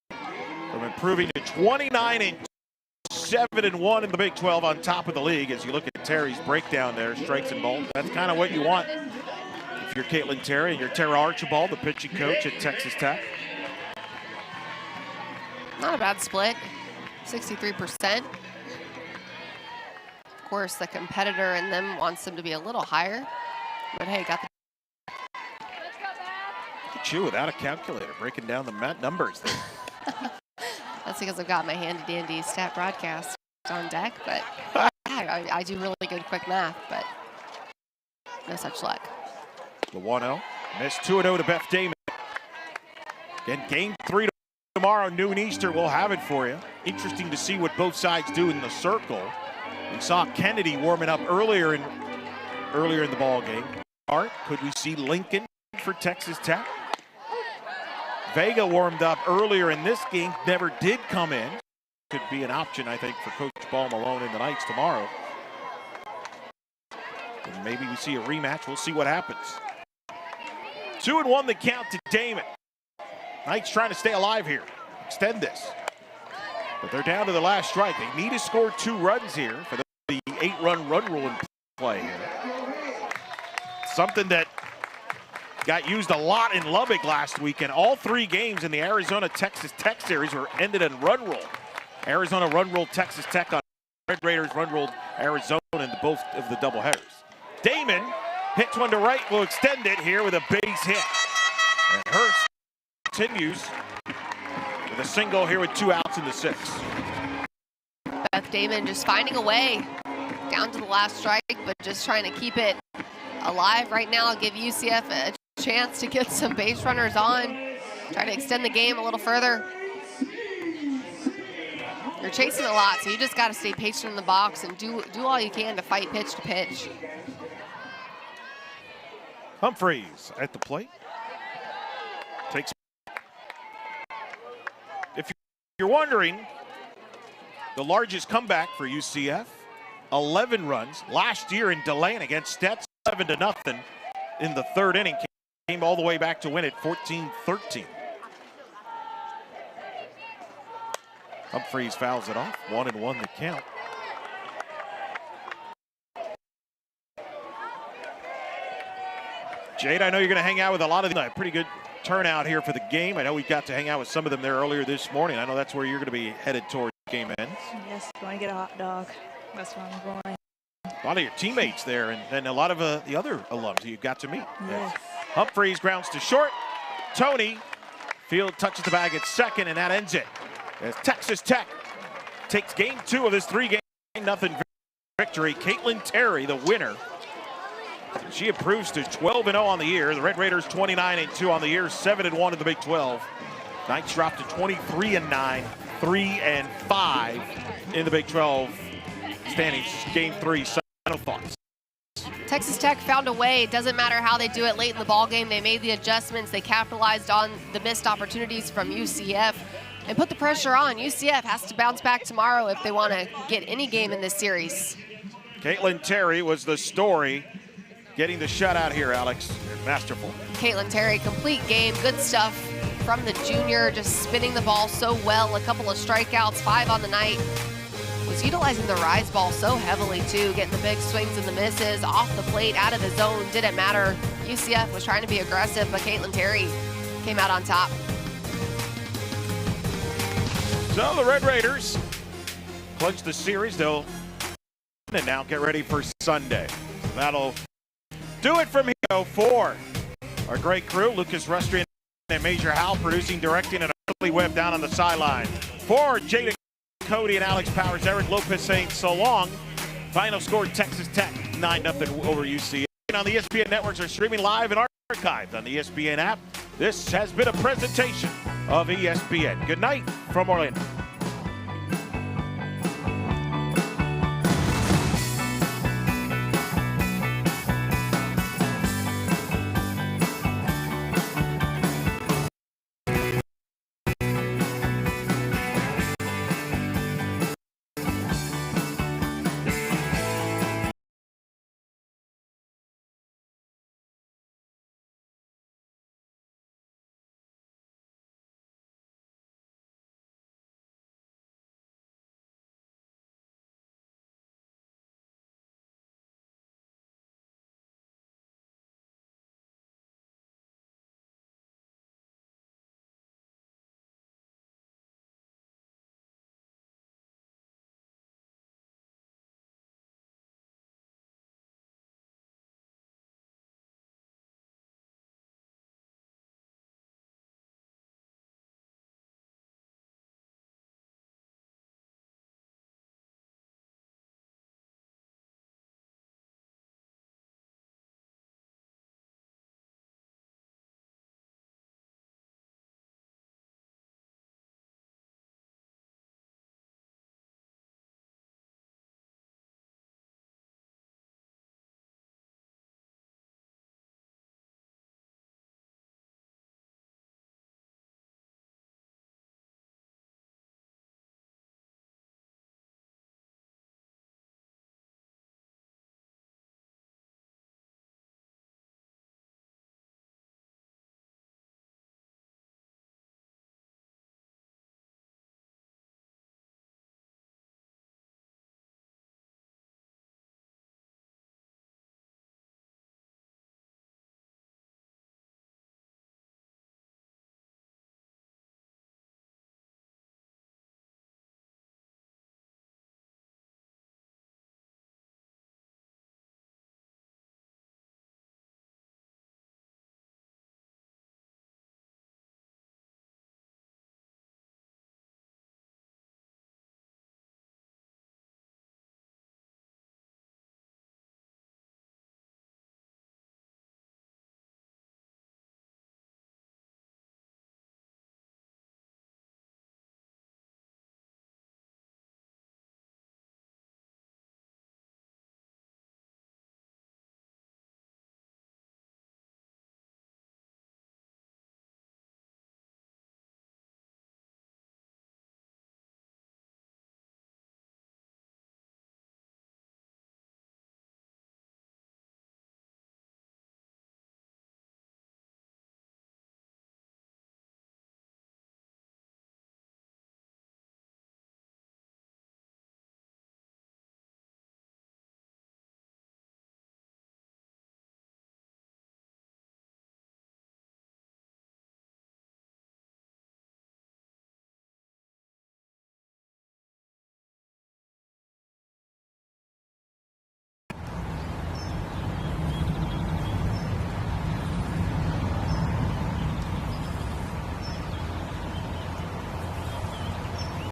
The from improving to 29-7-1 in the Big 12 on top of the league. As you look at Terry's breakdown there, strikes and balls, that's kind of what you want if you're Caitlin Terry and you're Tara Archibald, the pitching coach at Texas Tech. Not a bad split, 63%. Of course, the competitor in them wants them to be a little higher, but hey, got the. Look at you without a calculator, breaking down the numbers there. That's because I've got my handy-dandy stat broadcast on deck, but I do really good quick math, but no such luck. The 1-0, missed 2-0 to Beth Damon. Again, game 3 tomorrow, noon Eastern, we'll have it for you. Interesting to see what both sides do in the circle. We saw Kennedy warming up earlier in the ball game. Could we see Lincoln for Texas Tech? Vega warmed up earlier in this game, never did come in. Could be an option, I think, for Coach Ball Malone in the Knights tomorrow. And maybe we see a rematch. We'll see what happens. 2-1 the count to Damon. Knights trying to stay alive here, extend this. But they're down to the last strike. They need to score 2 runs here for the 8-run run rule in play here. Something that got used a lot in Lubbock last weekend. All 3 games in the Arizona-Texas Tech series were ended in run rule. Arizona run ruled Texas Tech on Red Raiders run ruled Arizona in both of the doubleheaders. Damon hits one to right, will extend it here with a base hit. And Hurst continues with a single here with 2 outs in the 6th. Beth Damon just finding a way down to the last strike, but just trying to keep it alive right now. Give UCF a chance to get some base runners on, try to extend the game a little further. You're chasing a lot, so you just got to stay patient in the box and do all you can to fight pitch to pitch. Humphreys at the plate. Takes. If you're wondering, the largest comeback for UCF, 11 runs last year in DeLand against Stetson, 7-0 in the 3rd inning. Came all the way back to win it 14-13. Humphreys fouls it off. 1-1 the count. Jade, I know you're going to hang out with a lot of them. Pretty good turnout here for the game. I know we got to hang out with some of them there earlier this morning. I know that's where you're going to be headed towards game ends. Yes, going to get a hot dog. That's where I'm going. A lot of your teammates there, and a lot of the other alums you got to meet. Yes. Humphreys grounds to short. Tony, field touches the bag at second, and that ends it. As Texas Tech takes game 2 of this 3-game 0 victory. Caitlin Terry, the winner. She improves to 12-0 on the year. The Red Raiders 29-2 on the year, 7-1 in the Big 12. Knights dropped to 23-9, 3-5 in the Big 12 standings. Game 3, final thoughts. Texas Tech found a way. It doesn't matter how they do it late in the ball game. They made the adjustments. They capitalized on the missed opportunities from UCF and put the pressure on. UCF has to bounce back tomorrow if they want to get any game in this series. Caitlin Terry was the story, getting the shutout here, Alex. Masterful. Caitlin Terry, complete game, good stuff from the junior, just spinning the ball so well. A couple of strikeouts, 5 on the night. Was utilizing the rise ball so heavily too, getting the big swings and the misses, off the plate, out of the zone, didn't matter. UCF was trying to be aggressive, but Caitlin Terry came out on top. So the Red Raiders clinch the series. They'll and now get ready for Sunday. That'll do it from here for our great crew, Lucas Rustrian and Major Howell, producing, directing, and Billy Webb down on the sideline. For Jada Cody and Alex Powers, Eric Lopez saying so long. Final score, Texas Tech 9-0 over UCF. On the ESPN networks are streaming live and archived on the ESPN app. This has been a presentation of ESPN. Good night from Orlando.